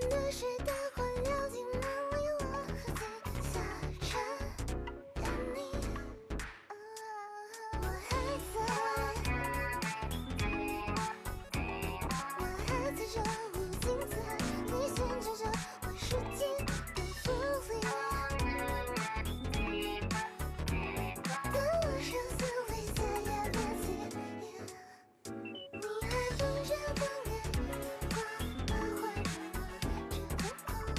的是大火燎尽了我与我和最下沉的你，我还在，我还在这无尽次海，你限制着我世界的浮飞。当我生死未下也别急，你还等着等给月光把花烛落，这空空。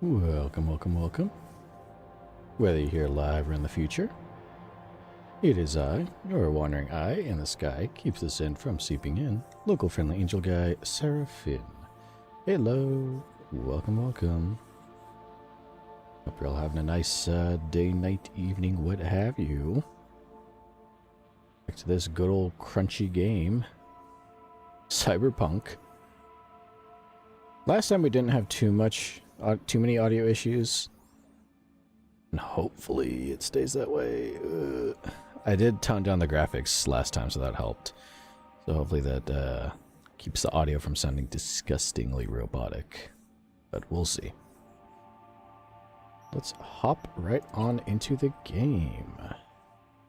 Welcome, welcome, welcome. Whether you're here live or in the future, it is I, your wandering eye in the sky, keeps the sin from seeping in. Local friendly angel guy, Seraph. Hello, welcome, welcome. Hope you're all having a nice day, night, evening, what have you. Back to this good old crunchy game, Cyberpunk. Last time we didn't have too many audio issues, and hopefully it stays that way. I did tone down the graphics last time, so that helped. So hopefully that keeps the audio from sounding disgustingly robotic, but we'll see. Let's hop right on into the game.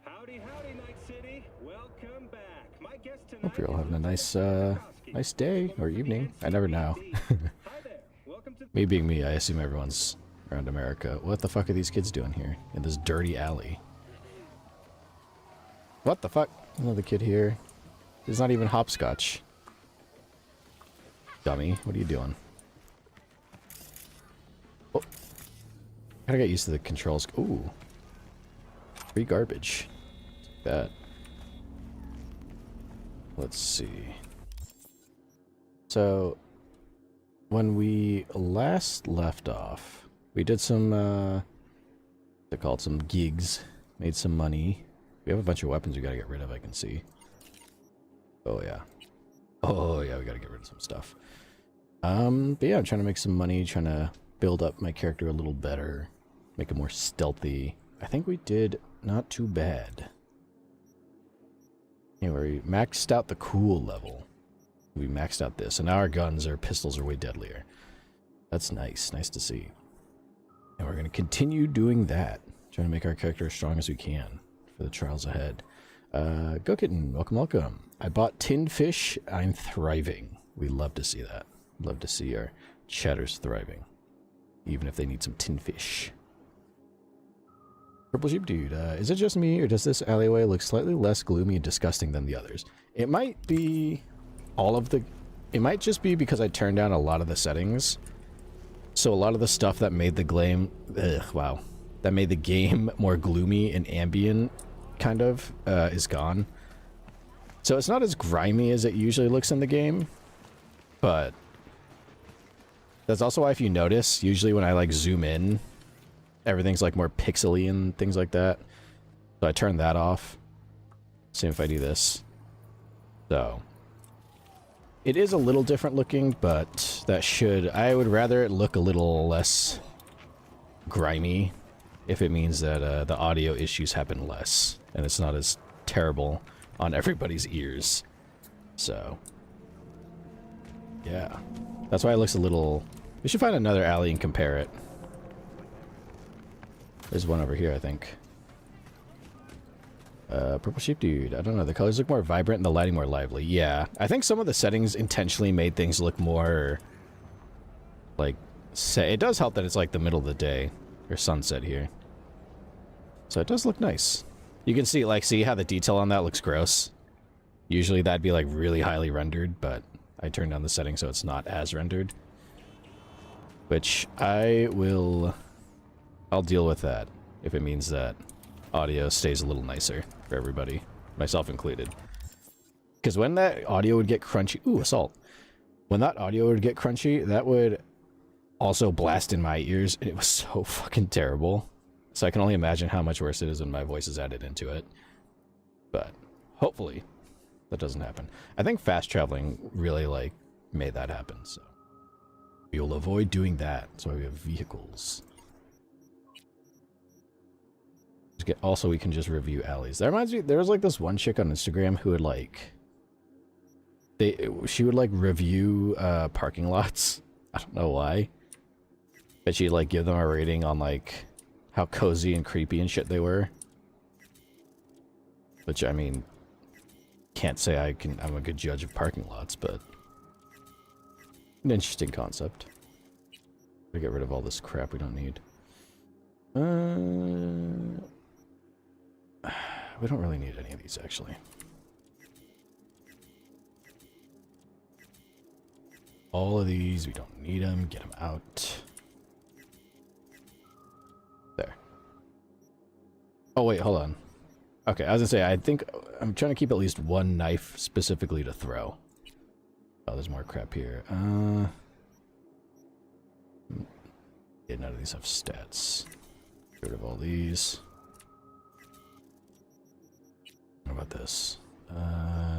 Howdy, howdy, Night City. Welcome back. My guest tonight. Hope you're all having a nice day or evening. I never know. Hi there. Welcome to Me being me, I assume everyone's around America. What the fuck are these kids doing here in this dirty alley? What the fuck? Another kid here. There's not even hopscotch. Dummy, what are you doing? Oh. Gotta get used to the controls. Ooh. Free garbage. Take that. Let's see. So, when we last left off, we did some, they're called some gigs. Made some money. We have a bunch of weapons we gotta get rid of, I can see. Oh yeah. Oh yeah, we gotta get rid of some stuff. But yeah, I'm trying to make some money, trying to build up my character a little better. Make it more stealthy. I think we did not too bad. Anyway, we maxed out the cool level. We maxed out this, and now our guns or pistols are way deadlier. That's nice. Nice to see. And we're going to continue doing that. Trying to make our character as strong as we can for the trials ahead. Go Kitten, welcome, welcome. I bought tinned fish. I'm thriving. We love to see that. Love to see our chatters thriving. Even if they need some tinned fish. Purple Sheep Dude, is it just me, or does this alleyway look slightly less gloomy and disgusting than the others? It might be all of the... It might just be because I turned down a lot of the settings. So a lot of the stuff that made the game... wow. That made the game more gloomy and ambient, kind of, is gone. So it's not as grimy as it usually looks in the game. But... that's also why, if you notice, usually when I, like, zoom in... everything's like more pixely and things like that. So I turn that off. Same if I do this. So. It is a little different looking, but that should... I would rather it look a little less grimy if it means that the audio issues happen less. And it's not as terrible on everybody's ears. So. Yeah. That's why it looks a little... We should find another alley and compare it. There's one over here, I think. Purple Sheep Dude. I don't know. The colors look more vibrant and the lighting more lively. Yeah. I think some of the settings intentionally made things look more... like... say. It does help that it's like the middle of the day. Or sunset here. So it does look nice. You can see, like, see how the detail on that looks gross? Usually that'd be, like, really highly rendered, but I turned down the setting so it's not as rendered. Which I will... I'll deal with that if it means that audio stays a little nicer for everybody, myself included. Because when that audio would get crunchy... Ooh, assault. When that audio would get crunchy, that would also blast in my ears, and it was so fucking terrible. So I can only imagine how much worse it is when my voice is added into it. But hopefully that doesn't happen. I think fast traveling really, like, made that happen, so... We'll avoid doing that, so we have vehicles. Also, we can just review alleys. That reminds me, there was like this one chick on Instagram who would like... She would like review parking lots. I don't know why. But she'd like give them a rating on like how cozy and creepy and shit they were. Which, I mean, can't say I'm a good judge of parking lots, but... an interesting concept. We get rid of all this crap we don't need. We don't really need any of these, actually. All of these, we don't need them. Get them out. Oh, wait, hold on. Okay, I was gonna say, I think I'm trying to keep at least one knife specifically to throw. Oh, there's more crap here. Yeah, none of these have stats. Get rid of all these. What about this?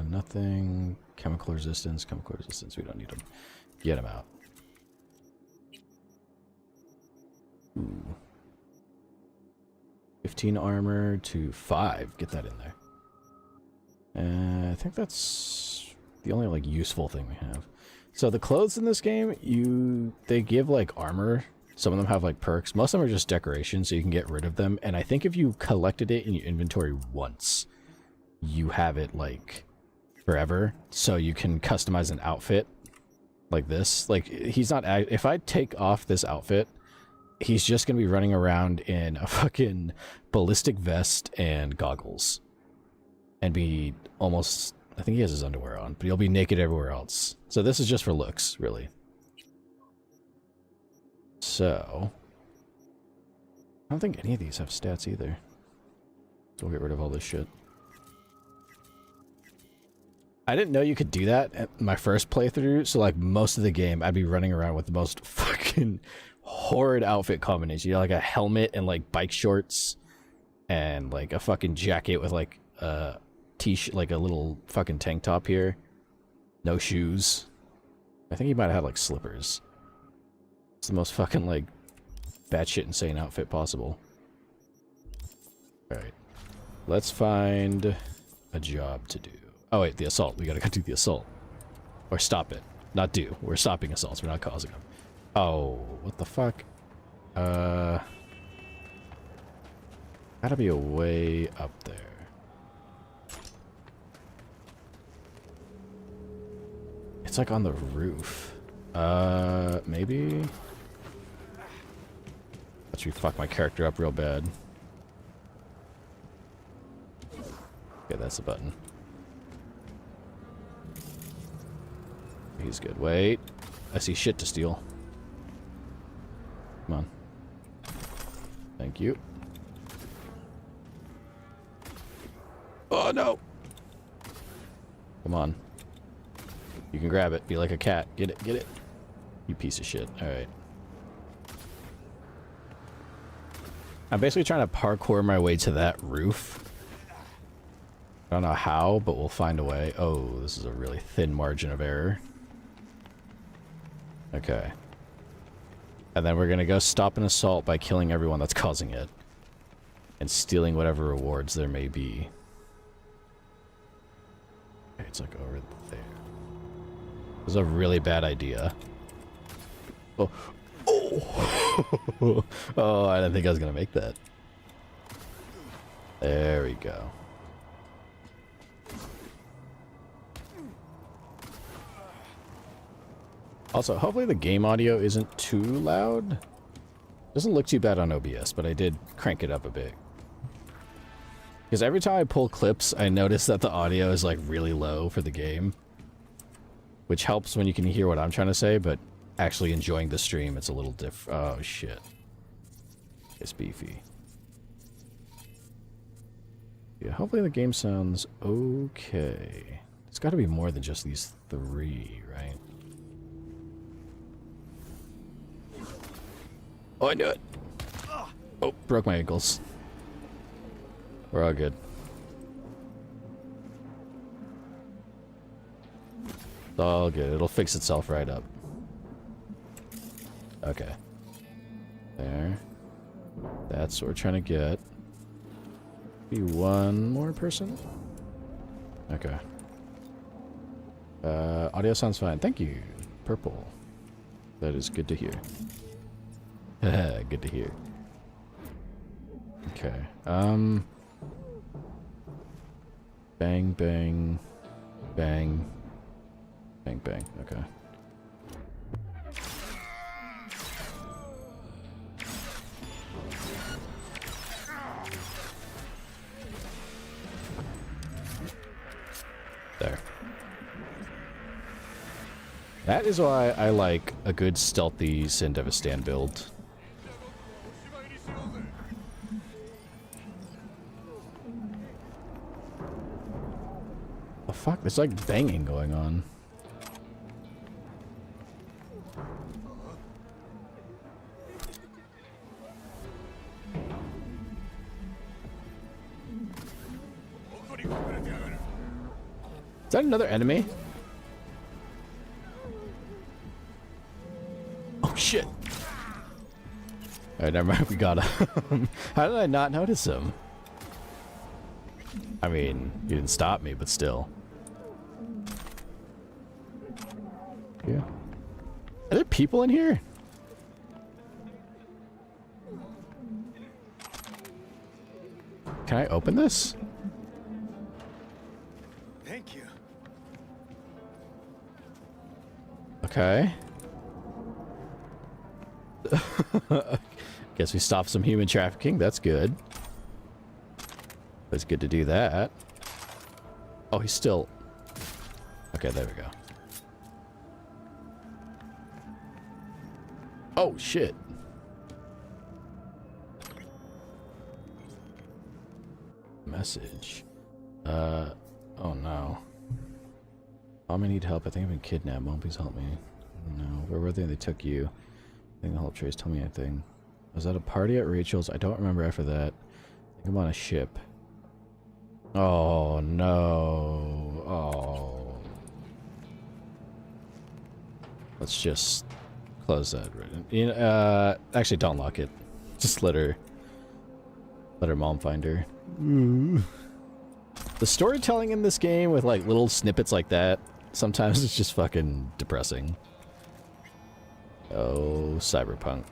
Nothing. Chemical resistance. Chemical resistance. We don't need them. Get them out. Ooh. 15 armor to 5. Get that in there. I think that's the only like useful thing we have. So the clothes in this game, they give like armor. Some of them have like perks. Most of them are just decoration, so you can get rid of them. And I think if you collected it in your inventory once, you have it like forever. So you can customize an outfit like this. Like he's not. If I take off this outfit, he's just gonna be running around in a fucking ballistic vest and goggles, and be almost. I think he has his underwear on, but he'll be naked everywhere else. So this is just for looks, really. So, I don't think any of these have stats either. So we'll get rid of all this shit. I didn't know you could do that at my first playthrough, so like most of the game I'd be running around with the most fucking horrid outfit combination. You know, like a helmet and like bike shorts and like a fucking jacket with like a t-shirt, like a little fucking tank top here. No shoes. I think he might have had like slippers. It's the most fucking like batshit insane outfit possible. Alright. Let's find a job to do. Oh wait, the assault. We gotta go do the assault. Or stop it. Not do. We're stopping assaults. We're not causing them. Oh, what the fuck? Gotta be a way up there. It's like on the roof. Maybe? Let you fuck my character up real bad. Okay, that's the button. He's good. Wait. I see shit to steal. Come on. Thank you. Oh, no! Come on. You can grab it. Be like a cat. Get it. Get it. You piece of shit. Alright. I'm basically trying to parkour my way to that roof. I don't know how, but we'll find a way. Oh, this is a really thin margin of error. Okay. And then we're gonna go stop an assault by killing everyone that's causing it. And stealing whatever rewards there may be. Okay, it's like over there. This is a really bad idea. Oh. Oh! Oh, I didn't think I was gonna make that. There we go. Also, hopefully the game audio isn't too loud. Doesn't look too bad on OBS, but I did crank it up a bit. Because every time I pull clips, I notice that the audio is like really low for the game. Which helps when you can hear what I'm trying to say, but actually enjoying the stream, it's a little different. Oh, shit. It's beefy. Yeah, hopefully the game sounds okay. It's got to be more than just these 3, right? Oh, I knew it! Oh, broke my ankles. We're all good. It's all good. It'll fix itself right up. Okay. There. That's what we're trying to get. Be one more person? Okay. Audio sounds fine. Thank you. Purple. That is good to hear. Good to hear. Okay. Bang, bang. Bang. Bang, bang. Okay. There. That is why I like a good stealthy Sin Devastan build. The fuck? There's like banging going on. Is that another enemy? Oh shit. Alright, never mind, we got him. How did I not notice him? I mean, you didn't stop me, but still. Yeah. Are there people in here? Can I open this? Thank you. Okay. Guess we stopped some human trafficking. That's good. It's good to do that. Oh, he's still... Okay, there we go. Oh, shit. Message. Oh no. Mom, I need help. I think I've been kidnapped. Mom, please help me. No. Where were they? They took you. I think the help trace told me anything. I was at a party at Rachel's. I don't remember after that. I think I'm on a ship. Oh no. Oh. Let's just close that. You know, actually, don't lock it. Just let her mom find her. The storytelling in this game with like little snippets like that, sometimes it's just fucking depressing. Oh, Cyberpunk.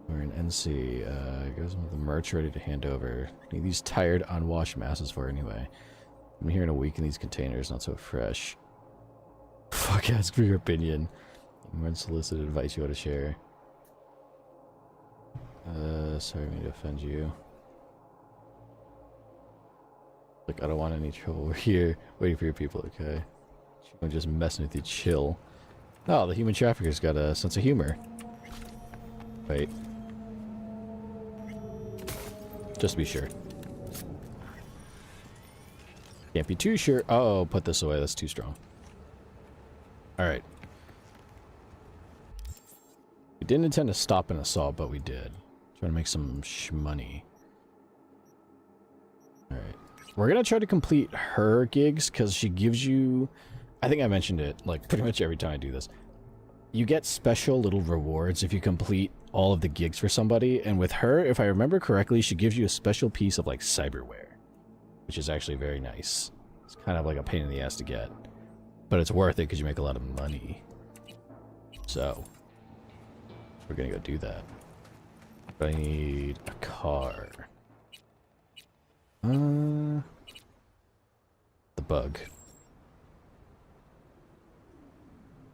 We're in NC. Goes with the merch ready to hand over. Need these tired, unwashed masses for anyway. I'm here in a week in these containers, not so fresh. Fuck, ask for your opinion. More unsolicited advice you want to share. Sorry me to offend you. Like, I don't want any trouble. We're here waiting for your people, okay? I'm just messing with you, chill. Oh, the human trafficker's got a sense of humor. Wait. Just to be sure. Can't be too sure. Oh, put this away. That's too strong. Alright. We didn't intend to stop an assault, but we did. Trying to make some shmoney. Alright. We're gonna try to complete her gigs, because she gives you... I think I mentioned it, like, pretty much every time I do this. You get special little rewards if you complete all of the gigs for somebody, and with her, if I remember correctly, she gives you a special piece of, like, cyberware. Which is actually very nice. It's kind of like a pain in the ass to get. But it's worth it, because you make a lot of money. So... we're gonna go do that. But I need a car. The bug.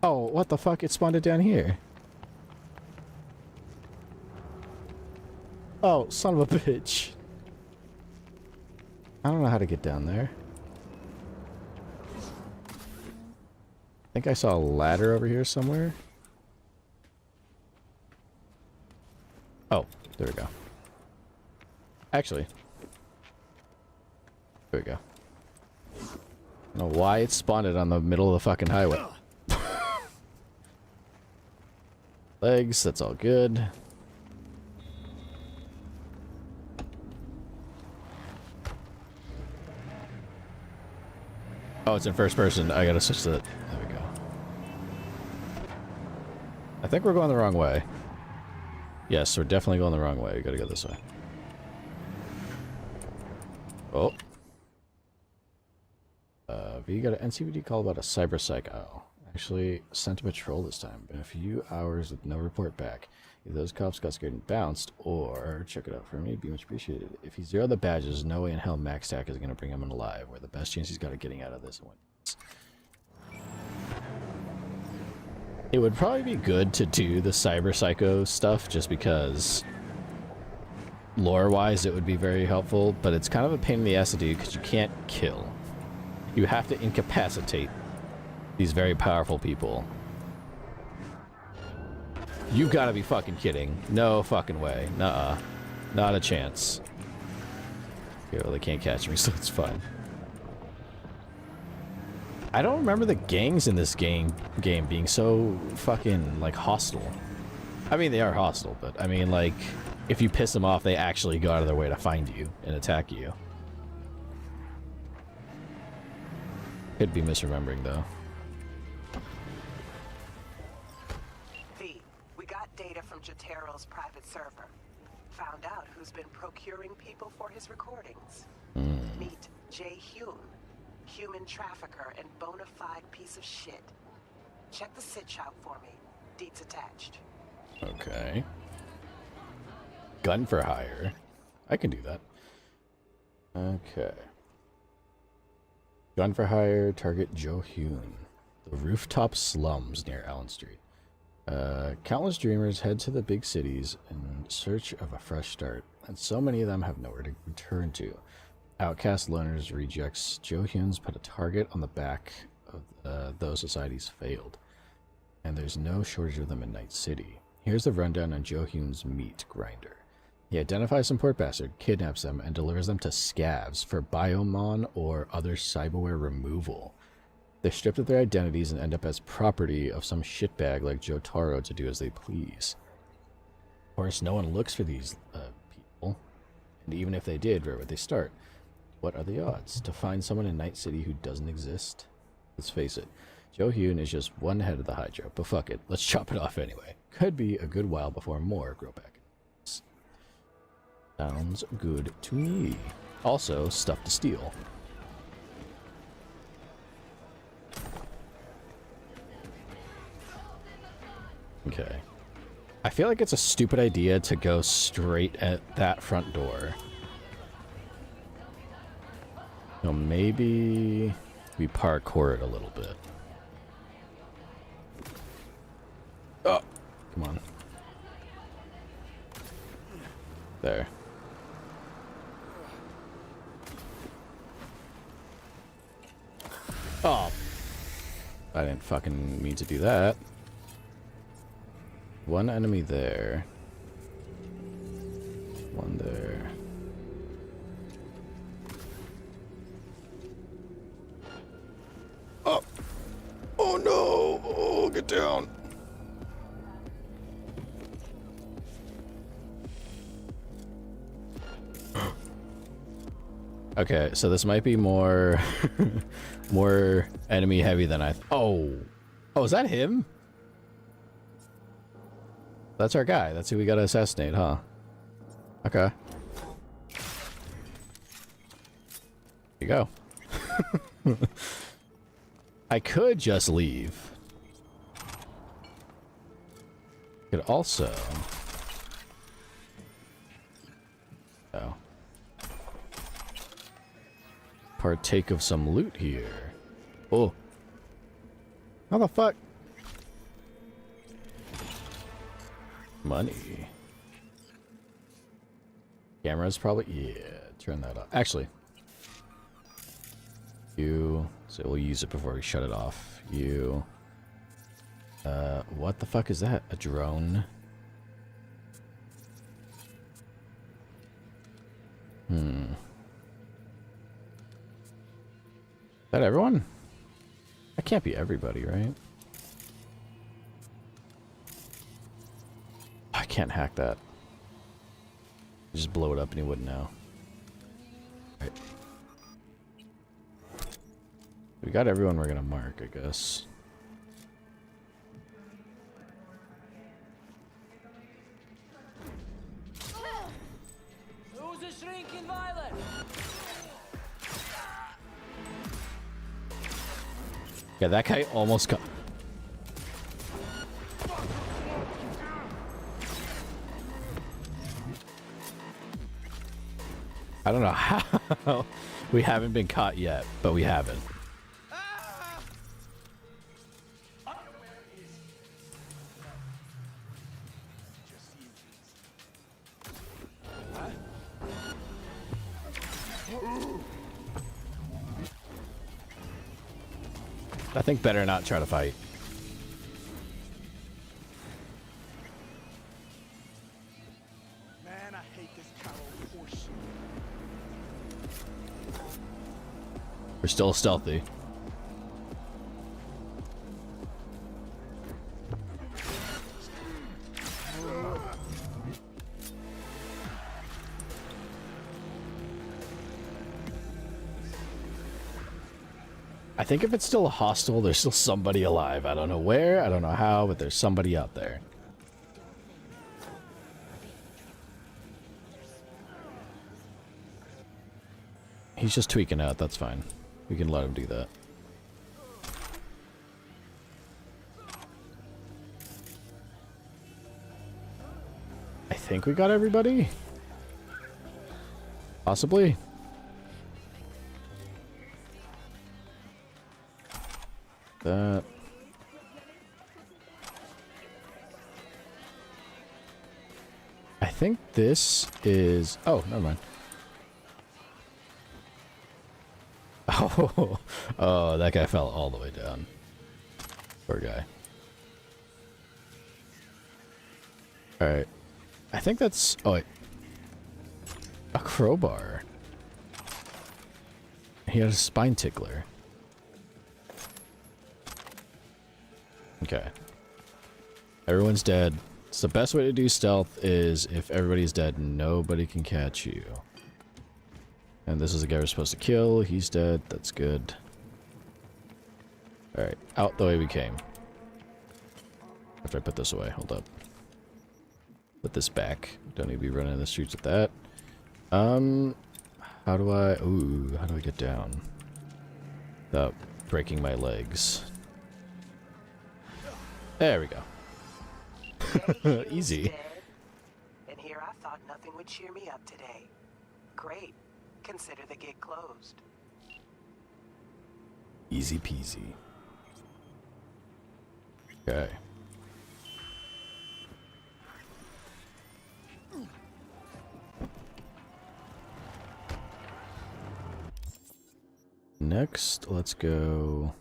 Oh, what the fuck? It spawned it down here. Oh, son of a bitch. I don't know how to get down there. I think I saw a ladder over here somewhere. Oh, there we go. Actually. There we go. I don't know why it spawned it on the middle of the fucking highway. Legs, that's all good. Oh, it's in first person. I gotta switch to it. There we go. I think we're going the wrong way. Yes, we're definitely going the wrong way. We gotta go this way. Oh. V got an NCPD call about a cyber psycho. Actually, sent a patrol this time. Been a few hours with no report back. Either those cops got scared and bounced, or check it out for me. Be much appreciated. If he zeroed the badges, no way in hell Max Tack is going to bring him in alive. We're the best chance he's got of getting out of this one. It would probably be good to do the cyber psycho stuff just because lore-wise it would be very helpful, but it's kind of a pain in the ass to do because you can't kill. You have to incapacitate these very powerful people. You've got to be fucking kidding. No fucking way. Nuh-uh. Not a chance. Okay, well, they can't catch me, so it's fine. I don't remember the gangs in this game being so fucking, like, hostile. I mean, they are hostile, but I mean, like, if you piss them off, they actually go out of their way to find you and attack you. Could be misremembering, though. V, we got data from Jotaro's private server. Found out who's been procuring people for his recordings. Meet Jae Hyun, human trafficker and bona fide piece of shit. Check the sitch out for me. Deets attached. Okay. Gun for hire. I can do that. Okay. Gun for hire, target Joe Hyun. The rooftop slums near Allen Street. Countless dreamers head to the big cities in search of a fresh start, and so many of them have nowhere to return to. Outcast loners rejects Joe Hyun's put a target on the back of those societies failed, and there's no shortage of them in Night City. Here's the rundown on Joe Hyun's meat grinder. He identifies some poor bastard, kidnaps them, and delivers them to scavs for biomon or other cyberware removal. They're stripped of their identities and end up as property of some shitbag like Jotaro to do as they please. Of course, no one looks for these people, and even if they did, where would they start? What are the odds to find someone in Night City who doesn't exist? Let's face it, Joe Hyun is just one head of the Hydra, but fuck it, let's chop it off anyway. Could be a good while before more grow back. Sounds good to me. Also, stuff to steal. Okay. I feel like it's a stupid idea to go straight at that front door. So maybe we parkour it a little bit. Oh, come on. There. Oh. I didn't fucking mean to do that. One enemy there. One there. Oh! Oh no! Oh, get down! Okay, so this might be more more enemy heavy than I oh, is that him? That's our guy. That's who we gotta assassinate, huh? Okay. Here you go. I could just leave. Could also partake of some loot here. Oh. How the fuck? Money. Cameras probably, yeah, turn that off. Actually, so we'll use it before we shut it off. What the fuck is that? A drone? Is that everyone? That can't be everybody, right? I can't hack that. Just blow it up and he wouldn't know. Right. We got everyone we're gonna mark, I guess. Who's a shrinking violet? Yeah, that guy almost got... I don't know how we haven't been caught yet, but we haven't. I think better not try to fight. Man, I hate this cow horseshit. We're still stealthy. I think if it's still a hostel, there's still somebody alive. I don't know where, I don't know how, but there's somebody out there. He's just tweaking out, that's fine. We can let him do that. I think we got everybody? Possibly? That. I think this is... Oh, never mind. Oh, oh, that guy fell all the way down. Poor guy. Alright. I think that's... Oh, wait. A crowbar. He had a spine tickler. Okay. Everyone's dead. So the best way to do stealth is if everybody's dead, nobody can catch you. And this is the guy we're supposed to kill. He's dead. That's good. Alright. Out the way we came. After I put this away. Hold up. Put this back. Don't need to be running in the streets with that. How do I... Ooh, how do I get down? Without breaking my legs. There we go. Easy. Dead. And here I thought nothing would cheer me up today. Great. Consider the gig closed. Easy peasy. Okay. Next, let's go...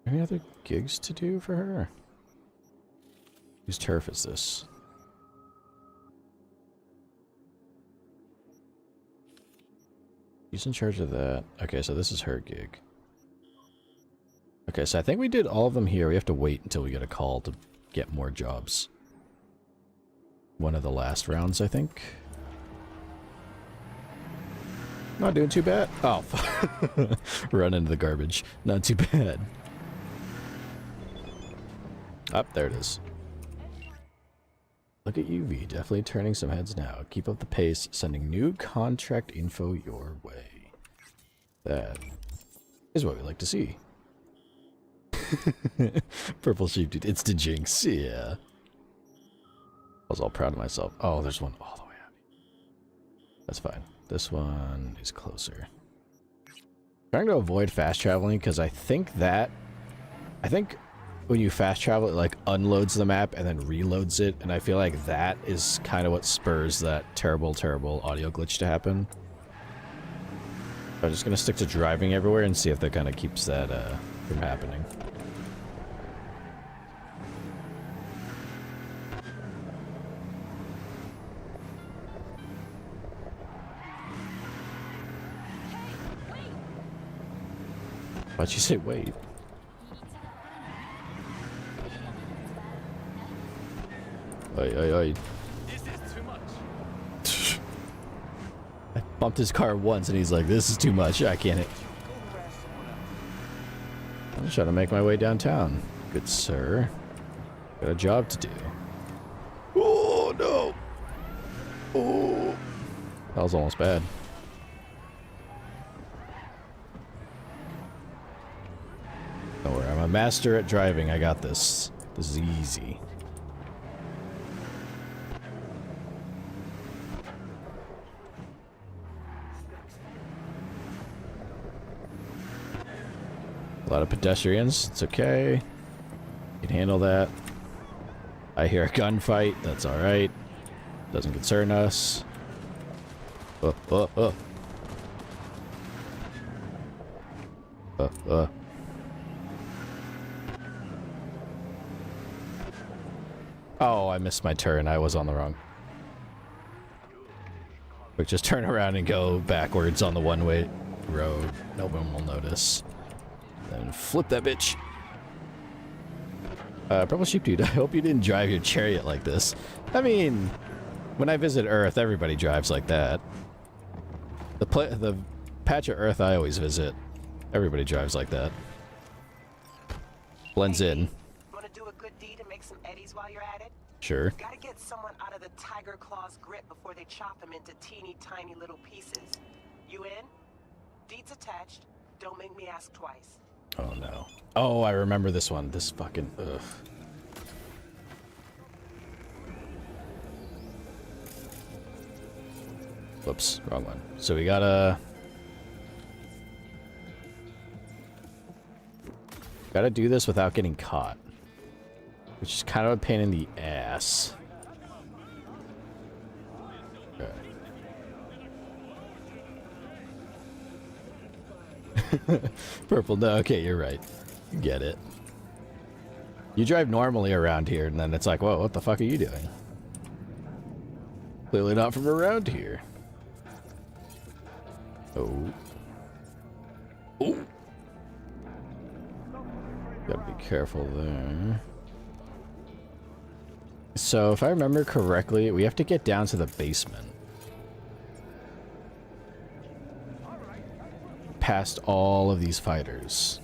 Any other gigs to do for her? Whose turf is this? She's in charge of that. Okay, so this is her gig. Okay, so I think we did all of them here. We have to wait until we get a call to get more jobs. One of the last rounds, I think. Not doing too bad. Oh, run into the garbage. Not too bad. Up, there it is. Look at you, V. Definitely turning some heads now. Keep up the pace, sending new contract info your way. That is what we like to see. Purple sheep, dude. It's the jinx. Yeah. I was all proud of myself. Oh, there's one all the way out. That's fine. This one is closer. Trying to avoid fast traveling because I think when you fast travel, it like unloads the map and then reloads it, and I feel like that is kind of what spurs that terrible, terrible audio glitch to happen. I'm just gonna stick to driving everywhere and see if that kind of keeps that from happening. Why'd you say wait? Oi. This is too much. I bumped his car once and he's like, this is too much. I can't hit. I'm trying to make my way downtown. Good sir. Got a job to do. Oh, no. Oh. That was almost bad. Don't worry, I'm a master at driving. I got this. This is easy. A lot of pedestrians. It's okay. You can handle that. I hear a gunfight. That's alright. Doesn't concern us. Oh, I missed my turn. I was on the wrong. But just turn around and go backwards on the one-way road. No one will notice. Then flip that bitch. Purple Sheep Dude, I hope you didn't drive your chariot like this. I mean, when I visit Earth, everybody drives like that. The patch of Earth I always visit. Everybody drives like that. Blends in. Want to do a good deed and make some eddies while you're at it? Sure. Gotta get someone out of the tiger claw's grip before they chop him into teeny tiny little pieces. You in? Deeds attached. Don't make me ask twice. Oh no. Oh, I remember this one. This fucking ugh. Whoops, wrong one. So we gotta do this without getting caught, which is kind of a pain in the ass. Okay. Purple, no, okay, you're right. Get it. You drive normally around here, and then it's like, whoa, what the fuck are you doing? Clearly not from around here. Oh. Oh! Gotta be careful there. So, if I remember correctly, we have to get down to the basement. Past all of these fighters.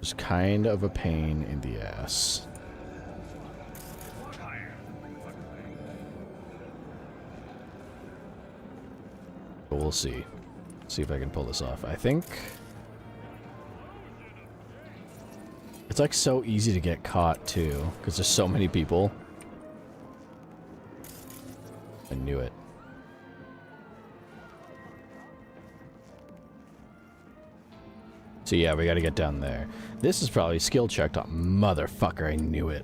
It's kind of a pain in the ass. But we'll see. See if I can pull this off. I think it's like so easy to get caught too, because there's so many people. I knew it. So yeah, we gotta get down there. This is probably skill checked on. Motherfucker, I knew it.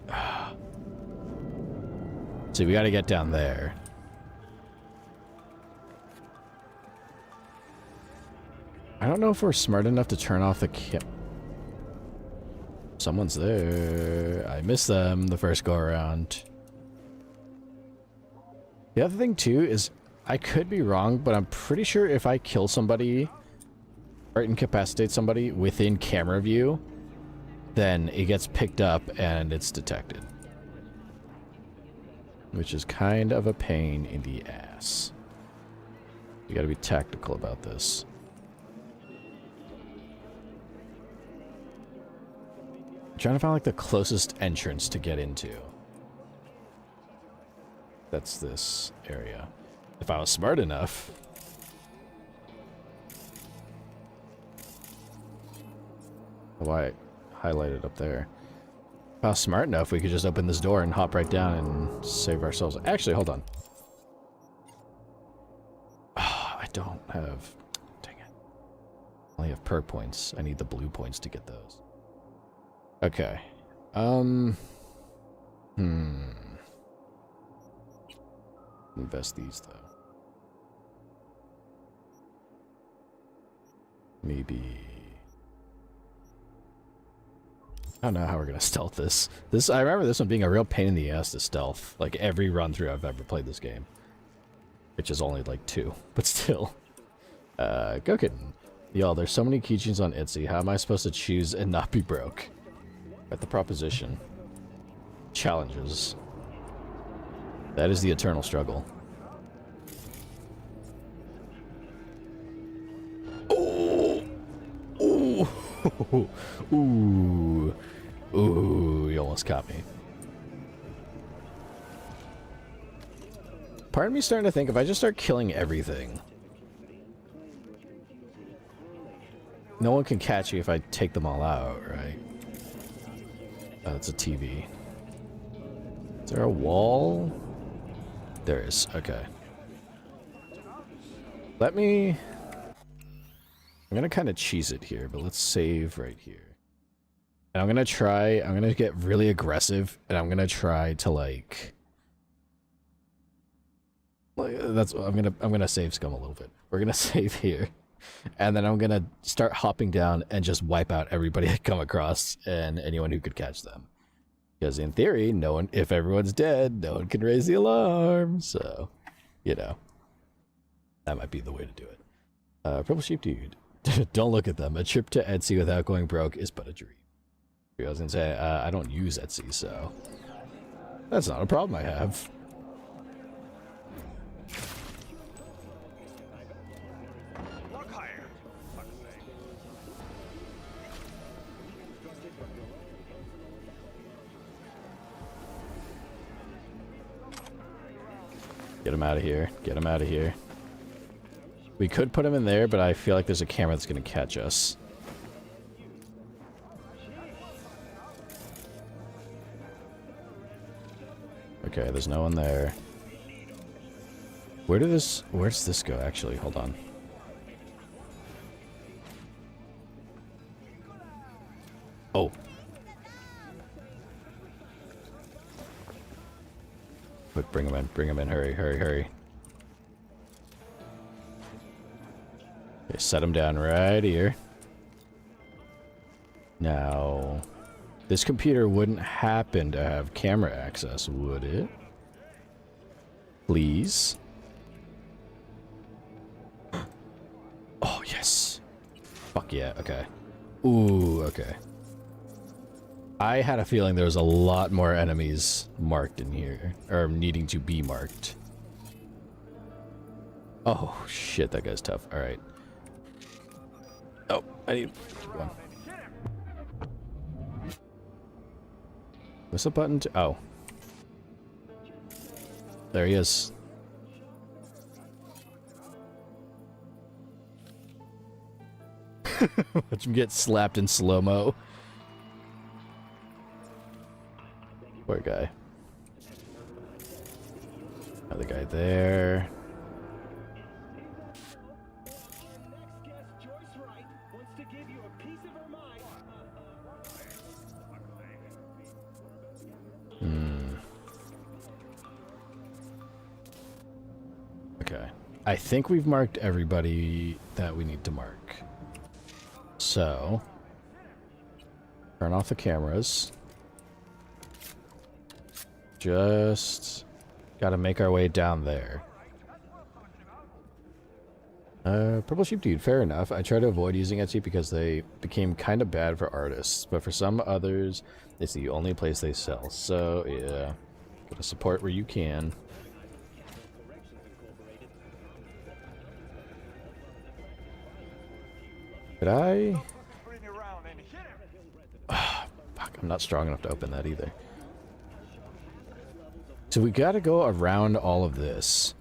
So we gotta get down there. I don't know if we're smart enough to turn off the Someone's there. I missed them the first go around. The other thing too is, I could be wrong, but I'm pretty sure if I kill somebody or incapacitate somebody within camera view, then it gets picked up and it's detected. Which is kind of a pain in the ass. You gotta be tactical about this. I'm trying to find like the closest entrance to get into. That's this area. If I was smart enough. Why highlighted up there? If I was smart enough, we could just open this door and hop right down and save ourselves. Actually, hold on. Oh, I don't have... Dang it. I only have perk points. I need the blue points to get those. Okay. Invest these, though. Maybe... I don't know how we're gonna stealth this. I remember this one being a real pain in the ass to stealth. Like, every run-through I've ever played this game. Which is only, like, 2. But still. Go kitten. Y'all, there's so many keychains on Etsy. How am I supposed to choose and not be broke? At the proposition. Challenges. That is the eternal struggle. Oh! Ooh! Ooh! Ooh! You almost caught me. Part of me starting to think if I just start killing everything, no one can catch you if I take them all out, right? Oh, that's a TV. Is there a wall? There is. Okay. Let me... I'm gonna kind of cheese it here, but let's save right here. And I'm gonna get really aggressive, and I'm gonna try to like that's I'm gonna save scum a little bit. We're gonna save here. And then I'm gonna start hopping down and just wipe out everybody I come across and anyone who could catch them. Because in theory, no one, if everyone's dead, no one can raise the alarm. So, you know, that might be the way to do it. Purple Sheep Dude, don't look at them. A trip to Etsy without going broke is but a dream. I was gonna say, I don't use Etsy, so that's not a problem I have. Get him out of here. Get him out of here. We could put him in there, but I feel like there's a camera that's going to catch us. Okay, there's no one there. Where's this go, actually? Hold on. Oh. Quick, bring him in, hurry, hurry, hurry. Okay, set him down right here. Now, this computer wouldn't happen to have camera access, would it? Please? Oh, yes. Fuck yeah, okay. Ooh, okay. I had a feeling there was a lot more enemies marked in here, or needing to be marked. Oh, shit, that guy's tough. Alright. Oh, I need one. What's the button to... Oh. There he is. Watch him get slapped in slow-mo. Poor guy. Another guy there. Okay. I think we've marked everybody that we need to mark. So, turn off the cameras. Just gotta make our way down there. Purple Sheep Dude, fair enough. I try to avoid using Etsy because they became kind of bad for artists, but for some others, it's the only place they sell. So, yeah, gotta support where you can. Could I? Fuck, I'm not strong enough to open that either. So we gotta go around all of this.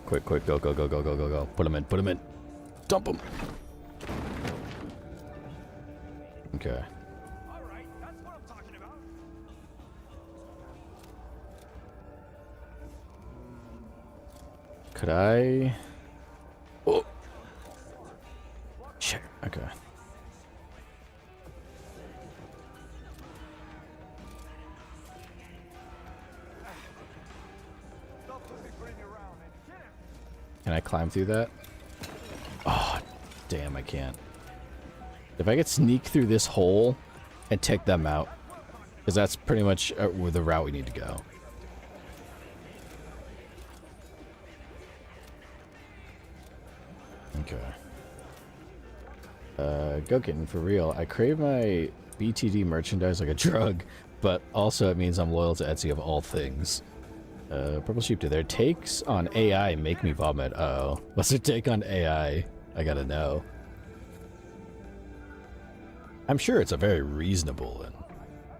Quick, quick, go, go, go, go, go, go, go. Put him in. Dump him. Okay. Alright, that's what I'm talking about. Could I? Oh. Shit. Okay. Can I climb through that? Oh, damn, I can't. If I could sneak through this hole and take them out, because that's pretty much the route we need to go. Okay. Gokin, for real. I crave my BTD merchandise like a drug, but also it means I'm loyal to Etsy of all things. Purple Sheep, do their takes on AI make me vomit? Uh-oh. What's their take on AI? I gotta know. I'm sure it's a very reasonable and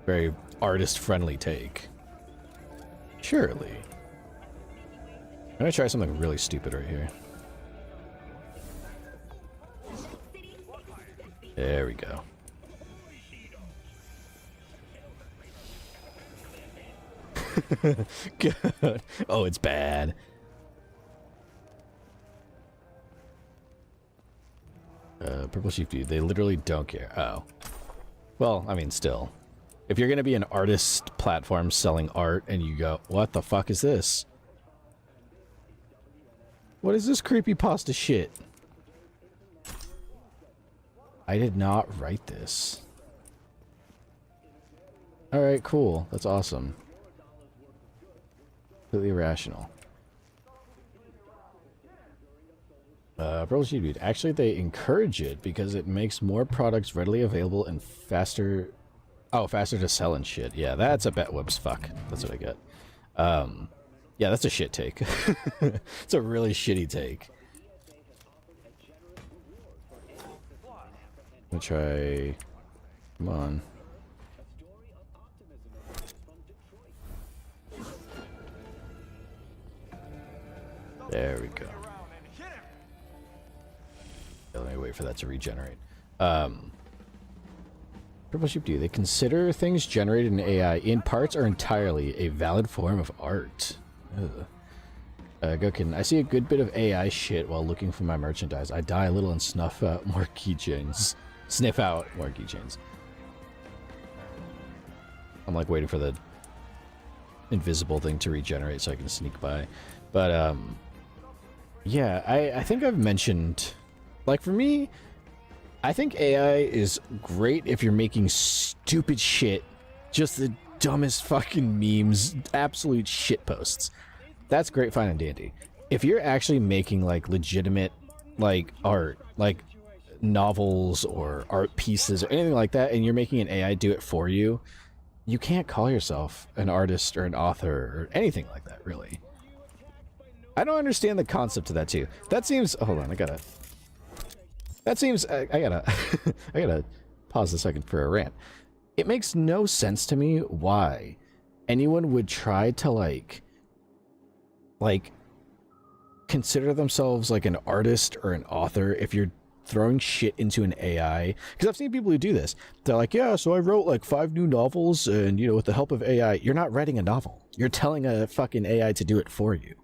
very artist-friendly take. Surely. I'm gonna try something really stupid right here. There we go. Good. Oh, it's bad. Purple Sheep Dude, they literally don't care. Oh. Well, I mean, still. If you're gonna be an artist platform selling art and you go, what the fuck is this? What is this creepypasta shit? I did not write this. Alright, cool. That's awesome. Completely irrational. Troubleshooting. Actually, they encourage it because it makes more products readily available and faster. Oh, faster to sell and shit. Yeah, that's a bet. Whoops, fuck. That's what I get. Yeah, that's a shit take. It's a really shitty take. I'm gonna try. Come on. There we go. Let me wait for that to regenerate. Troubleshoot do they consider things generated in AI in parts or entirely a valid form of art? Gokin, I see a good bit of AI shit while looking for my merchandise. I die a little and snuff out more keychains. Sniff out more keychains. I'm like waiting for the invisible thing to regenerate so I can sneak by. But yeah, I think I've mentioned, like, for me, I think AI is great if you're making stupid shit, just the dumbest fucking memes, absolute shit posts. That's great, fine, and dandy. If you're actually making, like, legitimate, like, art, like novels or art pieces or anything like that, and you're making an AI do it for you, you can't call yourself an artist or an author or anything like that, really. I don't understand the concept of that, too. That seems... hold on, I gotta... That seems... I gotta... I gotta pause a second for a rant. It makes no sense to me why anyone would try to, like, consider themselves, like, an artist or an author if you're throwing shit into an AI. Because I've seen people who do this. They're like, yeah, so I wrote, like, 5 new novels, and, you know, with the help of AI. You're not writing a novel. You're telling a fucking AI to do it for you.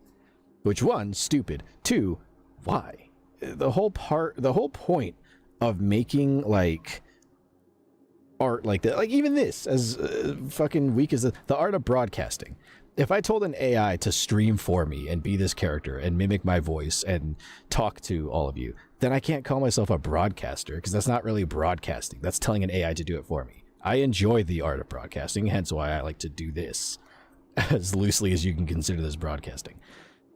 Which, one, stupid. Two, why? The whole point of making, like, art like that, like even this, as fucking weak as the art of broadcasting. If I told an AI to stream for me and be this character and mimic my voice and talk to all of you, then I can't call myself a broadcaster, because that's not really broadcasting. That's telling an AI to do it for me. I enjoy the art of broadcasting, hence why I like to do this as loosely as you can consider this broadcasting.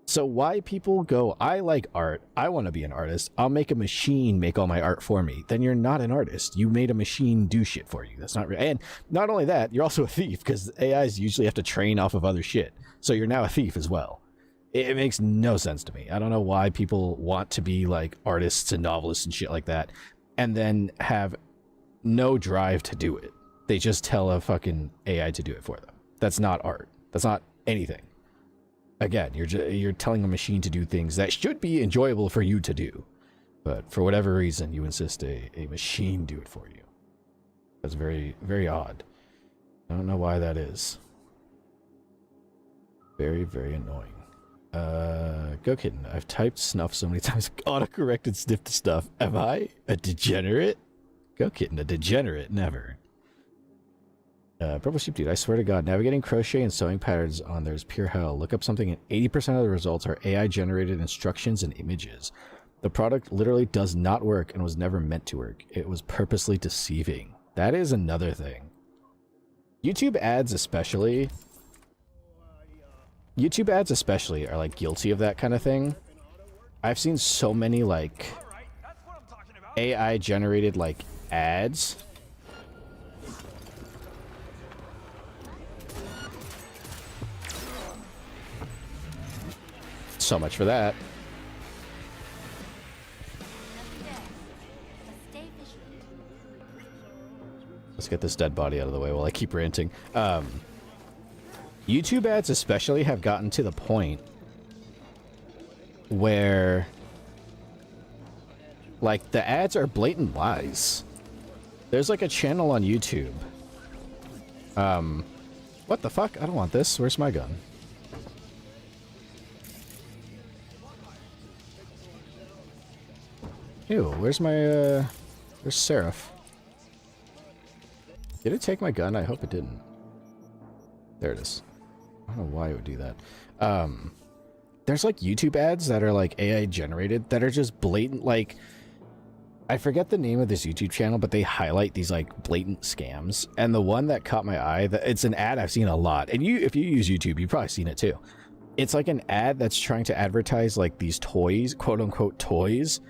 So why people go, I like art, I want to be an artist, I'll make a machine make all my art for me. Then you're not an artist. You made a machine do shit for you. That's not real. And not only that, you're also a thief, because AIs usually have to train off of other shit. So you're now a thief as well. It makes no sense to me. I don't know why people want to be like artists and novelists and shit like that, and then have no drive to do it. They just tell a fucking AI to do it for them. That's not art. That's not anything. Again, you're telling a machine to do things that should be enjoyable for you to do. But for whatever reason, you insist a machine do it for you. That's very, very odd. I don't know why that is. Very, very annoying. Go kitten. I've typed snuff so many times, autocorrected sniff to stuff. Am I a degenerate? Go kitten, a degenerate? Never. Purple Sheep Dude, I swear to God, navigating crochet and sewing patterns on there is pure hell. Look up something and 80% of the results are AI-generated instructions and images. The product literally does not work and was never meant to work. It was purposely deceiving. That is another thing. YouTube ads especially are like guilty of that kind of thing. I've seen so many like AI-generated like ads. So much for that. Let's get this dead body out of the way while I keep ranting. YouTube ads especially have gotten to the point where like the ads are blatant lies. There's like a channel on YouTube. What the fuck? I don't want this. Where's my gun? Ew, where's my, where's Seraph? Did it take my gun? I hope it didn't. There it is. I don't know why it would do that. There's like YouTube ads that are like AI generated that are just blatant, like, I forget the name of this YouTube channel, but they highlight these like blatant scams. And the one that caught my eye, it's an ad I've seen a lot. And if you use YouTube, you've probably seen it too. it's like an ad that's trying to advertise like these toys, quote unquote toys,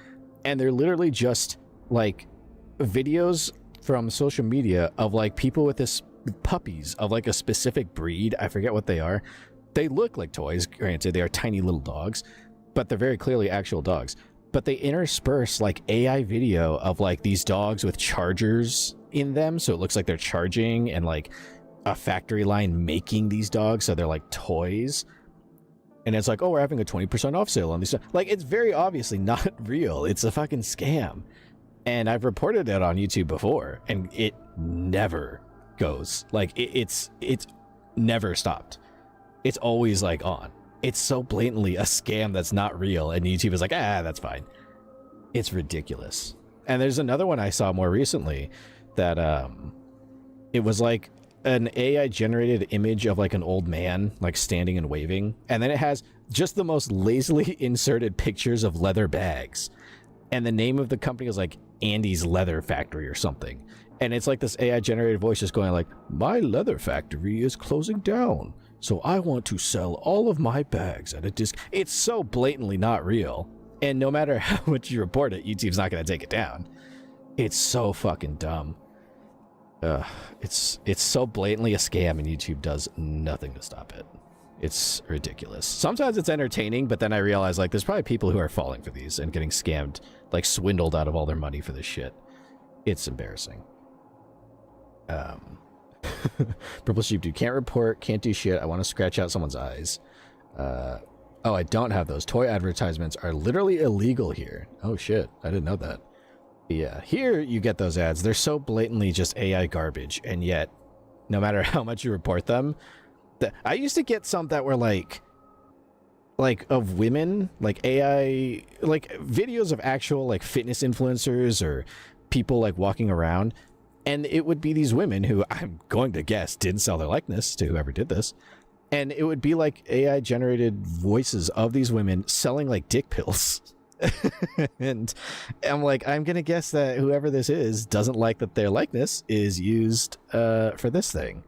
and they're literally just like videos from social media of like people with this puppies of like a specific breed. I forget what they are. They look like toys, granted they are tiny little dogs, but they're very clearly actual dogs. But they intersperse like AI video of like these dogs with chargers in them, so it looks like they're charging, and like a factory line making these dogs, so they're like toys. And it's like, oh, we're having a 20% off sale on these. Like, it's very obviously not real. It's a fucking scam. And I've reported it on YouTube before, and it never goes. Like, it's never stopped. It's always like on. It's so blatantly a scam that's not real, and YouTube is like, that's fine. It's ridiculous. And there's another one I saw more recently that it was like an AI generated image of like an old man like standing and waving, and then it has just the most lazily inserted pictures of leather bags, and the name of the company is like Andy's Leather Factory or something, and it's like this AI generated voice just going like, my leather factory is closing down, so I want to sell all of my bags at a discount. It's so blatantly not real, and no matter how much you report it, YouTube's not going to take it down. It's so fucking dumb. It's so blatantly a scam, and YouTube does nothing to stop it. It's ridiculous. Sometimes it's entertaining, but then I realize like there's probably people who are falling for these and getting scammed, like swindled out of all their money for this shit. It's embarrassing. Purple Sheep Dude, can't report, can't do shit. I want to scratch out someone's eyes. Oh, I don't have those. Toy advertisements are literally illegal here. Oh shit, I didn't know that. Yeah, here you get those ads. They're so blatantly just AI garbage, and yet, no matter how much you report them, I used to get some that were like of women, like AI, like videos of actual like fitness influencers or people like walking around, and it would be these women who I'm going to guess didn't sell their likeness to whoever did this, and it would be like AI generated voices of these women selling like dick pills. And I'm like, I'm gonna guess that whoever this is doesn't like that their likeness is used for this thing.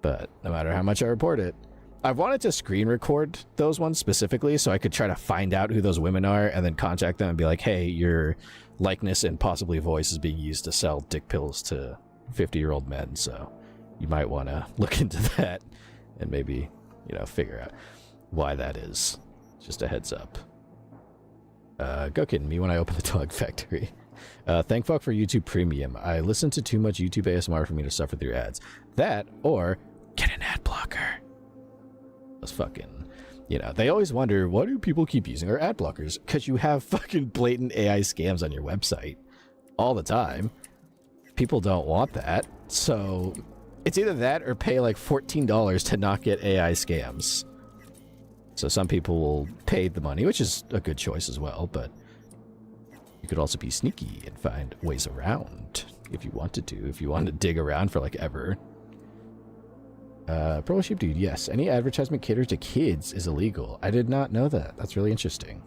But no matter how much I report it, I've wanted to screen record those ones specifically so I could try to find out who those women are and then contact them and be like, hey, your likeness and possibly voice is being used to sell dick pills to 50-year-old men, so you might want to look into that and maybe, you know, figure out why that is. Just a heads up. Go kidding me when I open the dog factory. Thank fuck for YouTube Premium. I listen to too much YouTube ASMR for me to suffer through ads. That, or get an ad blocker. That's fucking, you know, they always wonder, why do people keep using our ad blockers? Because you have fucking blatant AI scams on your website all the time. People don't want that. So it's either that or pay like $14 to not get AI scams. So some people will pay the money, which is a good choice as well, but you could also be sneaky and find ways around if you wanted to, if you want to dig around for like ever. Purple Sheep Dude, yes, any advertisement catered to kids is illegal. I did not know that. That's really interesting.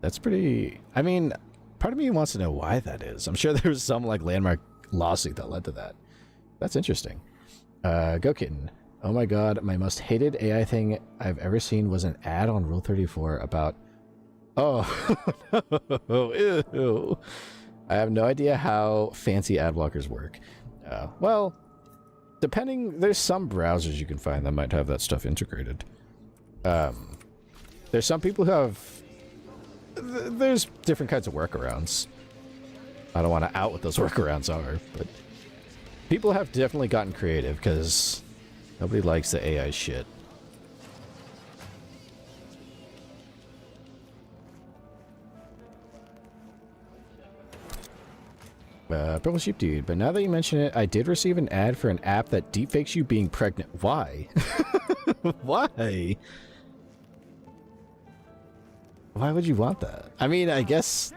That's pretty, I mean, part of me wants to know why that is. I'm sure there was some like landmark lawsuit that led to that. That's interesting. Go Kitten. Oh my god, my most hated AI thing I've ever seen was an ad on Rule 34 about... Oh, no, ew. I have no idea how fancy ad blockers work. Well, depending... There's some browsers you can find that might have that stuff integrated. There's some people who have... There's different kinds of workarounds. I don't want to out what those workarounds are, but... People have definitely gotten creative, because... Nobody likes the AI shit. Purple Sheep Dude, but now that you mention it, I did receive an ad for an app that deepfakes you being pregnant. Why? Why? Why would you want that? I mean, I guess...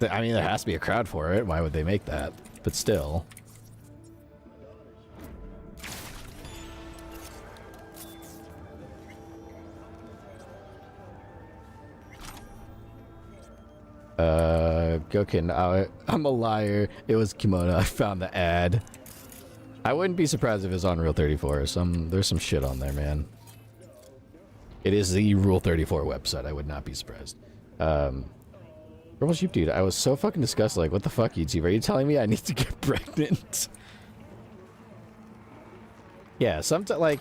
I mean, there has to be a crowd for it. Why would they make that? But still... Gokin, I'm a liar. It was Kimono. I found the ad. I wouldn't be surprised if it's on Rule 34. There's some shit on there, man. It is the Rule 34 website. I would not be surprised. Purple Sheep Dude, I was so fucking disgusted. Like, what the fuck, YouTube? Are you telling me I need to get pregnant? Yeah, like,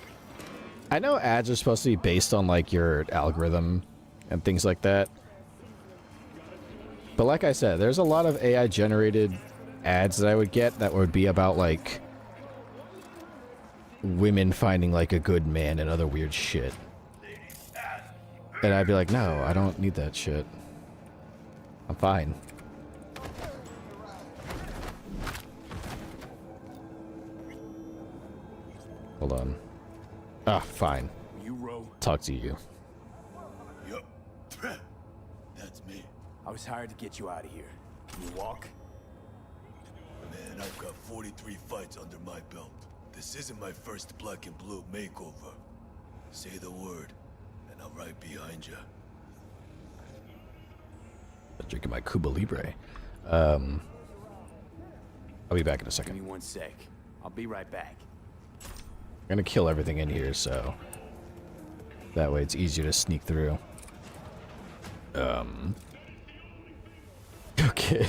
I know ads are supposed to be based on, like, your algorithm and things like that. But like I said, there's a lot of AI-generated ads that I would get that would be about, like, women finding, like, a good man and other weird shit. And I'd be like, no, I don't need that shit. I'm fine. Hold on. Ah, fine. You row. Talk to you. Yup. That's me. I was hired to get you out of here. Can you walk? Man, I've got 43 fights under my belt. This isn't my first black and blue makeover. Say the word, and I'm right behind you. I'm drinking my Cuba Libre. I'll be back in a Give second. me 1 sec. I'll be right back. I'm gonna kill everything in here, so that way it's easier to sneak through. Okay.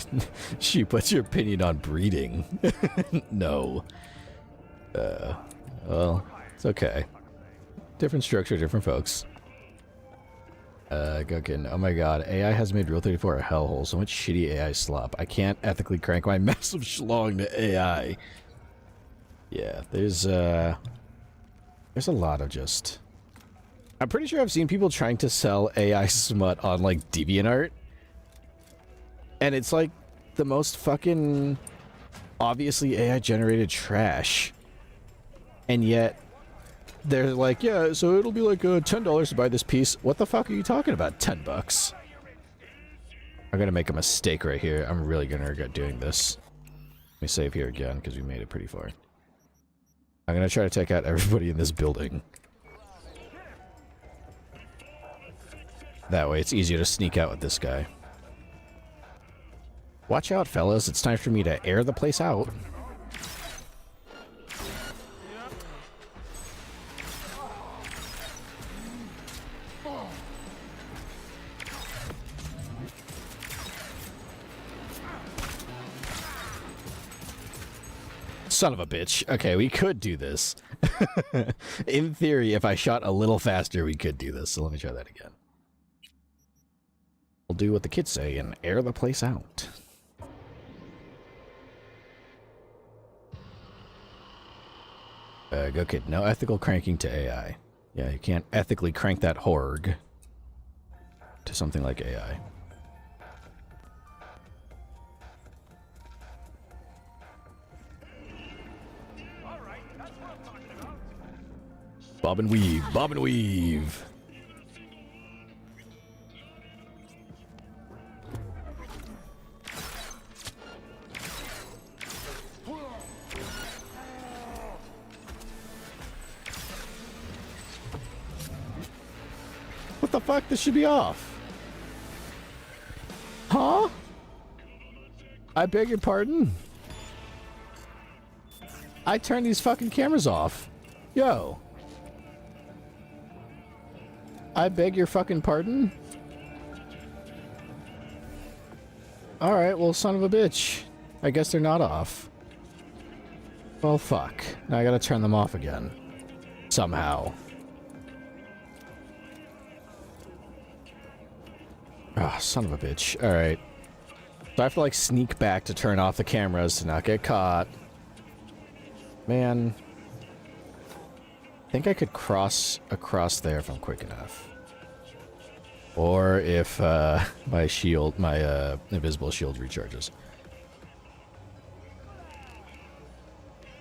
Sheep, what's your opinion on breeding? No. Well, it's okay. Different structure, different folks. Gokin, oh my god, AI has made Rule 34 a hellhole. So much shitty AI slop. I can't ethically crank my massive schlong to AI. Yeah, there's a lot of just... I'm pretty sure I've seen people trying to sell AI smut on, like, DeviantArt. And it's, like, the most fucking obviously AI-generated trash. And yet... they're like, yeah, so it'll be like $10 to buy this piece. What the fuck are you talking about? $10. I'm gonna make a mistake right here. I'm really gonna regret doing this. Let me save here again, because we made it pretty far. I'm gonna try to take out everybody in this building. That way it's easier to sneak out with this guy. Watch out, fellas. It's time for me to air the place out. Son of a bitch. Okay, we could do this. In theory, if I shot a little faster, we could do this. So let me try that again. We'll do what the kids say and air the place out. Go kid. No ethical cranking to AI. Yeah, you can't ethically crank that horg to something like AI. Bob and weave, bob and weave. What the fuck? This should be off. Huh? I beg your pardon? I turned these fucking cameras off. Yo. I beg your fucking pardon? Alright, well, son of a bitch. I guess they're not off. Well, fuck. Now I gotta turn them off again. Somehow. Ah, son of a bitch. Alright. So I have to, like, sneak back to turn off the cameras to not get caught. Man. I think I could cross across there if I'm quick enough. Or if my shield, my invisible shield recharges.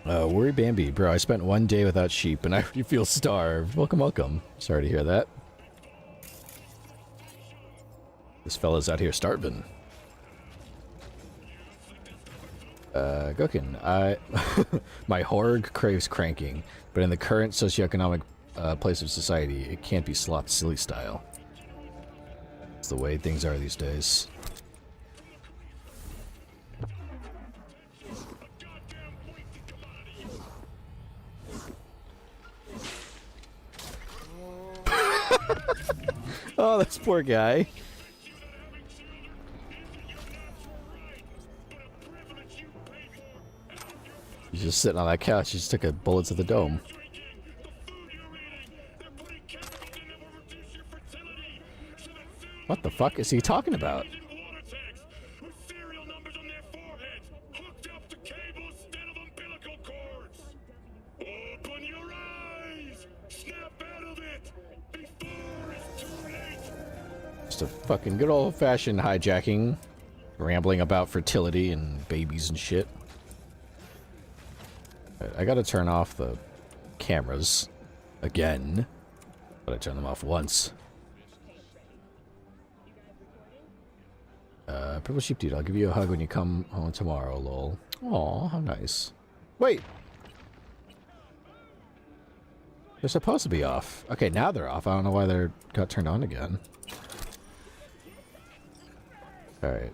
Worry Bambi, bro, I spent 1 day without sheep and I already feel starved. Welcome, welcome. Sorry to hear that. This fella's out here starving. Gokin, my horg craves cranking, but in the current socioeconomic place of society, it can't be slopped silly style. It's the way things are these days. Oh, this poor guy. He's just sitting on that couch. He just took a bullet to the dome. What the fuck is he talking about? Just a fucking good old-fashioned hijacking, rambling about fertility and babies and shit. I gotta turn off the cameras again, but I turned them off once. Purple Sheep Dude, I'll give you a hug when you come home tomorrow, lol. Aw, how nice. Wait! They're supposed to be off. Okay, now they're off. I don't know why they got turned on again. Alright.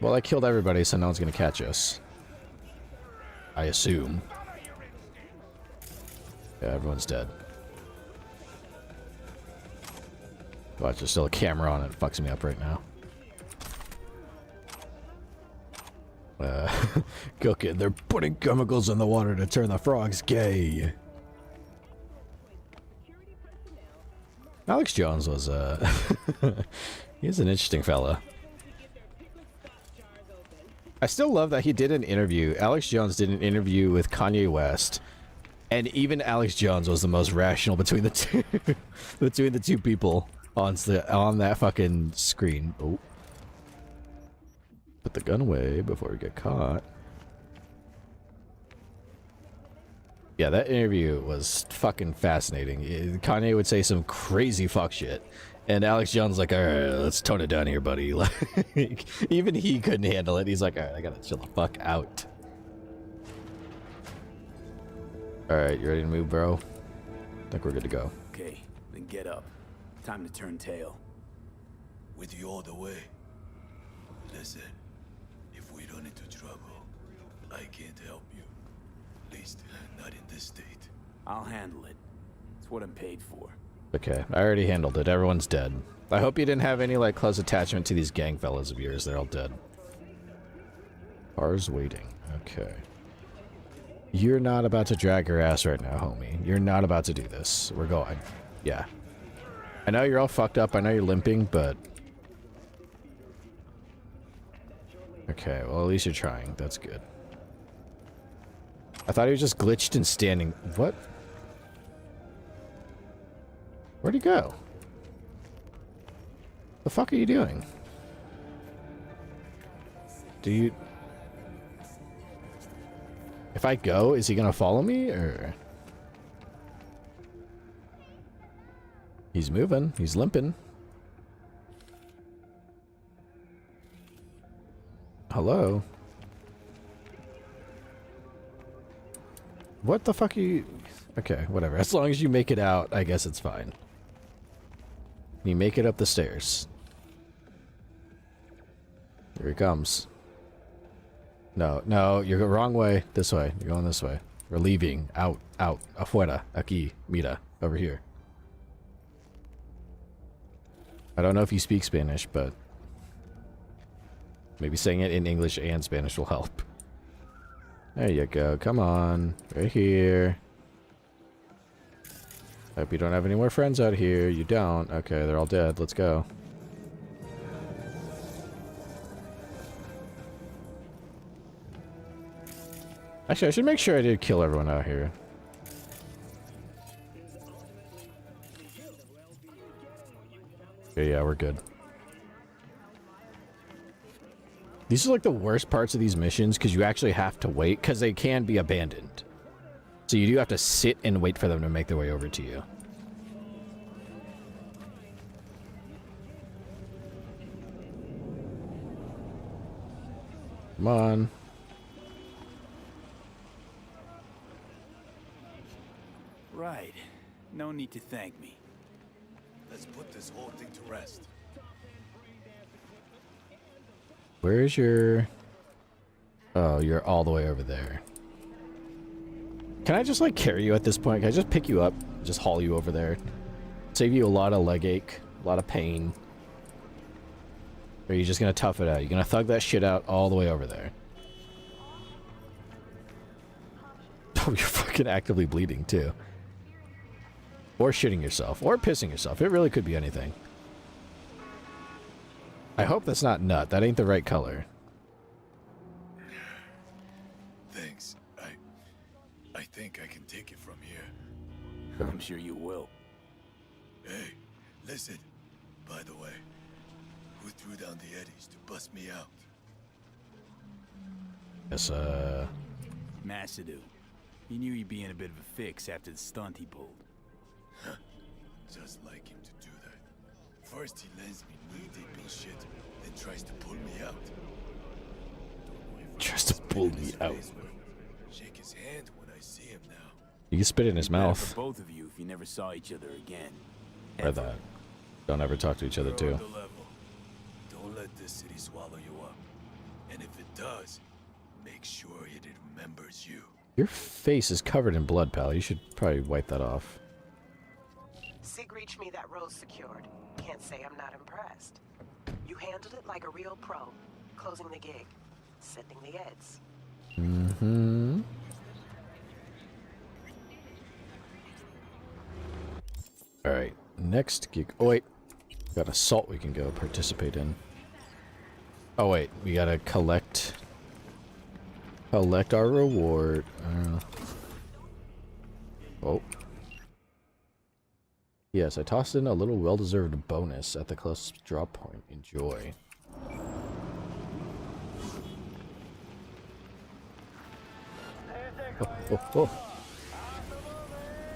Well, I killed everybody, so no one's gonna catch us. I assume. Yeah, everyone's dead. Watch, there's still a camera on it. It fucks me up right now. Cook it. They're putting chemicals in the water to turn the frogs gay. Alex Jones was, he's an interesting fella. I still love that he did an interview. Alex Jones did an interview with Kanye West, and even Alex Jones was the most rational between the two, between the two people on that fucking screen. Oh. Put the gun away before we get caught. Yeah, that interview was fucking fascinating. Kanye would say some crazy fuck shit, and Alex Jones like, all right, let's tone it down here, buddy. Like, even he couldn't handle it. He's like, all right, I gotta chill the fuck out. All right, you ready to move, bro? I think we're good to go. Okay, then get up. Time to turn tail. With you all the way. Listen, if we run into trouble, I can't help you. At least, not in this state. I'll handle it. It's what I'm paid for. Okay, I already handled it. Everyone's dead. I hope you didn't have any, like, close attachment to these gang fellas of yours. They're all dead. Car's waiting. Okay. You're not about to drag your ass right now, homie. You're not about to do this. We're going. Yeah. I know you're all fucked up. I know you're limping, but... Okay, well, at least you're trying. That's good. I thought he was just glitched and standing... What? Where'd he go? The fuck are you doing? Do you... If I go, is he gonna follow me, or... He's moving. He's limping. Hello? What the fuck are you... Okay, whatever. As long as you make it out, I guess it's fine. You make it up the stairs. Here he comes. No, no, you're the wrong way. This way. You're going this way. We're leaving. Out, out. Afuera. Aquí. Mira. Over here. I don't know if you speak Spanish, but... maybe saying it in English and Spanish will help. There you go. Come on. Right here. Hope you don't have any more friends out here. You don't. Okay, they're all dead. Let's go. Actually, I should make sure I did kill everyone out here. Okay, yeah, we're good. These are like the worst parts of these missions because you actually have to wait because they can be abandoned. So you do have to sit and wait for them to make their way over to you. Come on. Right. No need to thank me. Let's put this whole thing to rest. Where's your... Oh, you're all the way over there. Can I just, like, carry you at this point? Can I just pick you up? Just haul you over there? Save you a lot of leg ache. A lot of pain. Or are you just gonna tough it out? You're gonna thug that shit out all the way over there. Oh, you're fucking actively bleeding, too. Or shitting yourself. Or pissing yourself. It really could be anything. I hope that's not nut. That ain't the right color. Thanks. I think I can take it from here. I'm sure you will. Hey, listen. By the way, who threw down the eddies to bust me out? Yes, Massadoo. He knew he'd be in a bit of a fix after the stunt he pulled. Huh. Just like him to do that. First he lands me knee-deep in shit, then tries to pull me out. Tries to pull me out. Shake his hand when I see him now. You can spit it in his Better mouth. for both of you if you never saw each other again. Or that. Don't ever talk to each other, You're too. on the level. Don't let this city swallow you up. And if it does, make sure it remembers you. Your face is covered in blood, pal. You should probably wipe that off. Sig reached me that role's secured. Can't say I'm not impressed. You handled it like a real pro. Closing the gig. Sending the eds. Mm-hmm. Alright, next gig. Oh, wait. Got assault we can go participate in. Oh, wait. We gotta collect our reward. Oh. Yes, I tossed in a little well-deserved bonus at the closest drop point. Enjoy. Oh, oh, oh.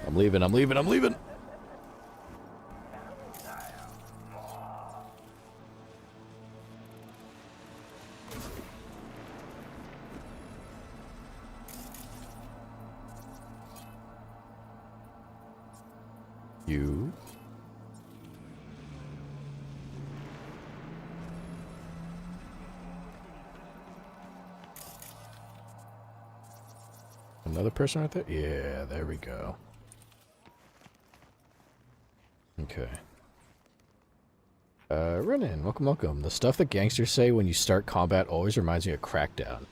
I'm leaving. You. Another person right there? Yeah, there we go. Okay. Run in. Welcome. The stuff that gangsters say when you start combat always reminds me of Crackdown.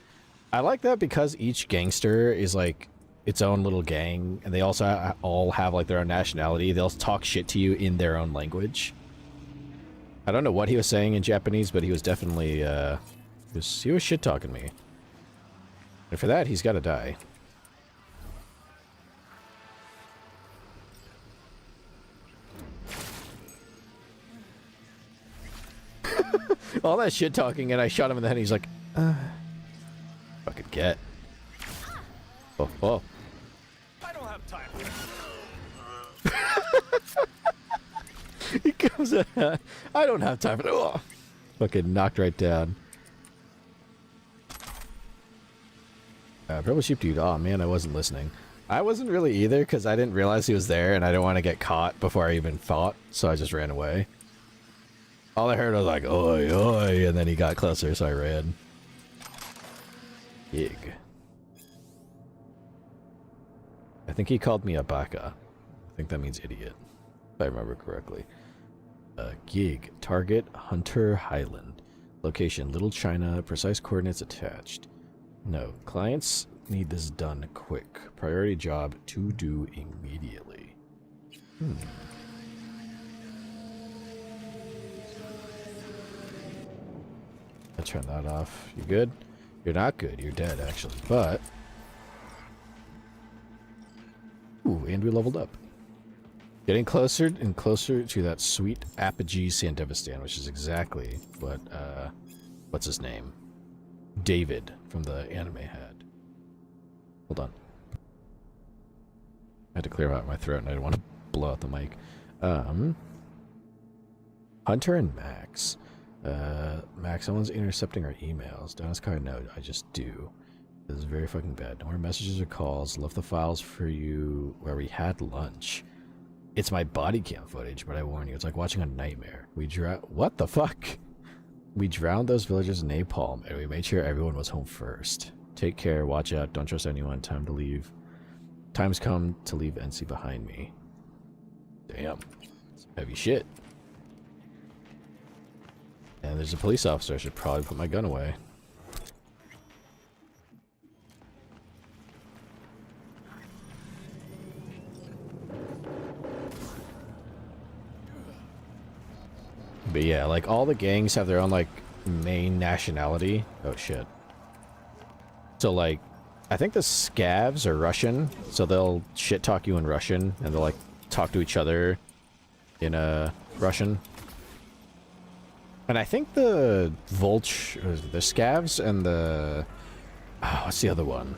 I like that because each gangster is like its own little gang, and they also all have like their own nationality. They'll talk shit to you in their own language. I don't know what he was saying in Japanese, but he was definitely he was shit talking me. And for that, he's got to die. All that shit talking, and I shot him in the head, and he's like, fucking get. Oh, oh. I don't have time for He comes out. I don't have time for that. Oh. Fucking knocked right down. Purple Sheep Dude. Oh, man, I wasn't listening. I wasn't really either, because I didn't realize he was there, and I didn't want to get caught before I even fought, so I just ran away. All I heard was like, oi, oi, and then he got closer, so I ran. Gig. I think he called me a baka. I think that means idiot, if I remember correctly. Gig. Target, Hunter Highland. Location, Little China. Precise coordinates attached. No. Clients need this done quick. Priority job to do immediately. I turn that off. You good? You're not good. You're dead, actually. But... Ooh, and we leveled up. Getting closer and closer to that sweet Apogee Sandevistan, which is exactly what, what's his name? David from the anime had. Hold on. I had to clear out my throat and I didn't want to blow out the mic. Hunter and Max. Max, someone's intercepting our emails. Donna's card, no, I just do. This is very fucking bad. No more messages or calls. Left the files for you where we had lunch. It's my body cam footage, but I warn you, it's like watching a nightmare. What the fuck? We drowned those villagers in napalm, and we made sure everyone was home first. Take care, watch out, don't trust anyone, time to leave. Time's come to leave NC behind me. Damn. Some heavy shit. And there's a police officer. I should probably put my gun away. But yeah, like all the gangs have their own like main nationality. Oh shit. So like, I think the scavs are Russian, so they'll shit talk you in Russian, and they'll like talk to each other in Russian. And I think the the scavs and the what's the other one?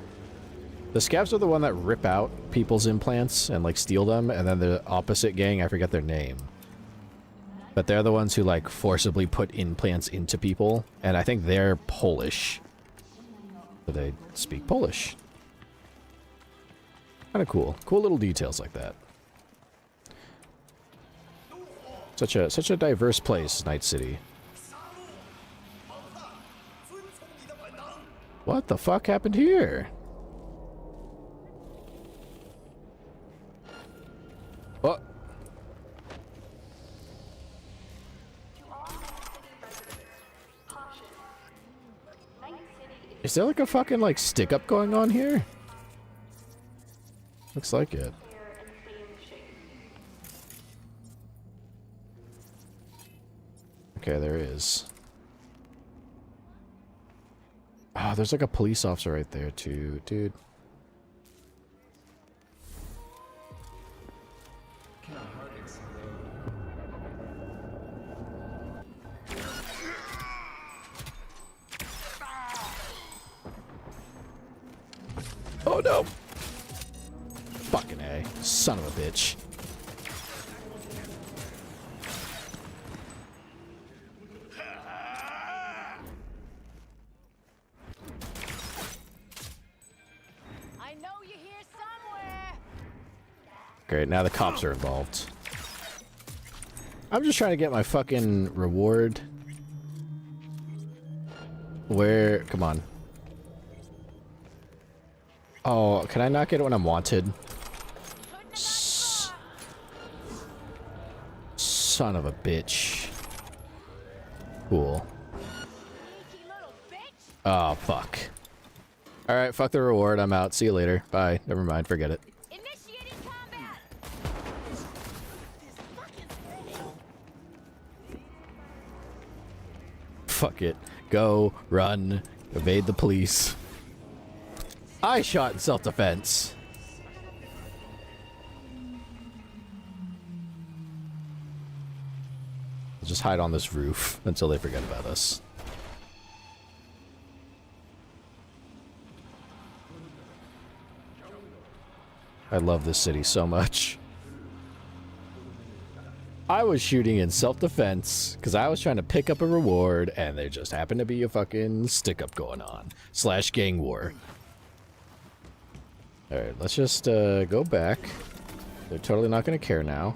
The scavs are the one that rip out people's implants and like steal them, and then the opposite gang, I forget their name. But they're the ones who like forcibly put implants into people, and I think they're Polish. So they speak Polish. Kind of cool. Cool little details like that. Such a diverse place, Night City. What the fuck happened here? Oh. Is there like a fucking like stick up going on here? Looks like it. Okay, there is. Oh, there's like a police officer right there too, dude. Oh no! Fucking A. Son of a bitch. I know you're here somewhere. Great, now the cops are involved. I'm just trying to get my fucking reward. Where? Come on. Oh, can I not get it when I'm wanted? Son of a bitch. Cool. Oh, fuck. Alright, fuck the reward. I'm out. See you later. Bye. Never mind. Forget it. Initiating combat. Fuck it. Go. Run. Evade the police. I shot in self-defense. I'll just hide on this roof until they forget about us. I love this city so much. I was shooting in self-defense because I was trying to pick up a reward, and there just happened to be a fucking stick-up going on. / gang war. Alright, let's just go back. They're totally not going to care now.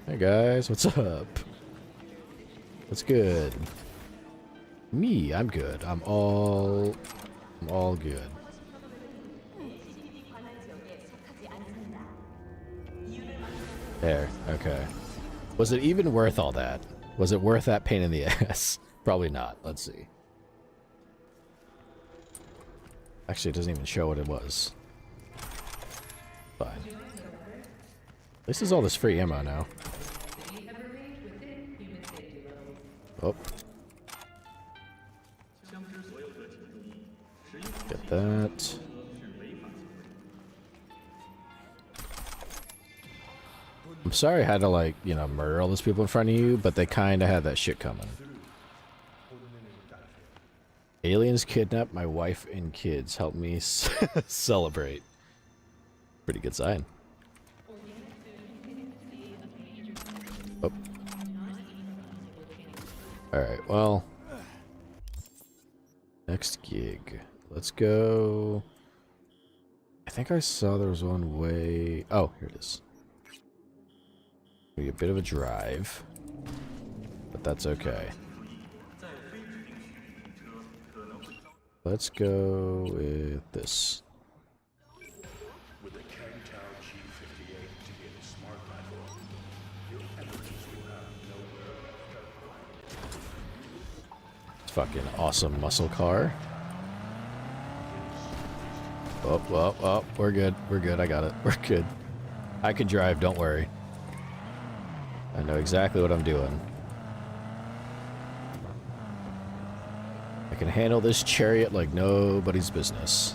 Hey guys, what's up? What's good? Me, I'm good. I'm all good. There, okay. Was it even worth all that? Was it worth that pain in the ass? Probably not. Let's see. Actually, it doesn't even show what it was. Fine. At least there's all this free ammo now. Oh. Get that. I'm sorry I had to, like, you know, murder all those people in front of you, but they kind of had that shit coming. Aliens kidnapped my wife and kids. Help me celebrate. Pretty good sign. Oh. Alright, well. Next gig. Let's go. I think I saw there was one way. Oh, here it is. Maybe a bit of a drive. But that's okay. Let's go with this. fucking awesome muscle car. Oh, we're good. We're good. I got it. We're good. I can drive, don't worry. I know exactly what I'm doing. I can handle this chariot like nobody's business.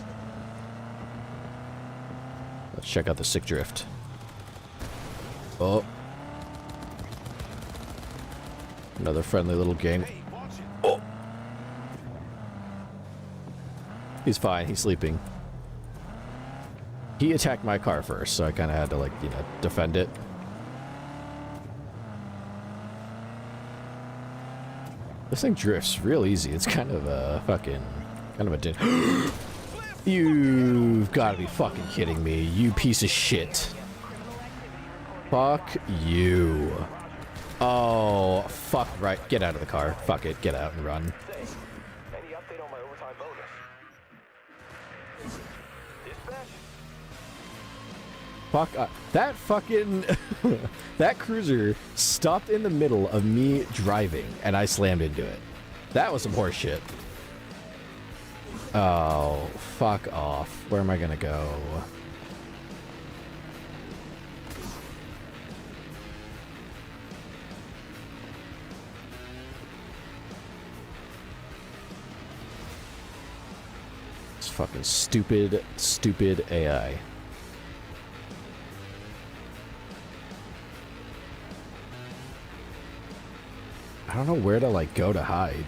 Let's check out the sick drift. Oh. Another friendly little gang. Oh. He's fine. He's sleeping. He attacked my car first, so I kind of had to, like, you know, defend it. This thing drifts real easy. It's kind of a fucking... kind of a... You've got to be fucking kidding me, you piece of shit. Fuck you. Oh, fuck right. Get out of the car. Fuck it. Get out and run. Any update on my overtime bonus? Dispatch? Fuck. That fucking... that cruiser stopped in the middle of me driving, and I slammed into it. That was some horse shit. Oh, fuck off. Where am I gonna go? It's fucking stupid, stupid AI. I don't know where to, like, go to hide.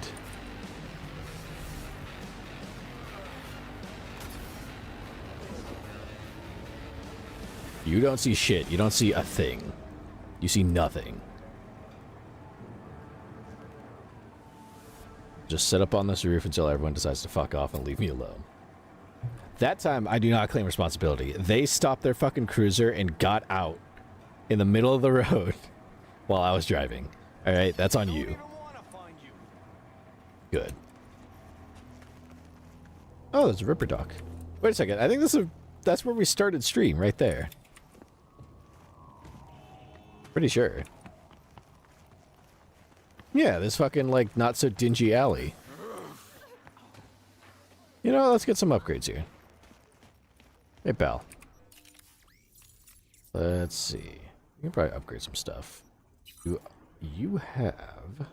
You don't see shit. You don't see a thing. You see nothing. Just sit up on this roof until everyone decides to fuck off and leave me alone. That time, I do not claim responsibility. They stopped their fucking cruiser and got out in the middle of the road while I was driving. Alright, that's on you. Good. Oh, there's a Ripper Dock. Wait a second. I think that's where we started stream, right there. Pretty sure. Yeah, this fucking, like, not so dingy alley. You know, let's get some upgrades here. Hey, pal. Let's see. We can probably upgrade some stuff. You have...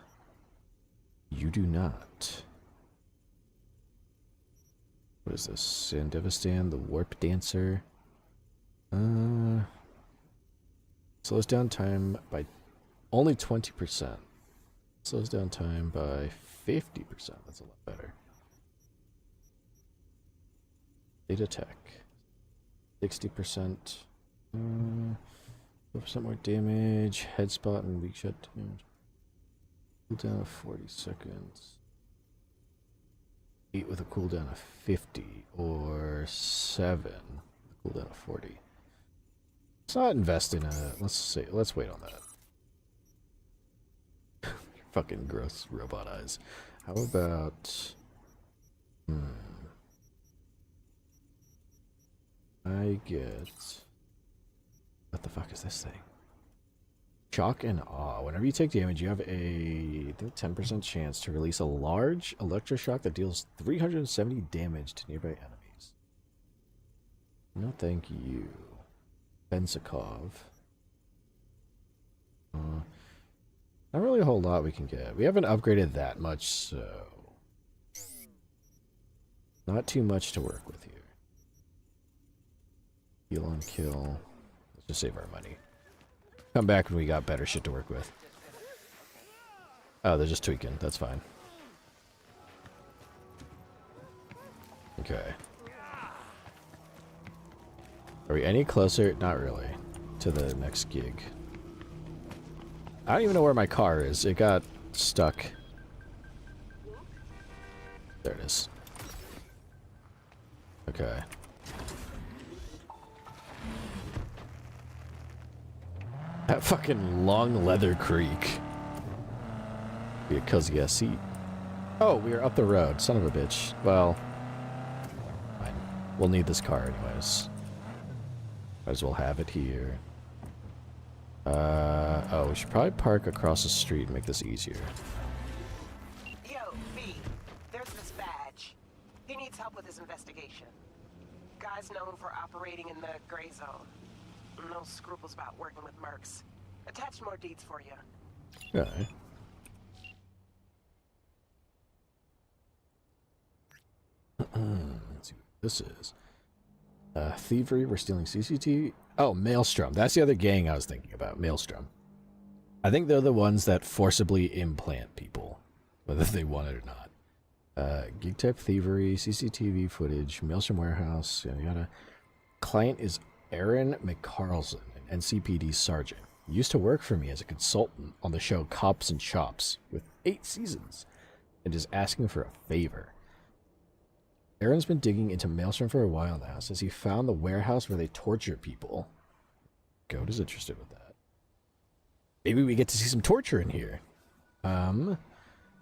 You do not. What is this? Sandevistan, the Warp Dancer. Slows down time by only 20%. Slows down time by 50%. That's a lot better. Data tech. 60%. 4% more damage. Head spot and weak shot damage. Cooldown of 40 seconds. 8 with a cooldown of 50. Or 7 with a cooldown of 40. Let's not invest in a... Let's wait on that. Fucking gross robot eyes. How about... I get... What the fuck is this thing? Shock and Awe. Whenever you take damage, you have a 10% chance to release a large electroshock that deals 370 damage to nearby enemies. No thank you. Bensakov. Not really a whole lot we can get. We haven't upgraded that much, so... Not too much to work with here. Heal on kill. Let's just save our money. Come back when we got better shit to work with. Oh, they're just tweaking. That's fine. Okay. Are we any closer? Not really. To the next gig. I don't even know where my car is. It got stuck. There it is. Okay. That fucking long leather creak. Be a cozy ass seat. Oh, we are up the road. Son of a bitch. Well, fine. We'll need this car anyways. Might as well have it here. Oh, we should probably park across the street and make this easier. Yo, V, investigation. Guy's known for operating in the gray zone. No scruples about working with mercs. Attach more deeds for you. Okay. Let's see what this is. Thievery, we're stealing CCTV. Oh, Maelstrom. That's the other gang I was thinking about. Maelstrom. I think they're the ones that forcibly implant people, whether they want it or not. Geek type thievery, CCTV footage, Maelstrom warehouse, yada yada. Client is Aaron McCarlson, an NCPD sergeant. He used to work for me as a consultant on the show Cops and Chops with 8 seasons, and is asking for a favor. Aaron's been digging into Maelstrom for a while now, since he found the warehouse where they torture people. Goat is interested with that. Maybe we get to see some torture in here.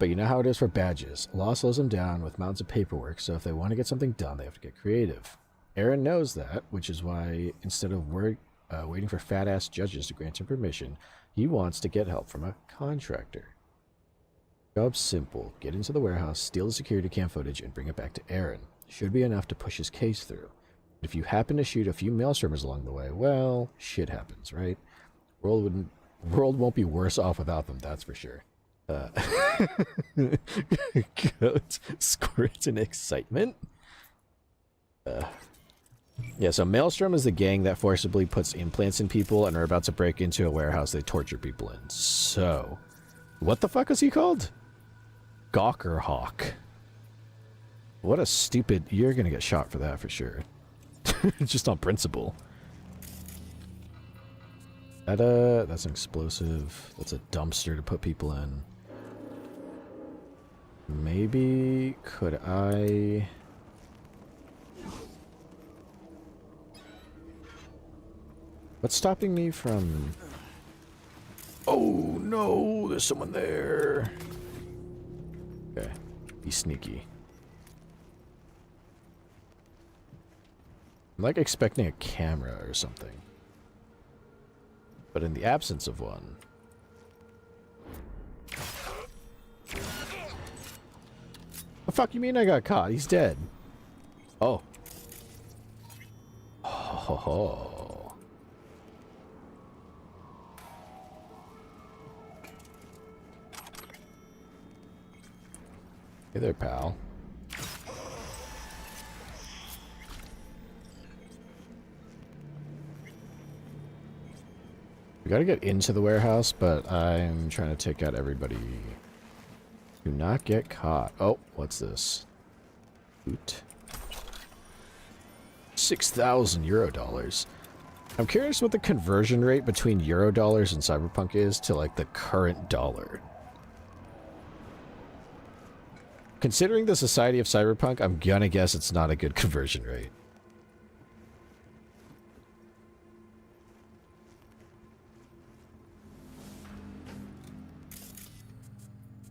But you know how it is for badges. Law slows them down with mountains of paperwork, so if they want to get something done, they have to get creative. Aaron knows that, which is why, instead of waiting for fat-ass judges to grant him permission, he wants to get help from a contractor. Job's simple. Get into the warehouse, steal the security cam footage, and bring it back to Aaron. Should be enough to push his case through. If you happen to shoot a few Maelstromers along the way, well, shit happens, right? World won't be worse off without them, that's for sure. Goat squirts in excitement. Yeah, so Maelstrom is the gang that forcibly puts implants in people and are about to break into a warehouse they torture people in. So, what the fuck is he called? Gawker Hawk. What a stupid... You're gonna get shot for that for sure. Just on principle. That's an explosive. That's a dumpster to put people in. Maybe could I... What's stopping me from... Oh no, there's someone there. Okay, be sneaky. I'm like expecting a camera or something. But in the absence of one... The fuck you mean I got caught? He's dead. Oh. Oh. Hey there, pal. We gotta get into the warehouse, but I'm trying to take out everybody. Do not get caught. Oh, what's this? Loot. 6,000 euro dollars. I'm curious what the conversion rate between euro dollars and Cyberpunk is to like the current dollar. Considering the society of Cyberpunk, I'm gonna guess it's not a good conversion rate.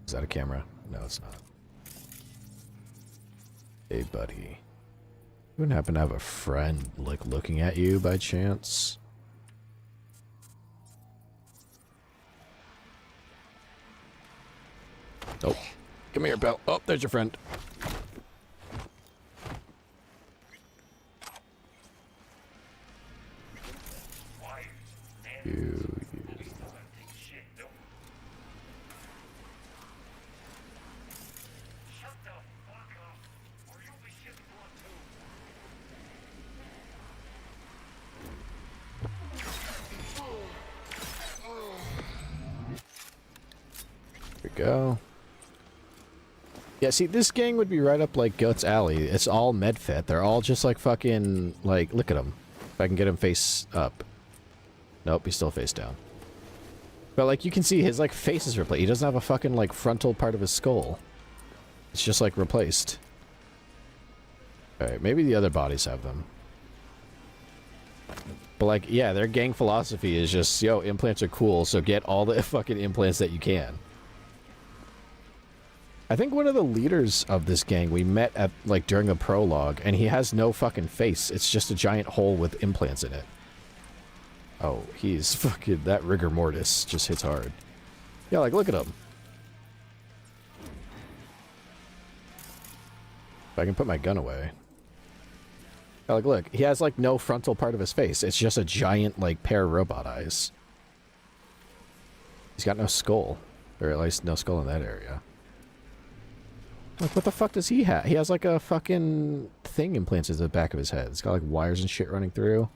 Is that a camera? No, it's not. Hey, buddy. You wouldn't happen to have a friend, like, looking at you by chance? Oh. Come here, pal. Oh, there's your friend. You. Here we go. Yeah, see, this gang would be right up like Goat's alley. It's all medfit. They're all just like fucking, like, look at him. If I can get him face up. Nope, he's still face down. But, like, you can see his, like, face is replaced. He doesn't have a fucking, like, frontal part of his skull. It's just, like, replaced. Alright, maybe the other bodies have them. But, like, yeah, their gang philosophy is just, yo, implants are cool, so get all the fucking implants that you can. I think one of the leaders of this gang we met at, like, during a prologue, and he has no fucking face. It's just a giant hole with implants in it. Oh, he's fucking... That rigor mortis just hits hard. Yeah, like, look at him. If I can put my gun away. Like, look, he has like no frontal part of his face. It's just a giant like pair of robot eyes. He's got no skull, or at least no skull in that area. Like, what the fuck does he have? He has like a fucking thing implanted in the back of his head. It's got like wires and shit running through.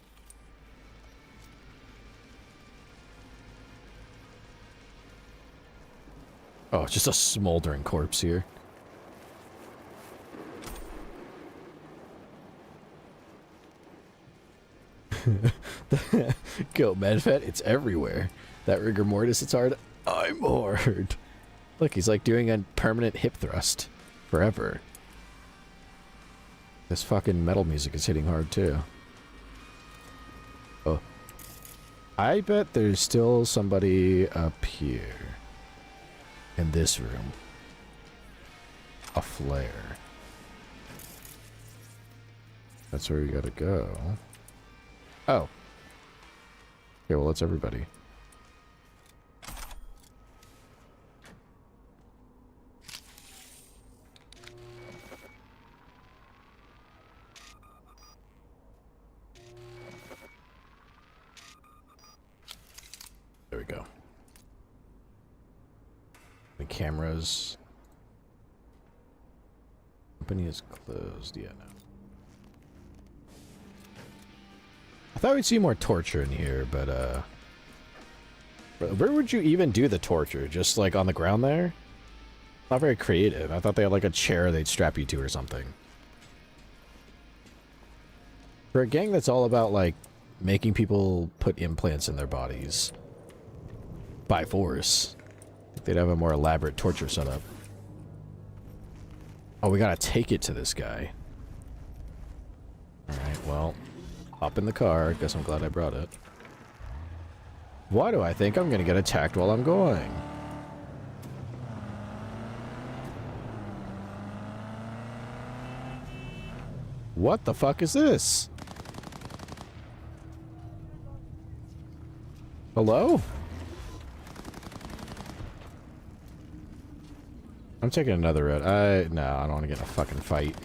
Oh, it's just a smoldering corpse here. Go, Medvet, it's everywhere. That rigor mortis, it's hard. I'm hard. Look, he's like doing a permanent hip thrust. Forever. This fucking metal music is hitting hard too. Oh. I bet there's still somebody up here. In this room. A flare. That's where we gotta go. Oh. Okay, well, that's everybody. There we go. The cameras. Company is closed. Yeah, no. I thought we'd see more torture in here, but where would you even do the torture? Just like on the ground there? Not very creative. I thought they had like a chair they'd strap you to or something. For a gang that's all about like making people put implants in their bodies by force, they'd have a more elaborate torture setup. Oh, we gotta take it to this guy. Alright, well, hop in the car. Guess I'm glad I brought it. Why do I think I'm gonna get attacked while I'm going? What the fuck is this? Hello? I'm taking another road. No, I don't want to get in a fucking fight.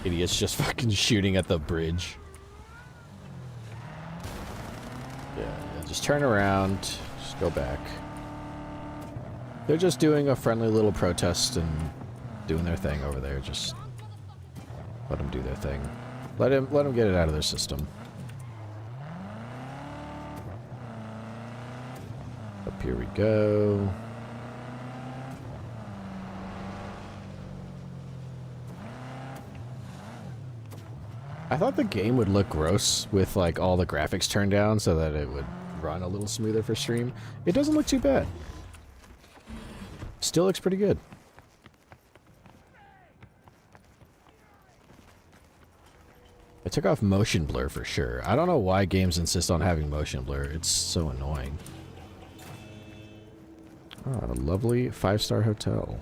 Idiots just fucking shooting at the bridge. Yeah, just turn around. Just go back. They're just doing a friendly little protest and doing their thing over there. Just let them do their thing. Let them get it out of their system. Up here we go. I thought the game would look gross with like all the graphics turned down so that it would run a little smoother for stream. It doesn't look too bad. Still looks pretty good. I took off motion blur for sure. I don't know why games insist on having motion blur. It's so annoying. Oh, a lovely 5-star hotel.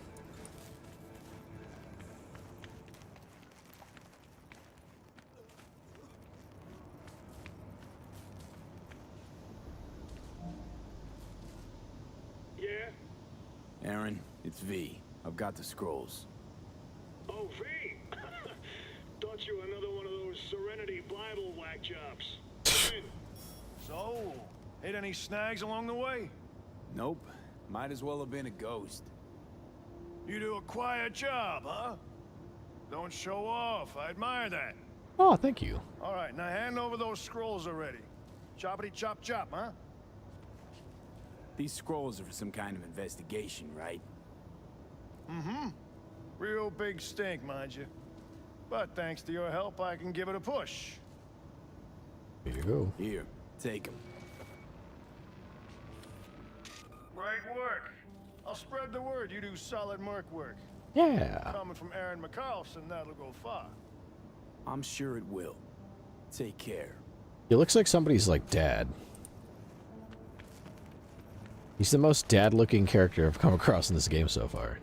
Aaron, it's V. I've got the scrolls. Oh, V! Thought you were another one of those Serenity Bible whack jobs. Come in. So, hit any snags along the way? Nope. Might as well have been a ghost. You do a quiet job, huh? Don't show off. I admire that. Oh, thank you. All right, now hand over those scrolls already. Choppity chop chop, huh? These scrolls are for some kind of investigation, right? Mm-hmm. Real big stink, mind you. But thanks to your help, I can give it a push. Here you go. Here, take them. Great work. I'll spread the word you do solid merc work. Yeah. Coming from Aaron McCarlson, that'll go far. I'm sure it will. Take care. He looks like somebody's like dad. He's the most dad-looking character I've come across in this game so far.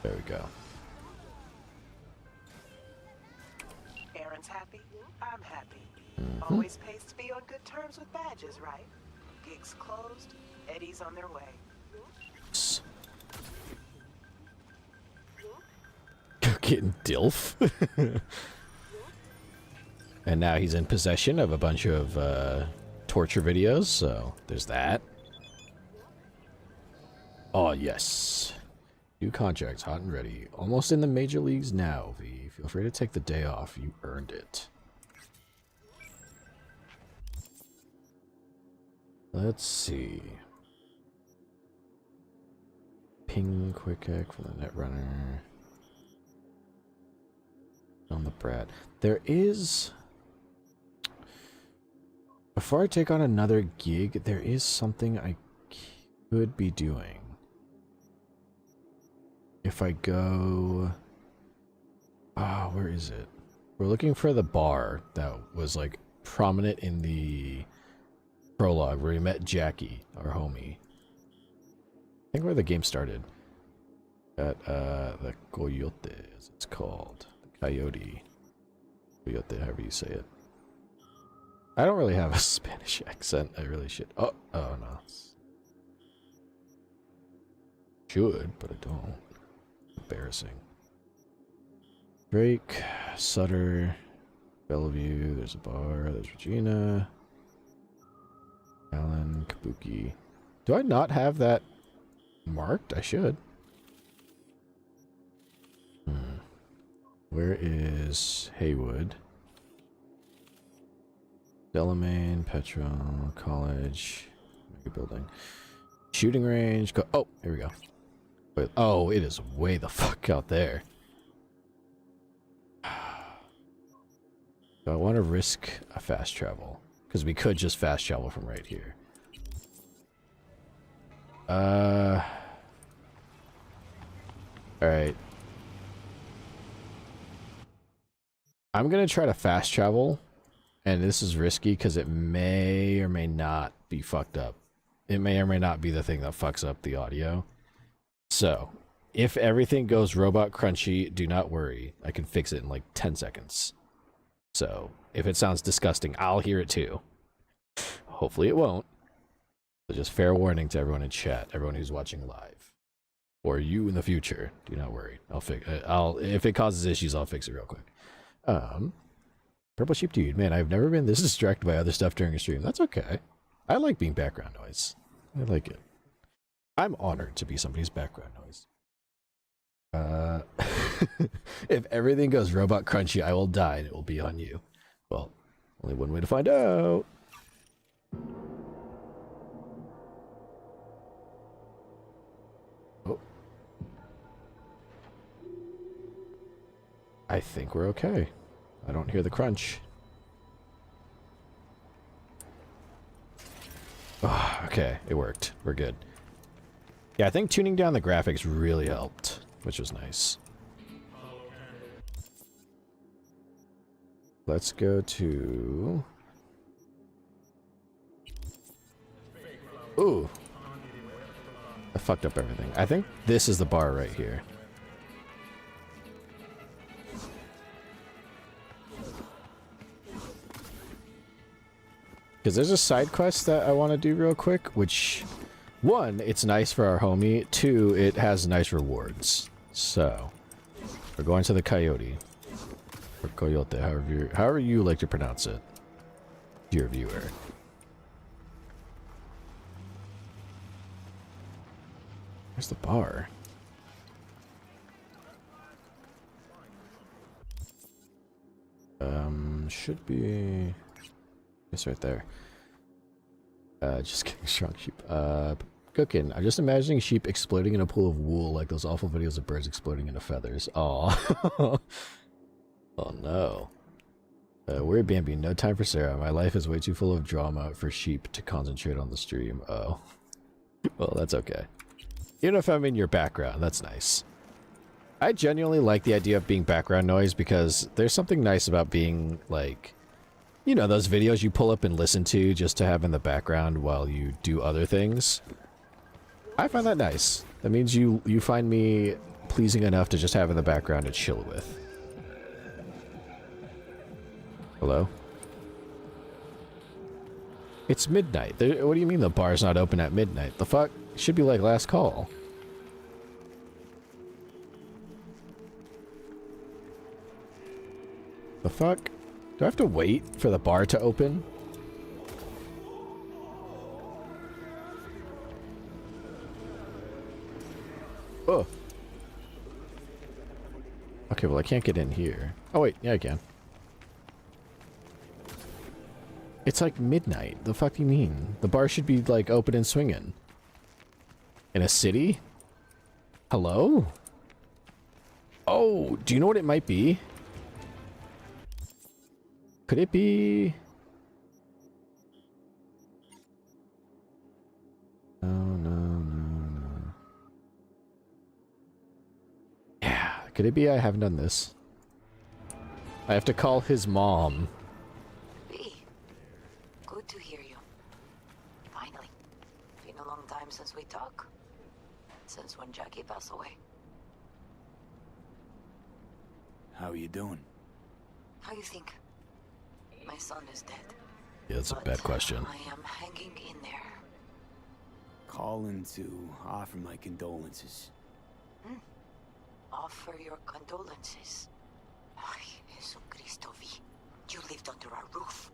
There we go. Aaron's happy. I'm happy. Always pays to be on good terms with badges, right? Gigs closed. Eddie's on their way. fucking DILF. And now he's in possession of a bunch of torture videos, so there's that. Oh, yes. New contracts, hot and ready. Almost in the major leagues now, V. Feel free to take the day off. You earned it. Let's see. Ping quick hack from the Netrunner. On the Brat. There is... Before I take on another gig, there is something I could be doing. If I go... Ah, where is it? We're looking for the bar that was, like, prominent in the prologue where we met Jackie, our homie. I think where the game started. At, the Coyote, as it's called. The Coyote. Coyote, however you say it. I don't really have a Spanish accent. I really should. Oh no. Should, but I don't. Embarrassing. Drake, Sutter, Bellevue, there's a bar, there's Regina, Allen, Kabuki. Do I not have that marked? I should. Where is Haywood? Delamain, Petrol, College, Mega Building, Shooting Range. Go. Oh, here we go. Wait, oh, it is way the fuck out there. Do I want to risk a fast travel? Because we could just fast travel from right here. Alright. I'm gonna try to fast travel. And this is risky because it may or may not be fucked up. It may or may not be the thing that fucks up the audio. So, if everything goes robot crunchy, do not worry. I can fix it in like 10 seconds. So, if it sounds disgusting, I'll hear it too. Hopefully it won't. So just fair warning to everyone in chat, everyone who's watching live. Or you in the future, do not worry. If it causes issues, I'll fix it real quick. Purple Sheep Dude, man, I've never been this distracted by other stuff during a stream. That's okay. I like being background noise. I like it. I'm honored to be somebody's background noise. If everything goes robot crunchy, I will die and it will be on you. Well, only one way to find out. Oh. I think we're okay. I don't hear the crunch. Oh, okay, it worked. We're good. Yeah, I think tuning down the graphics really helped, which was nice. Let's go to... Ooh. I fucked up everything. I think this is the bar right here. Because there's a side quest that I want to do real quick, which, one, it's nice for our homie, two, it has nice rewards. So, we're going to the Coyote. Or Coyote, however you like to pronounce it. Dear viewer. Where's the bar? Should be... It's right there. Just kidding, strong sheep. Cooking. I'm just imagining sheep exploding in a pool of wool like those awful videos of birds exploding into feathers. Aw. Oh no. Weird Bambi, no time for Sarah. My life is way too full of drama for sheep to concentrate on the stream. Oh. Well, that's okay. Even if I'm in your background, that's nice. I genuinely like the idea of being background noise because there's something nice about being, like... You know, those videos you pull up and listen to just to have in the background while you do other things. I find that nice. That means you find me pleasing enough to just have in the background to chill with. Hello? It's midnight. What do you mean the bar's not open at midnight? The fuck? It should be like last call. The fuck? Do I have to wait for the bar to open? Oh. Okay, well I can't get in here. Oh wait, yeah I can. It's like midnight. The fuck do you mean? The bar should be like open and swinging. In a city? Hello? Oh, do you know what it might be? Could it be... No. Yeah, could it be I haven't done this? I have to call his mom. V, good to hear you. Finally. Been a long time since we talked. Since when Jackie passed away. How are you doing? How you think? My son is dead. Yeah, that's a But bad question. I am hanging in there. Calling to offer my condolences. Offer your condolences. Ay, Jesucristo, V. You lived under our roof.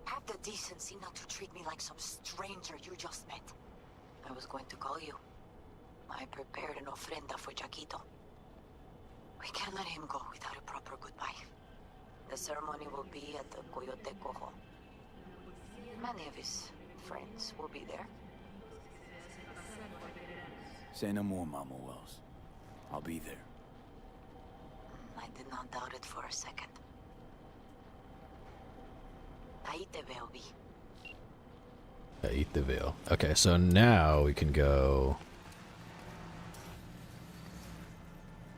Have the decency not to treat me like some stranger you just met. I was going to call you. I prepared an ofrenda for Jaquito. We can't let him go without a proper goodbye. The ceremony will be at the Coyote Cojo. Many of his friends will be there. Say no more, Mama Wells. I'll be there. I did not doubt it for a second. Ahí te veo, V. I eat the veil. Okay, so now we can go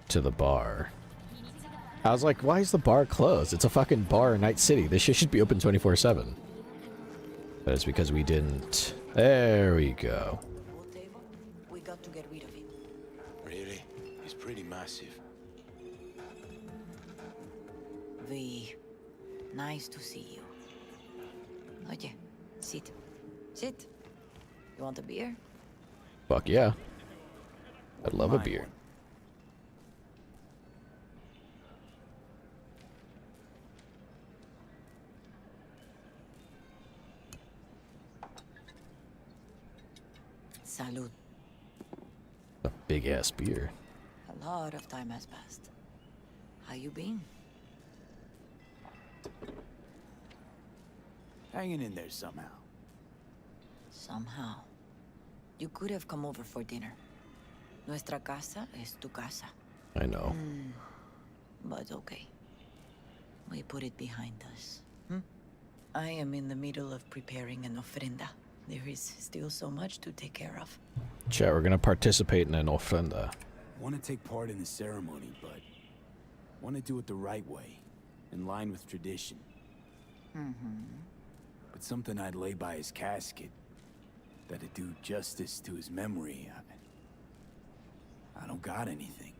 to the bar. I was like, why is the bar closed? It's a fucking bar in Night City. This shit should be open 24/7. But it's because we didn't. There we go. Pool table? We got to get rid of him. Really? He's pretty massive. V, nice to see you. Oye, sit. Sit. You want a beer? Fuck yeah. I'd love a Mine beer. one. Salud. A big ass beer. A lot of time has passed. How you been? Hanging in there somehow. Somehow. You could have come over for dinner. Nuestra casa es tu casa. I know. But okay. We put it behind us. I am in the middle of preparing an ofrenda. There is still so much to take care of. Chat, we're gonna participate in an ofrenda. Want to take part in the ceremony, but want to do it the right way, in line with tradition. But something I'd lay by his casket that'd do justice to his memory. I don't got anything.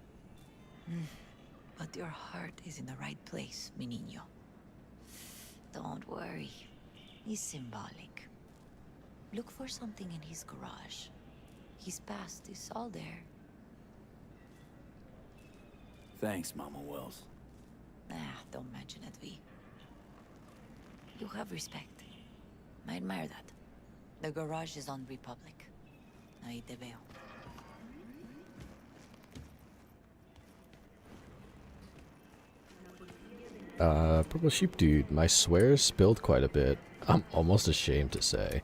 But your heart is in the right place, mi niño. Don't worry. It's symbolic. Look for something in his garage. His past is all there. Thanks, Mama Wells. Don't mention it, V. You have respect. I admire that. The garage is on Republic. Ahí te veo. Purple Sheep Dude, my swears spilled quite a bit. I'm almost ashamed to say.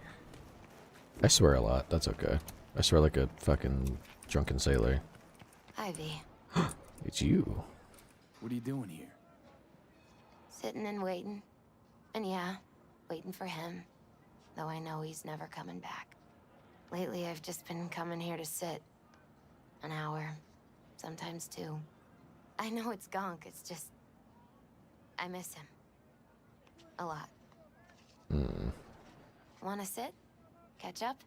I swear a lot, that's okay. I swear like a fucking drunken sailor. Hi, V. It's you. What are you doing here? Sitting and waiting. And yeah, waiting for him. Though I know he's never coming back. Lately, I've just been coming here to sit. An hour. Sometimes two. I know it's gunk, it's just... I miss him. A lot. Wanna sit? Catch up?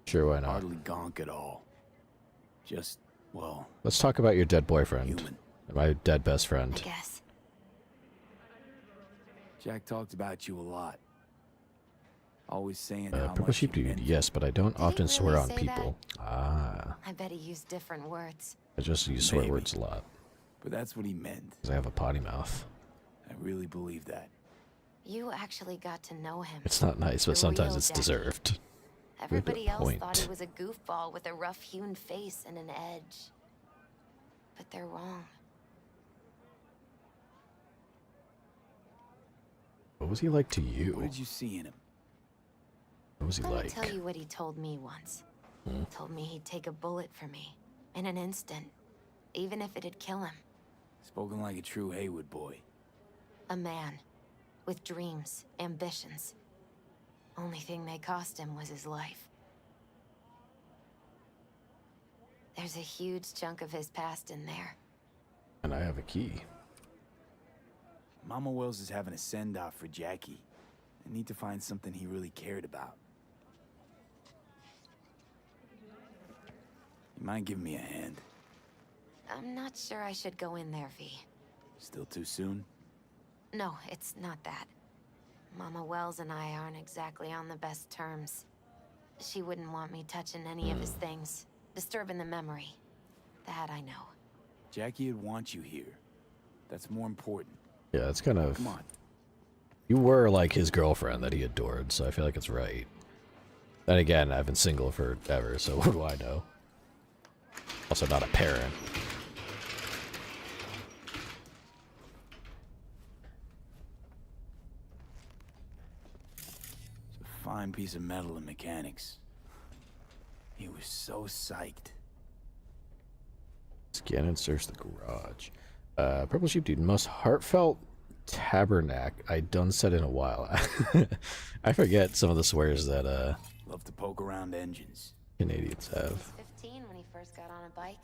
Sure, why not? Hardly gonk at all. Just, well, Let's talk about your dead boyfriend. human. And my dead best I friend. guess. Jack talked about you a lot. Always saying how Purple much Sheep you Dude, meant yes, but I don't he often really swear on say people. Ah, I bet he used different words. I just use swear Maybe. words a lot. But that's what he meant. 'Cause I have a potty mouth. I really believe that. You actually got to know him. It's not nice, but The sometimes real it's Jackie. deserved. Everybody else point. thought he was a goofball with a rough-hewn face and an edge. But they're wrong. What was he like to you? What did you see in him? What was he Let me like? tell you what he told me once. Told me he'd take a bullet for me in an instant, even if it'd kill him. Spoken like a true Haywood boy. A man with dreams, ambitions. Only thing they cost him was his life. There's a huge chunk of his past in there. And I have a key. Mama Wells is having a send-off for Jackie. I need to find something he really cared about. You mind giving me a hand? I'm not sure I should go in there, V. Still too soon? No, it's not that. Mama Wells and I aren't exactly on the best terms. She wouldn't want me touching any of his things, disturbing the memory. That I know. Jackie would want you here. That's more important. Yeah, it's kind of... Come on. You were like his girlfriend that he adored, so I feel like it's right. Then again, I've been single forever, so what do I know? Also not a parent. It's a fine piece of metal in mechanics. He was so psyched. Scan and search the garage. Purple Sheep Dude, most heartfelt tabernacle I done said in a while. I forget some of the swears that Love to poke around engines. Canadians have. 15 when he first got on a bike.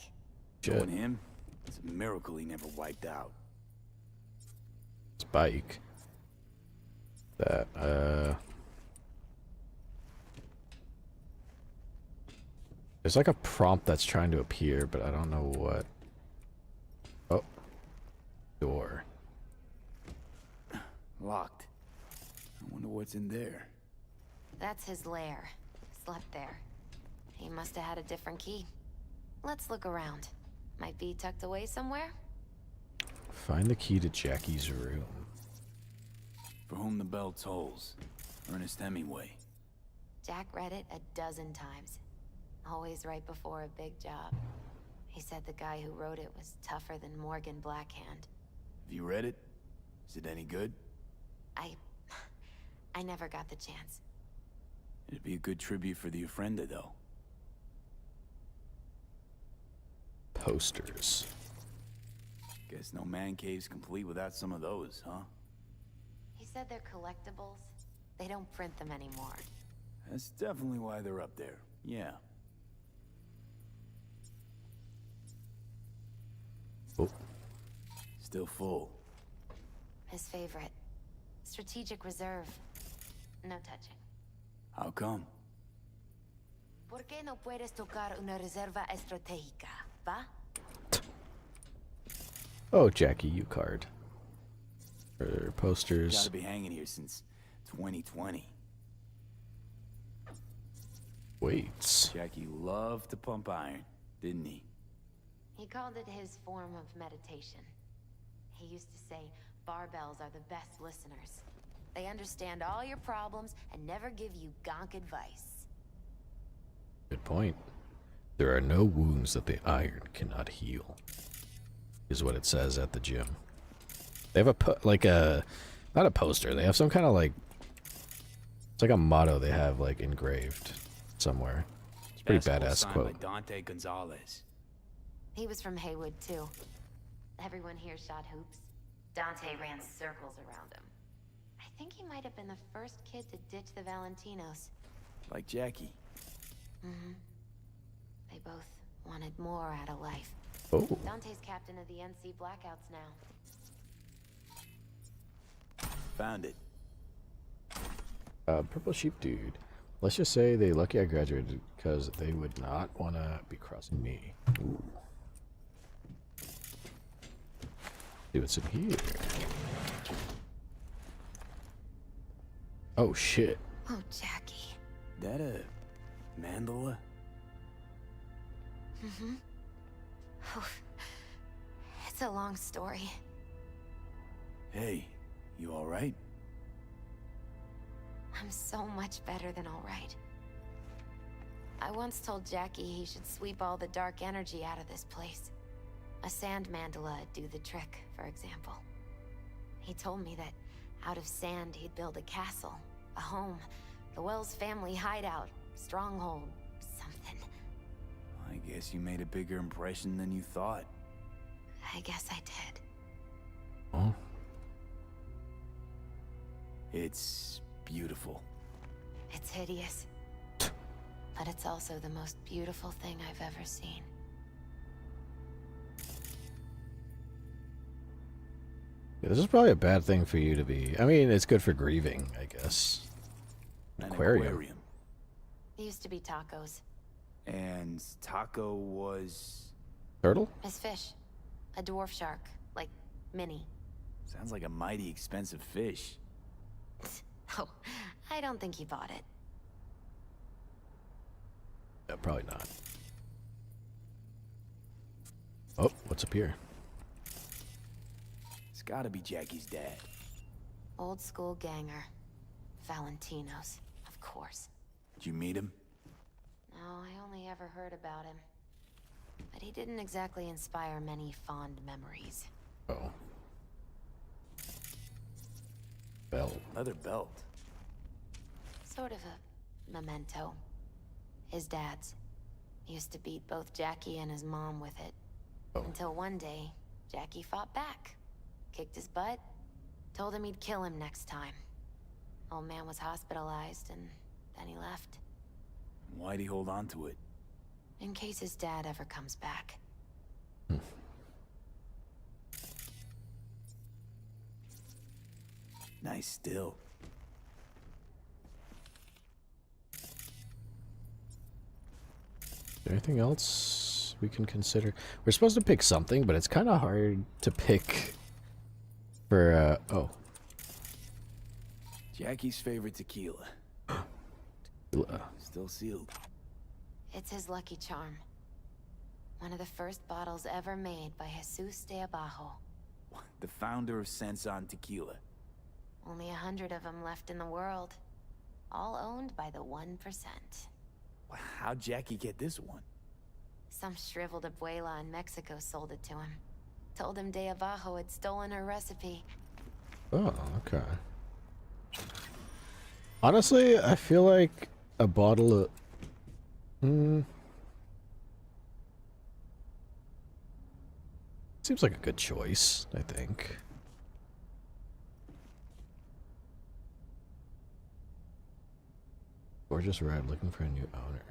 Knowing him, it's a miracle he never wiped out. Spike. That, there's like a prompt that's trying to appear, but I don't know what. Oh. Door. Locked. I wonder what's in there. That's his lair. Slept there. He must have had a different key. Let's look around. Might be tucked away somewhere? Find the key to Jackie's room. For whom the bell tolls. Ernest Hemingway. Jack read it a dozen times. Always right before a big job. He said the guy who wrote it was tougher than Morgan Blackhand. Have you read it? Is it any good? I never got the chance. It'd be a good tribute for the Ofrenda, though. Posters. Guess no man cave's complete without some of those, huh? He said they're collectibles. They don't print them anymore. That's definitely why they're up there. Yeah. Oh. Still full. His favorite. Strategic reserve. No touching. How come? ¿Por qué no puedes tocar una reserva estratégica, va? Oh, Jackie, you card. Posters. Gotta be hanging here since 2020. Weights. Jackie loved to pump iron, didn't he? He called it his form of meditation. He used to say barbells are the best listeners. They understand all your problems and never give you gonk advice. Good point. There are no wounds that the iron cannot heal. Is what it says at the gym. They have not a poster. They have some kind of like, it's like a motto they have like engraved somewhere. It's a pretty badass signed quote. by Dante Gonzalez. He was from Haywood, too. Everyone here shot hoops. Dante ran circles around him. I think he might have been the first kid to ditch the Valentinos. Like Jackie. Mm-hmm. They both wanted more out of life. Oh. Dante's captain of the NC Blackouts now. Found it. Purple Sheep Dude. Let's just say they lucky I graduated because they would not want to be crossing me. Ooh. See what's in here. Oh shit. Oh, Jackie. That a mandala? Mm-hmm. Oh, It's a long story. Hey, you alright? I'm so much better than all right. I once told Jackie he should sweep all the dark energy out of this place. A sand mandala'd do the trick, for example. He told me that out of sand he'd build a castle, a home, the Wells family hideout, stronghold, something. I guess you made a bigger impression than you thought. I guess I did. Oh. It's beautiful. It's hideous. But it's also the most beautiful thing I've ever seen. Yeah, this is probably a bad thing for you to be. I mean, it's good for grieving, I guess. An Aquarium. It used to be tacos. And Taco was... Turtle? Miss Fish. A dwarf shark. Like, mini. Sounds like a mighty expensive fish. Oh, I don't think he bought it. No, probably not. Oh, what's up here? It's gotta be Jackie's dad. Old school ganger. Valentino's, of course. Did you meet him? No, I only ever heard about him. But he didn't exactly inspire many fond memories. Oh. Belt. Leather belt. Sort of a memento. His dad's. Used to beat both Jackie and his mom with it. Oh. Until one day, Jackie fought back. Kicked his butt. Told him he'd kill him next time. Old man was hospitalized and then he left. Why'd he hold on to it? In case his dad ever comes back. Nice still. Is there anything else we can consider? We're supposed to pick something, but it's kind of hard to pick for, oh. Jackie's favorite tequila. Still sealed. It's his lucky charm. One of the first bottles ever made by Jesus de Abajo. The founder of Sensan Tequila. Only 100 of them left in the world. All owned by the 1%. How'd Jackie get this one? Some shriveled abuela in Mexico sold it to him. Told him de Abajo had stolen her recipe. Oh, okay. Honestly, I feel like a bottle of... Seems like a good choice, I think. Gorgeous red, looking for a new owner.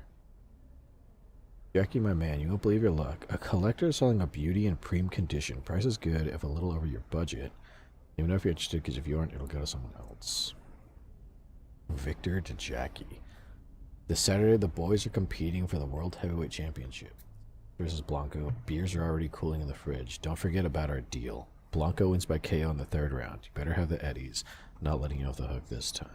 Jackie, my man, you won't believe your luck. A collector selling a beauty in prime condition. Price is good, if a little over your budget. Even if you're interested, because if you aren't, it'll go to someone else. Victor to Jackie. This Saturday, the boys are competing for the World Heavyweight Championship. Versus Blanco. Beers are already cooling in the fridge. Don't forget about our deal. Blanco wins by KO in the 3rd round. You better have the Eddies. Not letting you off the hook this time.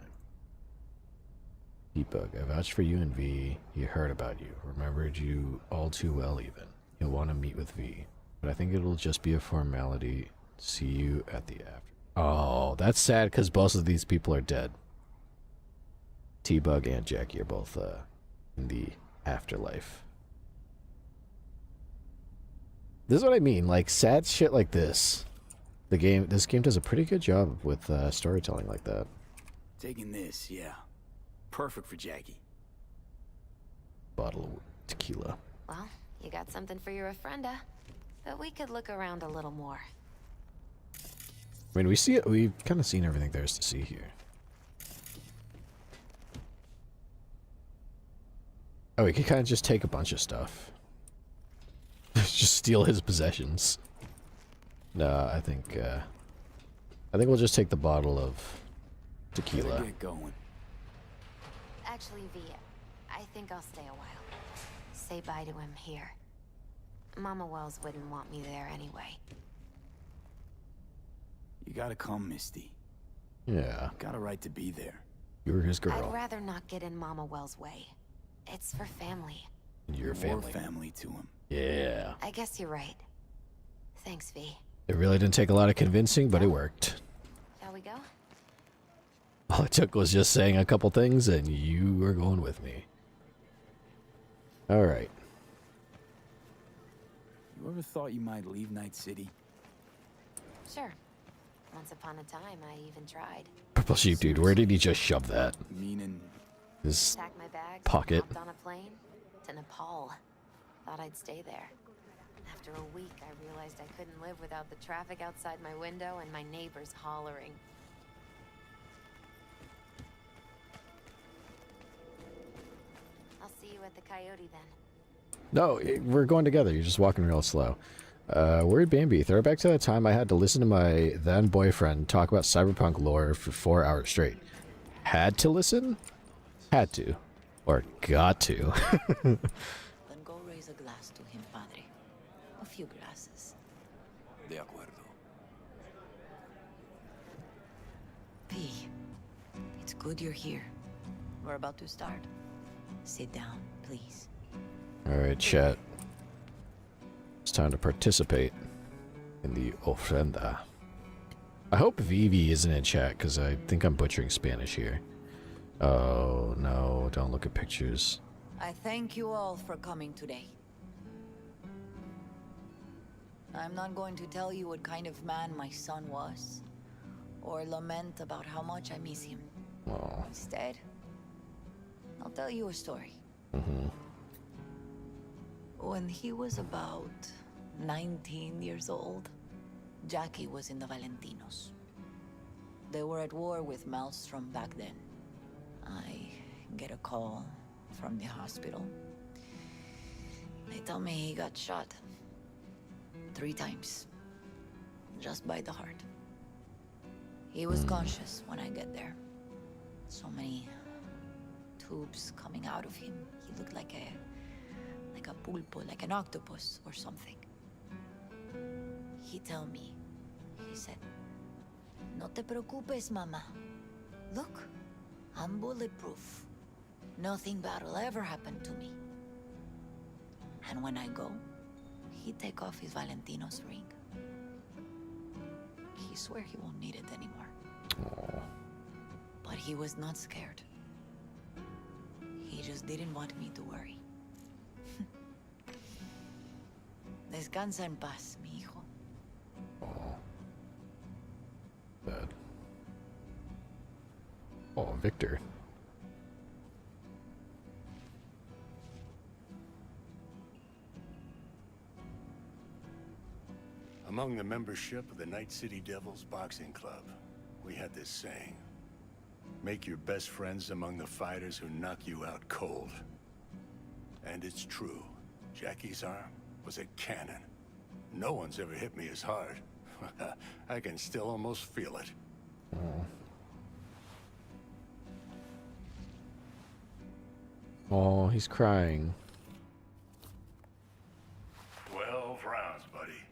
Debug, I vouched for you and V. He heard about you. Remembered you all too well even. You'll want to meet with V. But I think it'll just be a formality. See you at the after. Oh, that's sad because both of these people are dead. T-Bug and Jackie are both in the afterlife. This is what I mean, like sad shit like this. This game does a pretty good job with storytelling like that. Taking this, yeah. Perfect for Jackie. Bottle of tequila. Well, you got something for your ofrenda. But we could look around a little more. I mean, we've kind of seen everything there is to see here. Oh, we could kind of just take a bunch of stuff. Just steal his possessions. No, I think we'll just take the bottle of tequila. Get going. Actually, V, I think I'll stay a while. Say bye to him here. Mama Wells wouldn't want me there anyway. You gotta come, Misty. Yeah. Got a right to be there. You were his girl. I'd rather not get in Mama Wells' way. It's for family. Your More family. family to him. Yeah. I guess you're right. Thanks, V. It really didn't take a lot of convincing, but it worked. Shall we go? All it took was just saying a couple things, and you were going with me. All right. You ever thought you might leave Night City? Sure. Once upon a time, I even tried. Purple sheep, dude. Where did he just shove that? Meaning, His Packed my bags, pocket. hopped on a plane to Nepal. Thought I'd stay there. After a week, I realized I couldn't live without the traffic outside my window and my neighbors hollering. I'll see you at the Coyote then. No, we're going together. You're just walking real slow. Where'd Bambi? Throw it back to the time I had to listen to my then boyfriend talk about Cyberpunk lore for 4 hours straight. Had to listen? Had to. Or got to. Then go raise a glass to him, Padre. A few glasses. De acuerdo. P, it's good you're here. We're about to start. Sit down, please. Alright, chat. It's time to participate in the ofrenda. I hope Vivi isn't in chat, because I think I'm butchering Spanish here. Oh, no, don't look at pictures. I thank you all for coming today. I'm not going to tell you what kind of man my son was, or lament about how much I miss him. Oh. Instead, I'll tell you a story. Mm-hmm. When he was about 19 years old, Jackie was in the Valentinos. They were at war with Maelstrom back then. I get a call from the hospital. They tell me he got shot 3 times, just by the heart. He was conscious when I get there. So many tubes coming out of him. He looked like a pulpo, like an octopus or something. He tell me, he said, "No te preocupes, mama. Look, I'm bulletproof. Nothing bad will ever happen to me." And when I go, he take off his Valentino's ring. He swear he won't need it anymore. Oh. But he was not scared. He just didn't want me to worry. Descansa en paz, mi hijo. Oh. Bad. Oh, Victor. Among the membership of the Night City Devils Boxing Club, we had this saying: make your best friends among the fighters who knock you out cold. And it's true. Jackie's arm was a cannon. No one's ever hit me as hard. I can still almost feel it. Oh, he's crying. 12 rounds, buddy.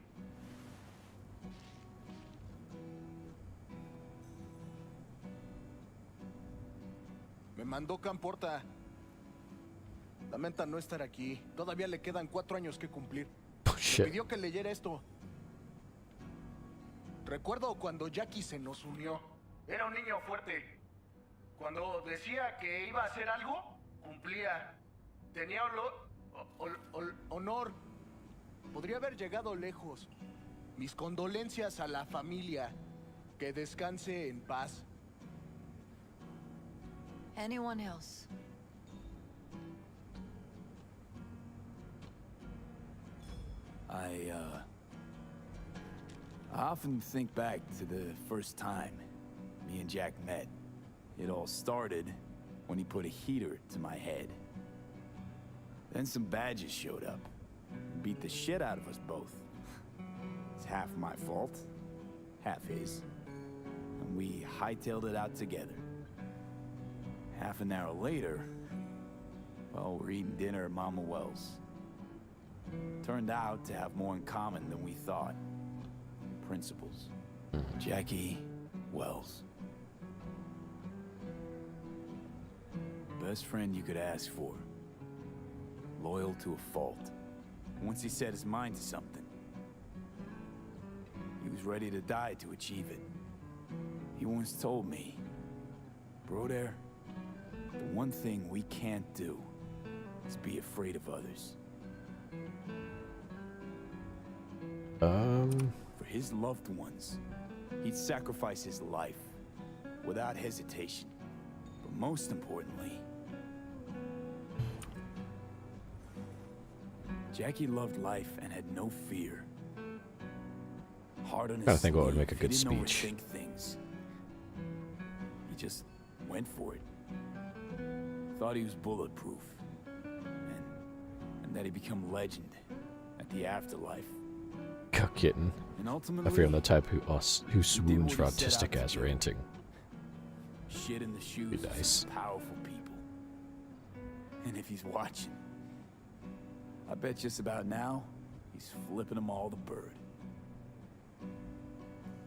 Me mandó Camporta. Lamenta no estar aquí. Todavía le quedan 4 años que cumplir. Oh, Me shit. pidió que leyera esto. Recuerdo cuando Jackie se nos unió. Era un niño fuerte. Cuando decía que iba a hacer algo, cumplía. Tenía honor. Podría haber llegado lejos. Mis condolencias a la familia. Que descanse en paz. Anyone else? I often think back to the first time me and Jack met. It all started when he put a heater to my head. Then some badges showed up and beat the shit out of us both. It's half my fault, half his. And we hightailed it out together. Half an hour later, well, we're eating dinner at Mama Wells. Turned out to have more in common than we thought. Principles. Jackie Wells. Best friend you could ask for. Loyal to a fault. Once he set his mind to something, was ready to die to achieve it. He once told me, Broder, the one thing we can't do is be afraid of others. For his loved ones, he'd sacrifice his life without hesitation. But most importantly, Jackie loved life and had no fear. Hard on his I think what would sleeve, make a good he didn't speech. overthink things. He just went for it. Thought he was bulletproof. And that he'd become legend at the afterlife. Cuck kitten. And ultimately, I fear I'm the type who swoons for what he set out autistic to ass do. ranting. Shit in the shoes Be of nice. some powerful people. And if he's watching, I bet just about now, he's flipping them all the bird.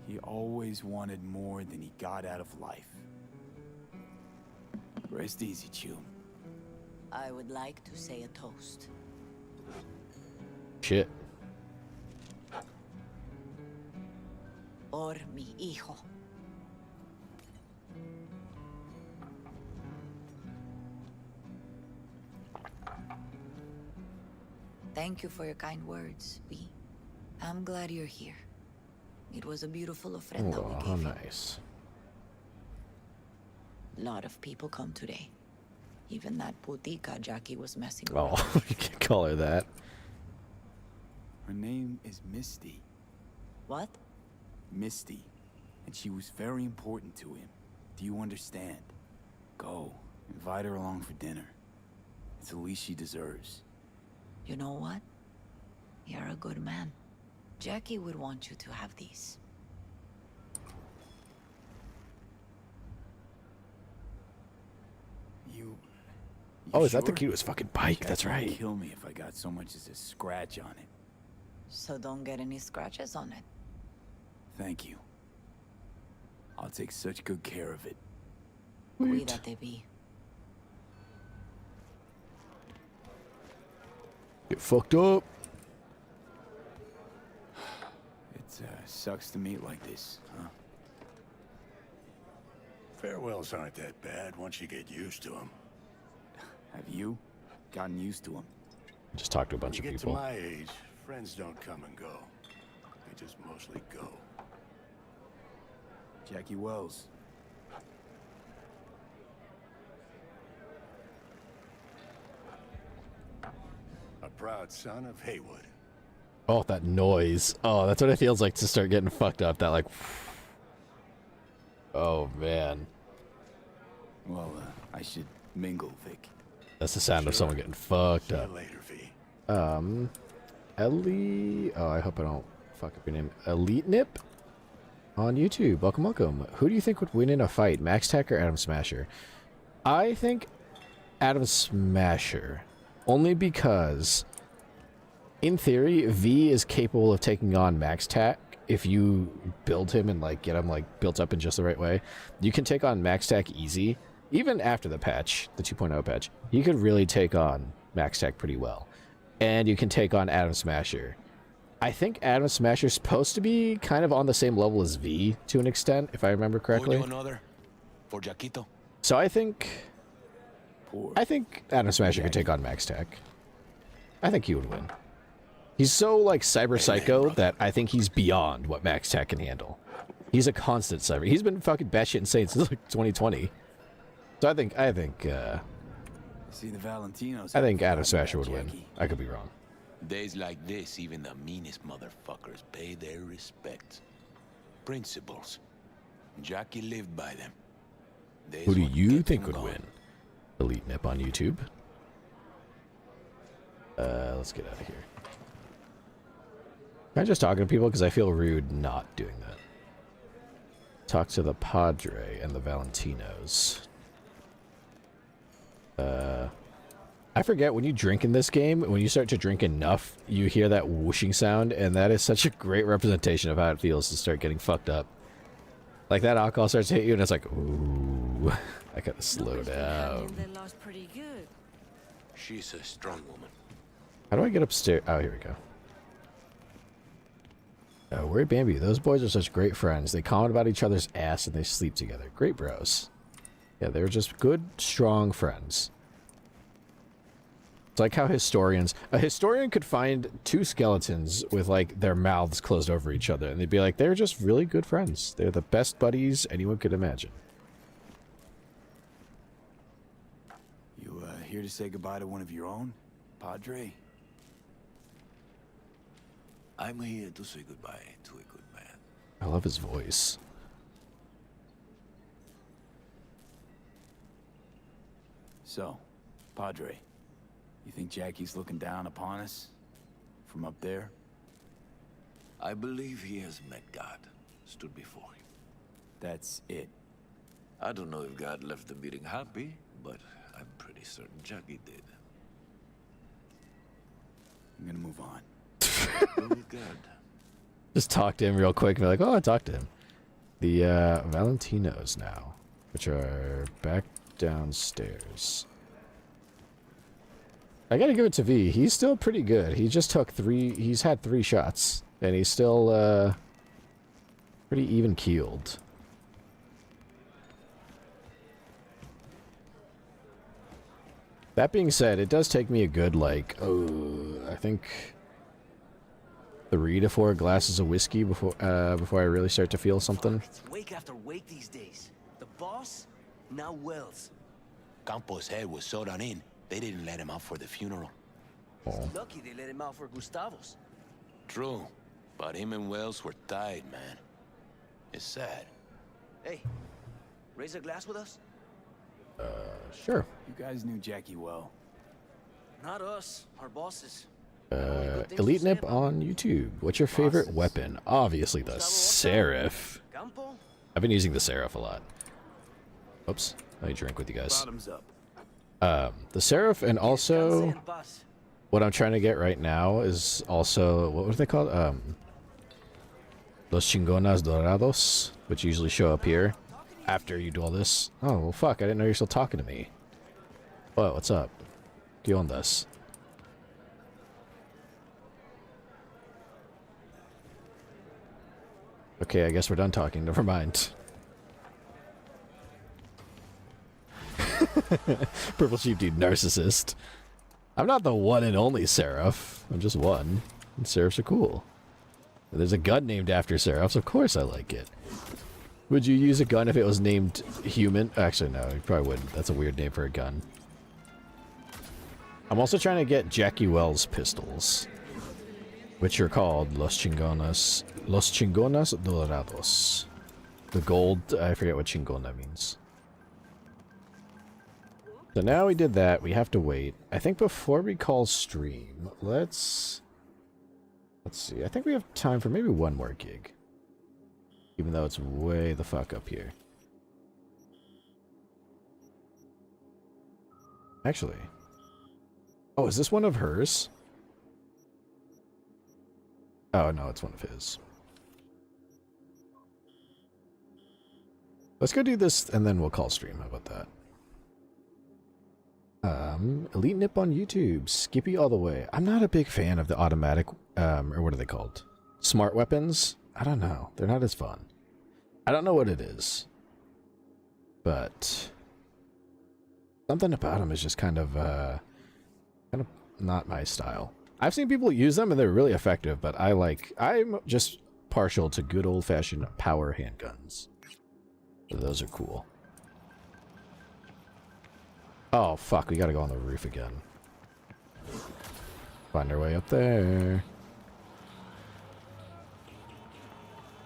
He always wanted more than he got out of life. Rest easy, Chew. I would like to say a toast. Shit. Por mi hijo. Thank you for your kind words, V. I'm glad you're here. It was a beautiful ofrenda we Oh, gave how you. nice. A lot of people come today. Even that putica Jackie was messing with. Oh, you can call her that. Her name is Misty. What? Misty. And she was very important to him. Do you understand? Go. Invite her along for dinner. It's the least she deserves. You know what? You're a good man. Jackie would want you to have these. You Oh, is that the sure? cutest fucking bike? Jackie That's would right. kill me if I got so much as a scratch on it. So don't get any scratches on it. Thank you. I'll take such good care of it. Cuídate, V. Get fucked up. It sucks to meet like this, huh? Farewells aren't that bad once you get used to them. Have you gotten used to him? Just talk to a bunch When of you get to people. my age, friends don't come and go. They just mostly go. Jackie Wells. A proud son of Haywood. Oh, that noise. Oh, that's what it feels like to start getting fucked up. That like... Oh, man. Well, I should mingle, Vic. That's the sound of someone getting fucked See you up. later, V. Ellie... Oh, I hope I don't fuck up your name. Elite Nip? On YouTube. Welcome, welcome. Who do you think would win in a fight? Max Tech or Adam Smasher? I think Adam Smasher. Only because, in theory, V is capable of taking on Max Tack. If you build him and like get him like built up in just the right way, you can take on Max Tack easy. Even after the patch, the 2.0 patch, you could really take on Max Tack pretty well. And you can take on Adam Smasher. I think Adam Smasher's supposed to be kind of on the same level as V to an extent, if I remember correctly. Another for Jaquito. So I think Poor. Adam Smasher could take on Max Tech. I think he would win. He's so like cyber psycho that I think he's beyond what Max Tech can handle. He's a constant cyber. He's been fucking batshit insane since like 2020. So I think See the Valentinos. Adam Smasher would win. Jackie. I could be wrong. Days like this, even the meanest motherfuckers pay their respects. Principles. Jackie lived by them. Days Who do what you kept think him would going. win? Elite Nip on YouTube. Let's get out of here. I'm just talking to people because I feel rude not doing that. Talk to the Padre and the Valentinos. I forget, when you drink in this game, when you start to drink enough, you hear that whooshing sound, and that is such a great representation of how it feels to start getting fucked up. Like, that alcohol starts to hit you, and it's like, ooh, I gotta slow down. They lost pretty good. She's a strong woman. How do I get upstairs? Oh, here we go. Worry Bambi, those boys are such great friends. They comment about each other's ass and they sleep together. Great bros. Yeah, they're just good, strong friends. It's like how a historian could find two skeletons with, like, their mouths closed over each other, and they'd be like, they're just really good friends. They're the best buddies anyone could imagine. You, here to say goodbye to one of your own, Padre? I'm here to say goodbye to a good man. I love his voice. So, Padre, you think Jackie's looking down upon us? From up there? I believe he has met God, stood before him. That's it. I don't know if God left the meeting happy, but I'm pretty certain Jackie did. I'm gonna move on. Go with God. Just talk to him real quick and be like, oh, I talked to him. The Valentinos now, which are back downstairs. I gotta give it to V. He's still pretty good. He just took he's had 3 shots, and he's still pretty even keeled. That being said, it does take me a good, like, I think 3 to 4 glasses of whiskey before I really start to feel something. It's wake after wake these days. The boss, now Wells. Campos' head was sewed on in. They didn't let him out for the funeral. Oh. Lucky they let him out for Gustavo's. True, but him and Wells were tied, man. It's sad. Hey, raise a glass with us? Sure. You guys knew Jackie well. Not us, our bosses. Elite Nip on YouTube. What's your favorite weapon? Obviously the Seraph. I've been using the Seraph a lot. Oops. Let me drink with you guys. Bottoms up. The Seraph, and also what I'm trying to get right now is also, what was they called? Los Chingonas Dorados, which usually show up here after you do all this. Oh, well, fuck, I didn't know you're still talking to me. What, what's up? ¿Qué ondas? Okay, I guess we're done talking. Never mind. Purple Sheep Dude, narcissist. I'm not the one and only Seraph. I'm just one. And Seraphs are cool. And there's a gun named after Seraphs. Of course I like it. Would you use a gun if it was named Human? Actually, no, you probably wouldn't. That's a weird name for a gun. I'm also trying to get Jackie Wells pistols, which are called Los Chingonas Dorados. The gold, I forget what chingona means. So now we did that, we have to wait. I think before we call stream, let's see. I think we have time for maybe one more gig. Even though it's way the fuck up here. Actually. Oh, is this one of hers? Oh, no, it's one of his. Let's go do this, and then we'll call stream. How about that? Elite Nip on YouTube. Skippy all the way. I'm not a big fan of the automatic, or what are they called? Smart weapons? I don't know. They're not as fun. I don't know what it is. But something about them is just kind of not my style. I've seen people use them and they're really effective, but I'm just partial to good old-fashioned power handguns. So those are cool. Oh, fuck, we gotta go on the roof again. Find our way up there.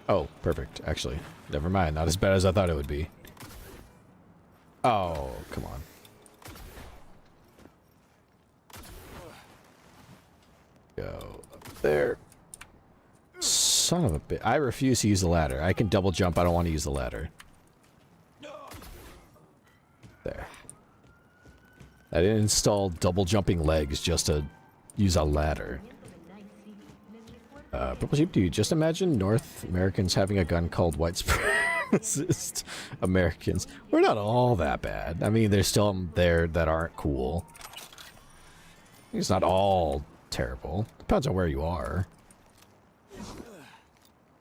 Oh, perfect, actually. Never mind, not as bad as I thought it would be. Oh, come on. Go up there. Son of a bitch. I refuse to use the ladder. I can double jump, I don't want to use the ladder. There. I didn't install double jumping legs just to use a ladder. Purple Sheep Dude, just imagine North Americans having a gun called white supremacist Americans. We're not all that bad. I mean, there's still there that aren't cool. It's not all terrible. Depends on where you are.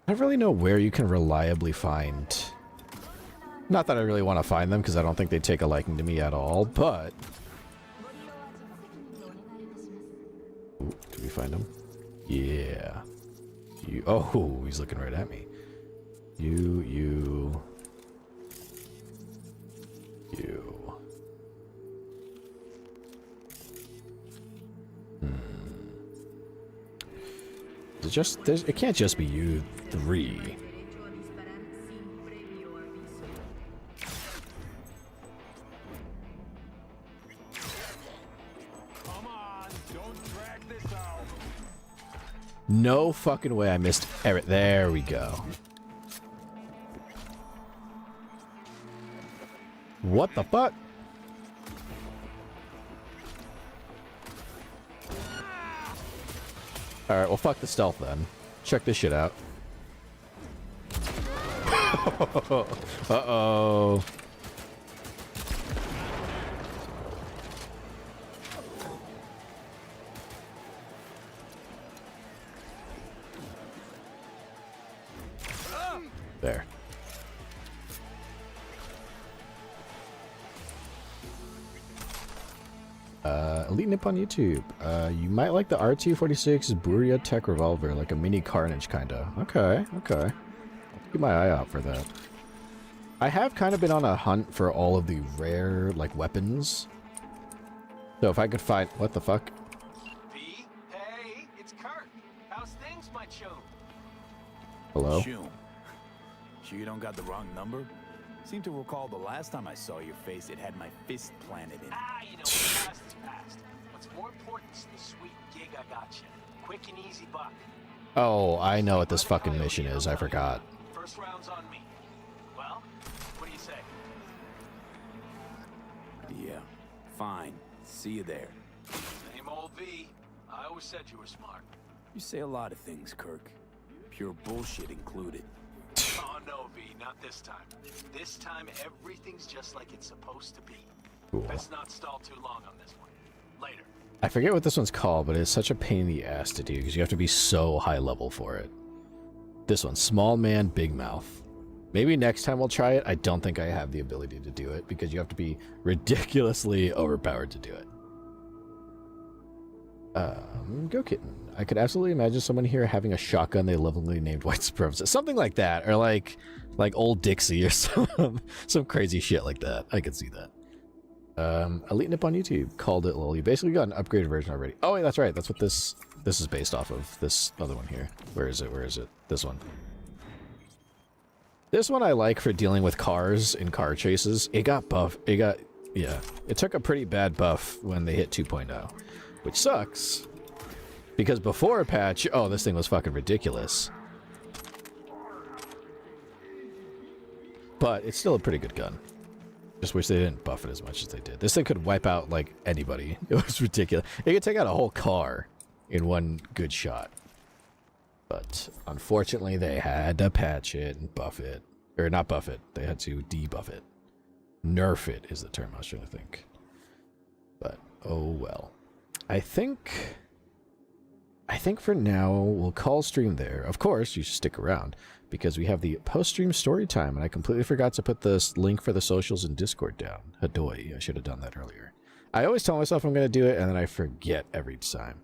I don't really know where you can reliably find... Not that I really want to find them, because I don't think they take a liking to me at all, but... Ooh, did we find him? Yeah. You... Oh, he's looking right at me. You... Is it just... It can't just be you three. No fucking way I missed Eric. There we go. What the fuck? Alright, well fuck the stealth then. Check this shit out. Uh-oh. There. Elite Nip on YouTube. You might like the R246 Buria Tech Revolver, like a mini Carnage kinda. Okay, okay. I'll keep my eye out for that. I have kind of been on a hunt for all of the rare, like, weapons. So if I could find... What the fuck? V? Hey, it's Kirk. How's things, my chum? Hello? Sure you don't got the wrong number? Seem to recall the last time I saw your face, it had my fist planted in it. You know, past is past. What's more important is the sweet gig I got you. Quick and easy buck. Oh, I know what this fucking mission is. I forgot. First round's on me. Well, what do you say? Yeah, fine. See you there. Same old V. I always said you were smart. You say a lot of things, Kirk. Pure bullshit included. Oh no, V, not this time. This time everything's just like it's supposed to be. Cool. Let's not stall too long on this one. Later. I forget what this one's called, but it's such a pain in the ass to do because you have to be so high level for it. This one, Small Man, Big Mouth. Maybe next time we'll try it. I don't think I have the ability to do it because you have to be ridiculously overpowered to do it. Go Kitten. I could absolutely imagine someone here having a shotgun they lovingly named White Supremacist. Something like that. Or like Old Dixie or some crazy shit like that. I could see that. Elite Nip on YouTube called it, lol. You basically got an upgraded version already. Oh, wait, that's right. That's what this is based off of. This other one here. Where is it? Where is it? This one. This one I like for dealing with cars in car chases. It got buff. Yeah. It took a pretty bad buff when they hit 2.0. Which sucks. Because before a patch, oh, this thing was fucking ridiculous. But it's still a pretty good gun. Just wish they didn't buff it as much as they did. This thing could wipe out, like, anybody. It was ridiculous. It could take out a whole car in one good shot. But, unfortunately, they had to patch it and buff it. Or not buff it. They had to debuff it. Nerf it is the term I was trying to think. But, oh well. I think for now, we'll call stream there. Of course, you should stick around, because we have the post-stream story time, and I completely forgot to put this link for the socials in Discord down. Hadoy, I should have done that earlier. I always tell myself I'm going to do it, and then I forget every time.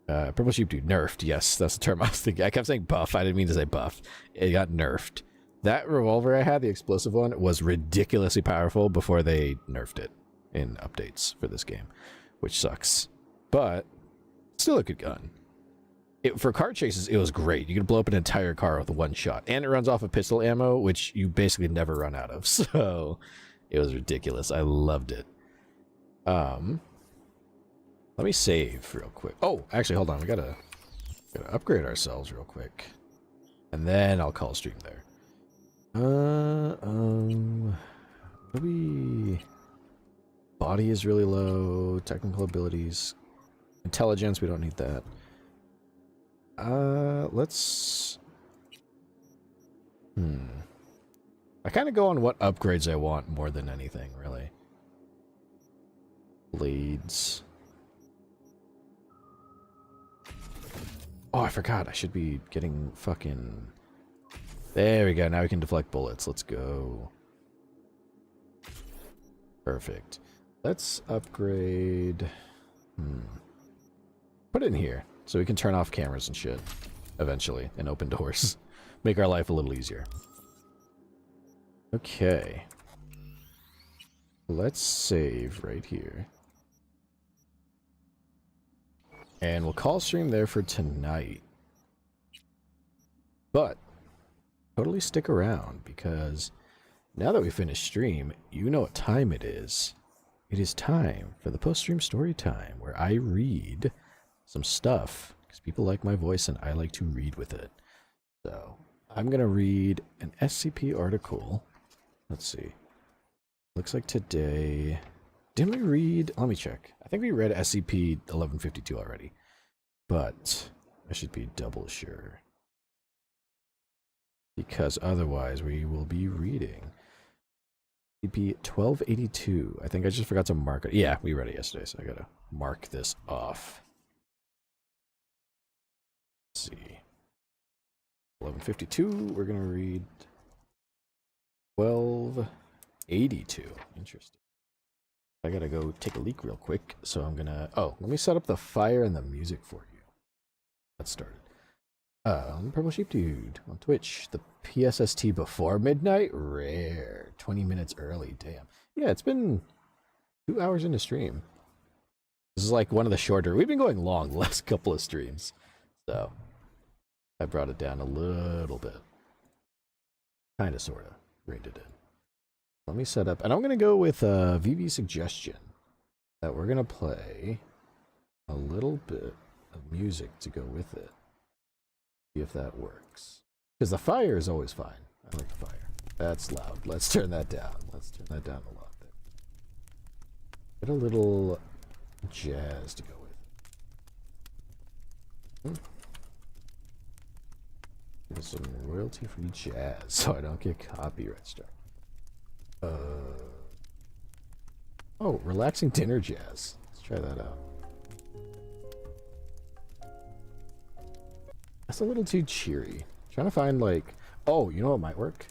Purple Sheep Dude, nerfed. Yes, that's the term I was thinking. I kept saying buff. I didn't mean to say buff. It got nerfed. That revolver I had, the explosive one, was ridiculously powerful before they nerfed it in updates for this game, which sucks. But, still a good gun. For car chases, it was great. You could blow up an entire car with one shot. And it runs off of pistol ammo, which you basically never run out of. So, it was ridiculous. I loved it. Let me save real quick. Oh, actually, hold on. We gotta upgrade ourselves real quick. And then I'll call stream there. Maybe... Body is really low. Technical abilities... Intelligence, we don't need that. Let's... I kind of go on what upgrades I want more than anything, really. Blades. Oh, I forgot. I should be getting fucking There we go. Now we can deflect bullets. Let's go. Perfect. Let's upgrade. Put it in here so we can turn off cameras and shit eventually and open doors. Make our life a little easier. Okay. Let's save right here. And we'll call stream there for tonight. But totally stick around because now that we finished stream, you know what time it is. It is time for the post-stream story time where I read some stuff because people like my voice and I like to read with it. So I'm going to read an SCP article. Let's see. Looks like today... Didn't we read... Let me check. I think we read SCP-1152 already. But I should be double sure. Because otherwise we will be reading SCP-1282. I think I just forgot to mark it. Yeah, we read it yesterday, so I gotta mark this off. Let's see. 1152, we're gonna read 1282. Interesting. I gotta go take a leak real quick, so I'm gonna... Oh, let me set up the fire and the music for you. Let's start. Purple Sheep Dude on Twitch. The PSST before midnight? Rare. 20 minutes early, damn. Yeah, it's been 2 hours into stream. This is like one of the shorter... We've been going long the last couple of streams. So, I brought it down a little bit. Kinda, sorta. Reined it in. Let me set up... And I'm gonna go with VV's suggestion that we're gonna play a little bit of music to go with it. See if that works. Because the fire is always fine. I like the fire. That's loud. Let's turn that down. Let's turn that down a lot there. Get a little jazz to go with. Get some royalty-free jazz so I don't get copyright struck. Oh, relaxing dinner jazz. Let's try that out. That's a little too cheery. Trying to find like... Oh, you know what might work?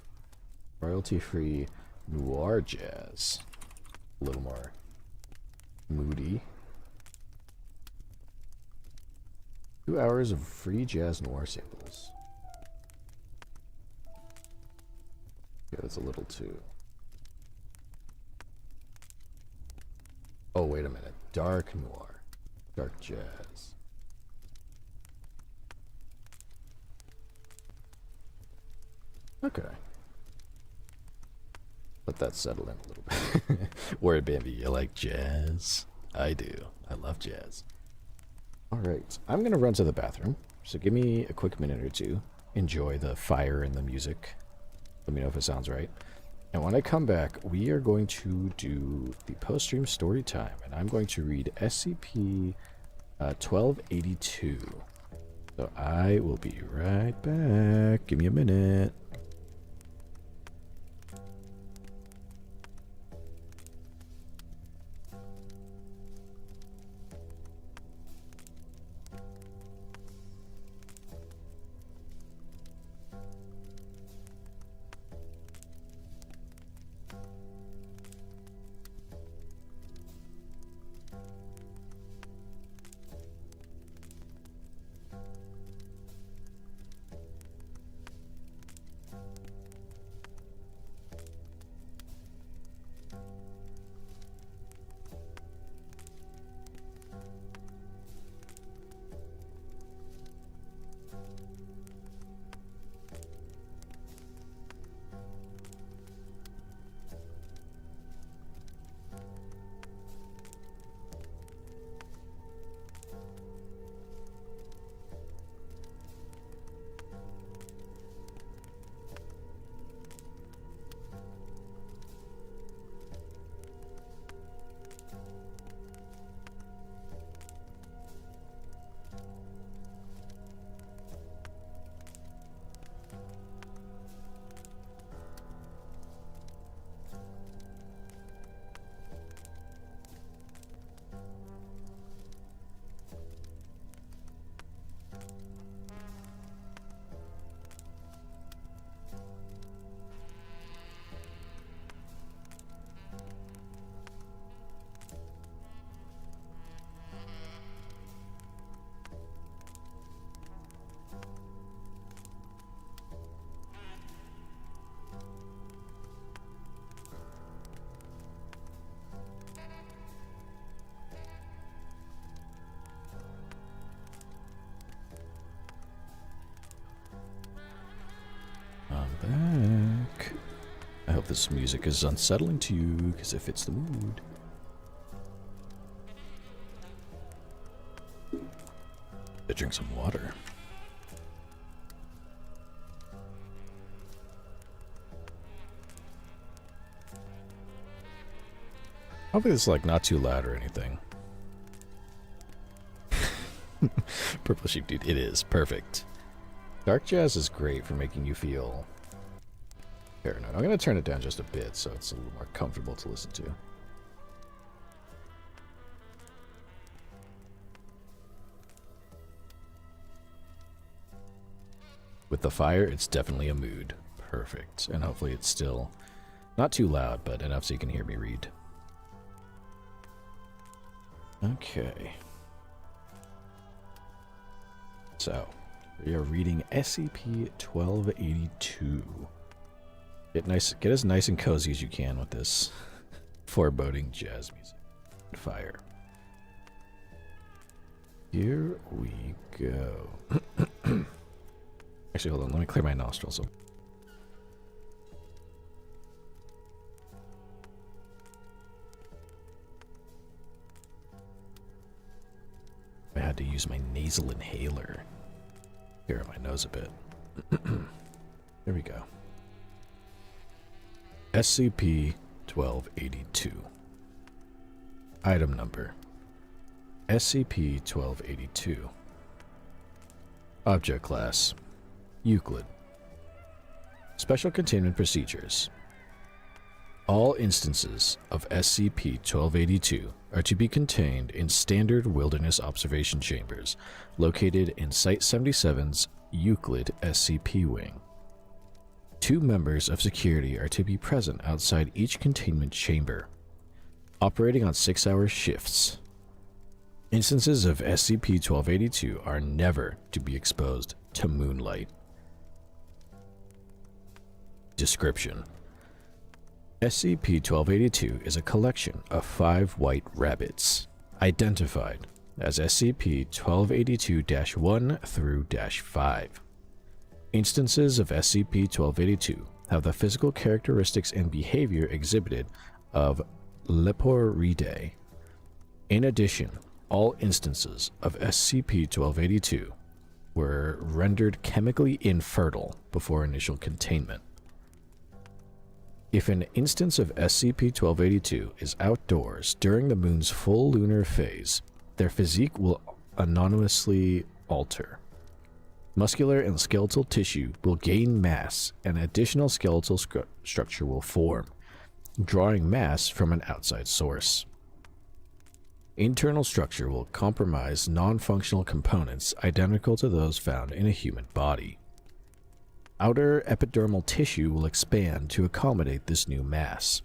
Royalty-free noir jazz. A little more moody. 2 hours of free jazz noir samples. Yeah, that's a little too... Oh, wait a minute. Dark noir. Dark jazz. Okay. Let that settle in a little bit. Word Bambi, you like jazz? I do. I love jazz. Alright, I'm going to run to the bathroom. So give me a quick minute or two. Enjoy the fire and the music. Let me know if it sounds right. And when I come back, we are going to do the post-stream story time. And I'm going to read SCP-1282. So I will be right back. Give me a minute. hope this music is unsettling to you, because it fits the mood. I drink some water. Hopefully it's like not too loud or anything. Purple Sheep Dude, it is perfect. Dark jazz is great for making you feel paranoid. I'm going to turn it down just a bit so it's a little more comfortable to listen to. With the fire, it's definitely a mood. Perfect. And hopefully it's still not too loud, but enough so you can hear me read. Okay. So, we are reading SCP-1282. Get as nice and cozy as you can with this foreboding jazz music. Fire. Here we go. Actually, hold on. Let me clear my nostrils. I had to use my nasal inhaler. Clear my nose a bit. There we go. SCP-1282. Item number. SCP-1282. Object class. Euclid. Special containment procedures. All instances of SCP-1282 are to be contained in standard wilderness observation chambers located in Site-77's Euclid SCP wing. 2 members of security are to be present outside each containment chamber, operating on 6-hour shifts. Instances of SCP-1282 are never to be exposed to moonlight. Description: SCP-1282 is a collection of 5 white rabbits, identified as SCP-1282-1 through -5. Instances of SCP-1282 have the physical characteristics and behavior exhibited of Leporidae. In addition, all instances of SCP-1282 were rendered chemically infertile before initial containment. If an instance of SCP-1282 is outdoors during the moon's full lunar phase, their physique will anonymously alter. Muscular and skeletal tissue will gain mass and additional skeletal structure will form, drawing mass from an outside source. Internal structure will comprise non-functional components identical to those found in a human body. Outer epidermal tissue will expand to accommodate this new mass.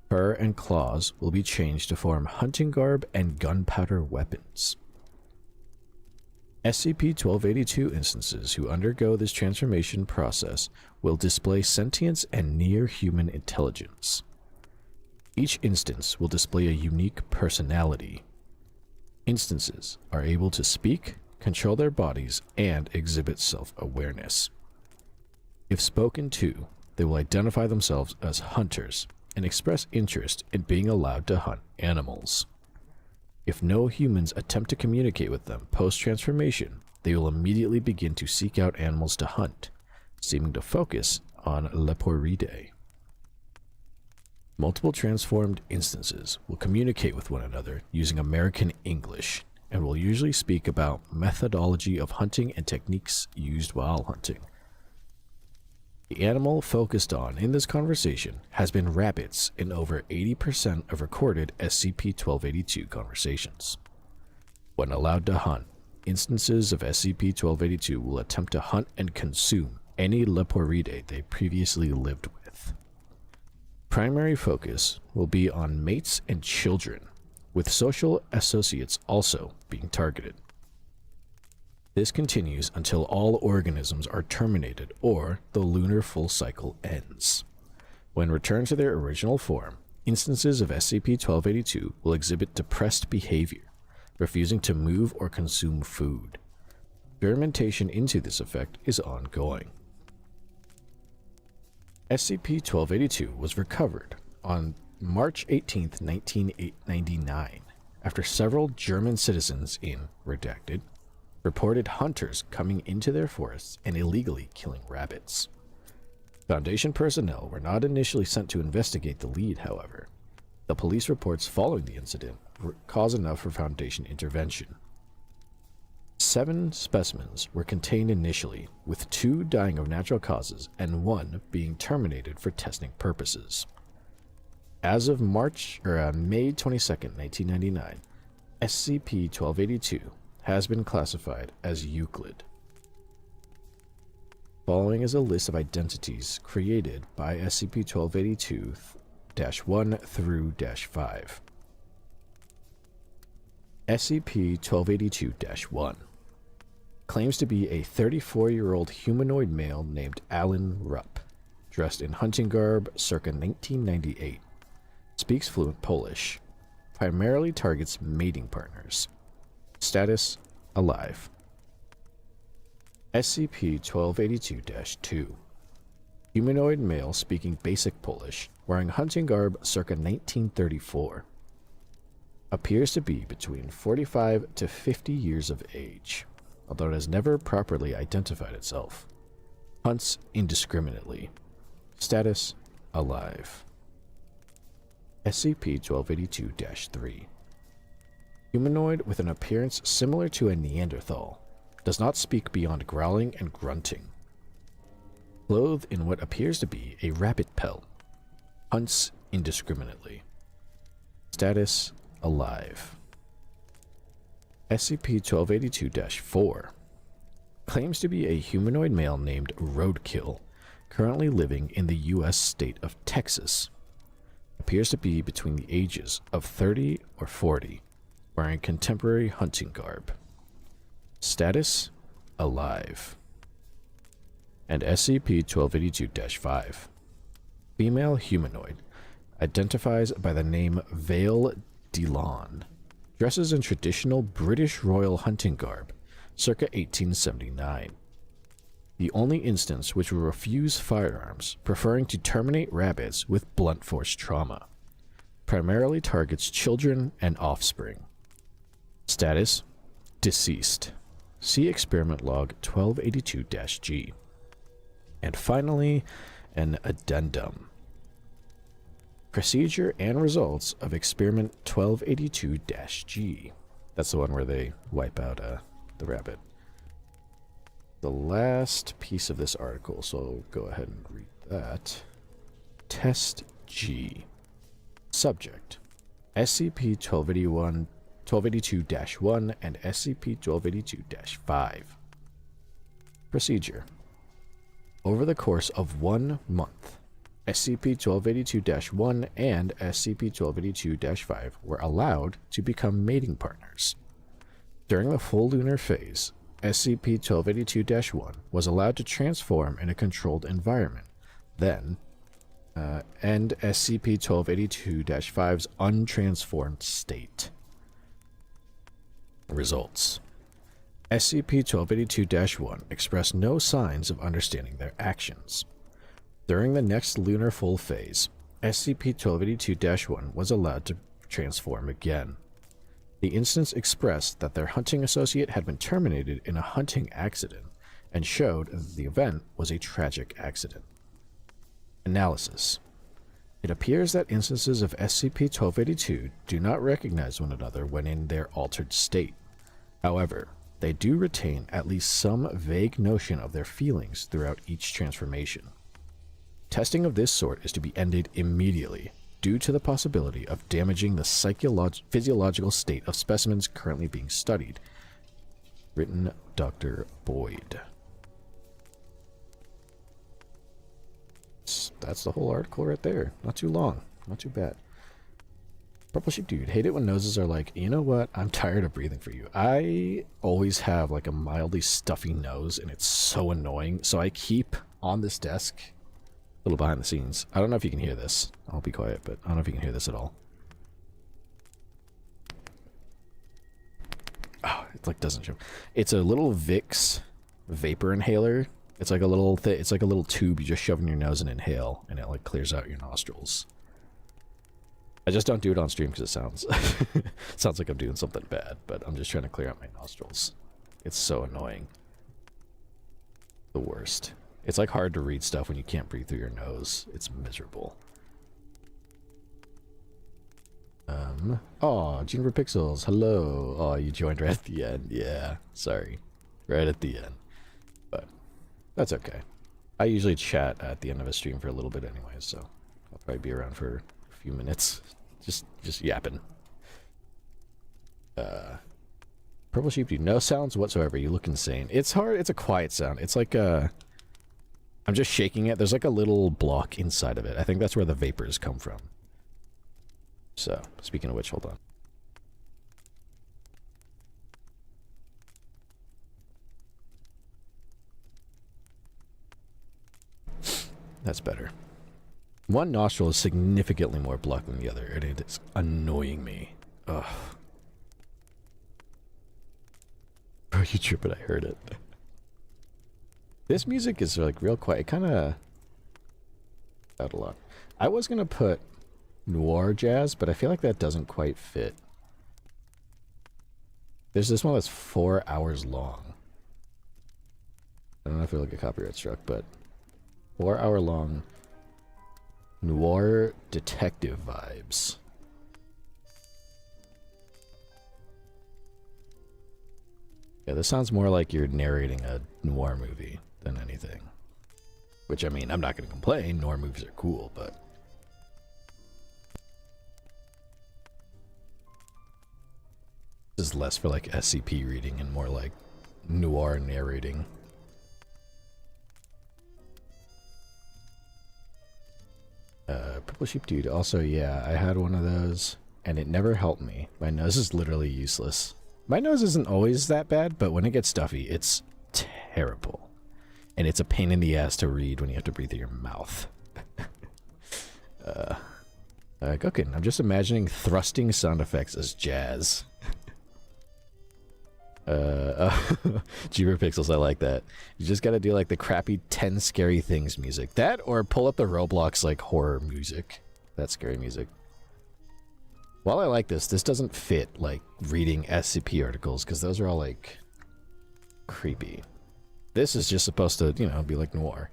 Fur and claws will be changed to form hunting garb and gunpowder weapons. SCP-1282 instances who undergo this transformation process will display sentience and near-human intelligence. Each instance will display a unique personality. Instances are able to speak, control their bodies, and exhibit self-awareness. If spoken to, they will identify themselves as hunters and express interest in being allowed to hunt animals. If no humans attempt to communicate with them post-transformation, they will immediately begin to seek out animals to hunt, seeming to focus on Leporidae. Multiple transformed instances will communicate with one another using American English and will usually speak about methodology of hunting and techniques used while hunting. The animal focused on in this conversation has been rabbits in over 80% of recorded SCP-1282 conversations. When allowed to hunt, instances of SCP-1282 will attempt to hunt and consume any Leporidae they previously lived with. Primary focus will be on mates and children, with social associates also being targeted. This continues until all organisms are terminated or the lunar full cycle ends. When returned to their original form, instances of SCP-1282 will exhibit depressed behavior, refusing to move or consume food. Experimentation into this effect is ongoing. SCP-1282 was recovered on March 18, 1999, after several German citizens in Redacted reported hunters coming into their forests and illegally killing rabbits. Foundation personnel were not initially sent to investigate the lead, however. The police reports following the incident were cause enough for Foundation intervention. 7 specimens were contained initially, with 2 dying of natural causes and 1 being terminated for testing purposes. As of May 22nd, 1999, SCP-1282 has been classified as Euclid. Following is a list of identities created by SCP-1282-1 through -5. SCP-1282-1 claims to be a 34-year-old humanoid male named Alan Rupp, dressed in hunting garb circa 1998, speaks fluent Polish, primarily targets mating partners. Status: alive. SCP-1282-2 humanoid male speaking basic Polish, wearing hunting garb circa 1934. Appears to be between 45 to 50 years of age, although it has never properly identified itself. Hunts indiscriminately. Status: alive. SCP-1282-3 humanoid with an appearance similar to a Neanderthal. Does not speak beyond growling and grunting. Clothed in what appears to be a rabbit pelt. Hunts indiscriminately. Status: alive. SCP-1282-4 claims to be a humanoid male named Roadkill, currently living in the U.S. state of Texas. Appears to be between the ages of 30 or 40, wearing contemporary hunting garb. Status: alive. And SCP-1282-5 female humanoid, identifies by the name Vale Delon, dresses in traditional British royal hunting garb, circa 1879. The only instance which will refuse firearms, preferring to terminate rabbits with blunt force trauma. Primarily targets children and offspring. Status: deceased. See Experiment Log 1282-G. And finally, an addendum. Procedure and results of Experiment 1282-G. That's the one where they wipe out the rabbit. The last piece of this article, so I'll go ahead and read that. Test G. Subject: SCP-1282-1 and SCP-1282-5. Procedure: over the course of 1 month, SCP-1282-1 and SCP-1282-5 were allowed to become mating partners. During the full lunar phase, SCP-1282-1 was allowed to transform in a controlled environment, then end SCP-1282-5's untransformed state. Results: SCP-1282-1 expressed no signs of understanding their actions. During the next lunar full phase, SCP-1282-1 was allowed to transform again. The instance expressed that their hunting associate had been terminated in a hunting accident and showed that the event was a tragic accident. Analysis: it appears that instances of SCP-1282 do not recognize one another when in their altered state. However, they do retain at least some vague notion of their feelings throughout each transformation. Testing of this sort is to be ended immediately, due to the possibility of damaging the physiological state of specimens currently being studied. Written, Dr. Boyd. That's the whole article right there. Not too long. Not too bad. Purple Sheep Dude, hate it when noses are like, you know what, I'm tired of breathing for you. I always have like a mildly stuffy nose and it's so annoying. So I keep on this desk, a little behind the scenes. I don't know if you can hear this. I'll be quiet, but I don't know if you can hear this at all. Oh, it like doesn't show. It's a little Vicks vapor inhaler It's like a little it's like a little tube you just shove in your nose and inhale, and it like clears out your nostrils. I just don't do it on stream because it sounds sounds like I'm doing something bad, but I'm just trying to clear out my nostrils. It's so annoying. The worst. It's like hard to read stuff when you can't breathe through your nose. It's miserable. Oh, Juniper Pixels, hello. Oh, you joined right at the end. Yeah, sorry. Right at the end. But that's okay. I usually chat at the end of a stream for a little bit anyway, so I'll probably be around for a few minutes. Just yapping. Purple Sheep, do no sounds whatsoever. You look insane. It's hard. It's a quiet sound. It's like I'm just shaking it. There's like a little block inside of it. I think that's where the vapors come from. So, speaking of which, hold on. That's better. One nostril is significantly more blocked than the other, and it is annoying me. Ugh. Bro, you tripping? I heard it. This music is like real quiet. It kind of out a lot. I was gonna put noir jazz, but I feel like that doesn't quite fit. There's this one that's 4 hours long. I don't know if it'll get copyright struck, but 4 hour long noir detective vibes. Yeah, this sounds more like you're narrating a noir movie than anything. Which, I mean, I'm not going to complain. Noir movies are cool, but... This is less for, like, SCP reading and more like noir narrating. Purple Sheep Dude. Also, yeah, I had one of those, and it never helped me. My nose is literally useless. My nose isn't always that bad, but when it gets stuffy, it's terrible. And it's a pain in the ass to read when you have to breathe through your mouth. Okay, I'm just imagining thrusting sound effects as jazz. Jeeper Pixels, I like that. You just gotta do like the crappy 10 scary things music. That or pull up the Roblox like horror music. That's scary music. While I like this doesn't fit like reading SCP articles because those are all like creepy. This is just supposed to, you know, be like noir.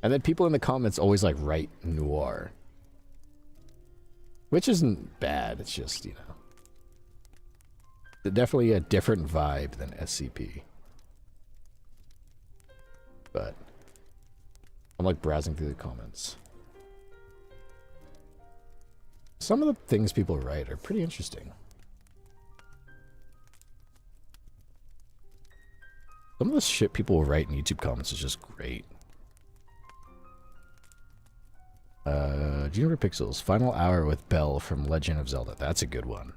And then people in the comments always like write noir. Which isn't bad, it's just, you know. Definitely a different vibe than SCP. But I'm like browsing through the comments. Some of the things people write are pretty interesting. Some of the shit people write in YouTube comments is just great. Juniper Pixels, Final Hour with Belle from Legend of Zelda. That's a good one.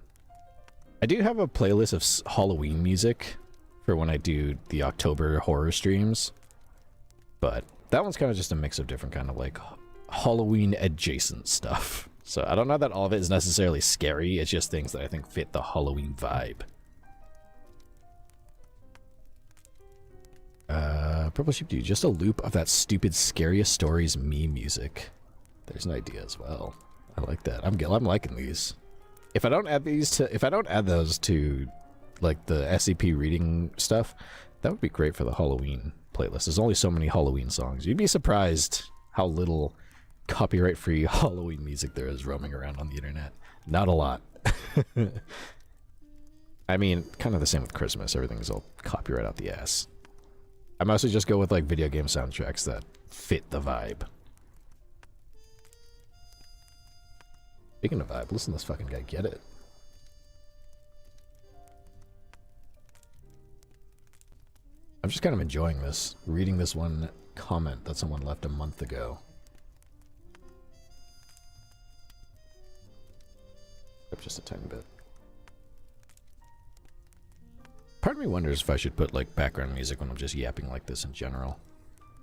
I do have a playlist of Halloween music for when I do the October horror streams. But that one's kind of just a mix of different kind of like Halloween adjacent stuff. So I don't know that all of it is necessarily scary. It's just things that I think fit the Halloween vibe. Purple Sheep Dude, just a loop of that stupid Scariest Stories meme music. There's an idea as well. I like that. I'm liking these. If I don't add those to like the SCP reading stuff, that would be great for the Halloween playlist. There's only so many Halloween songs. You'd be surprised how little copyright-free Halloween music there is roaming around on the internet. Not a lot. I mean, kind of the same with Christmas. Everything's all copyright out the ass. I mostly just go with like video game soundtracks that fit the vibe. Speaking of vibe, listen to this fucking guy get it. I'm just kind of enjoying this, reading this one comment that someone left a month ago. Just a tiny bit. Part of me wonders if I should put like background music when I'm just yapping like this in general.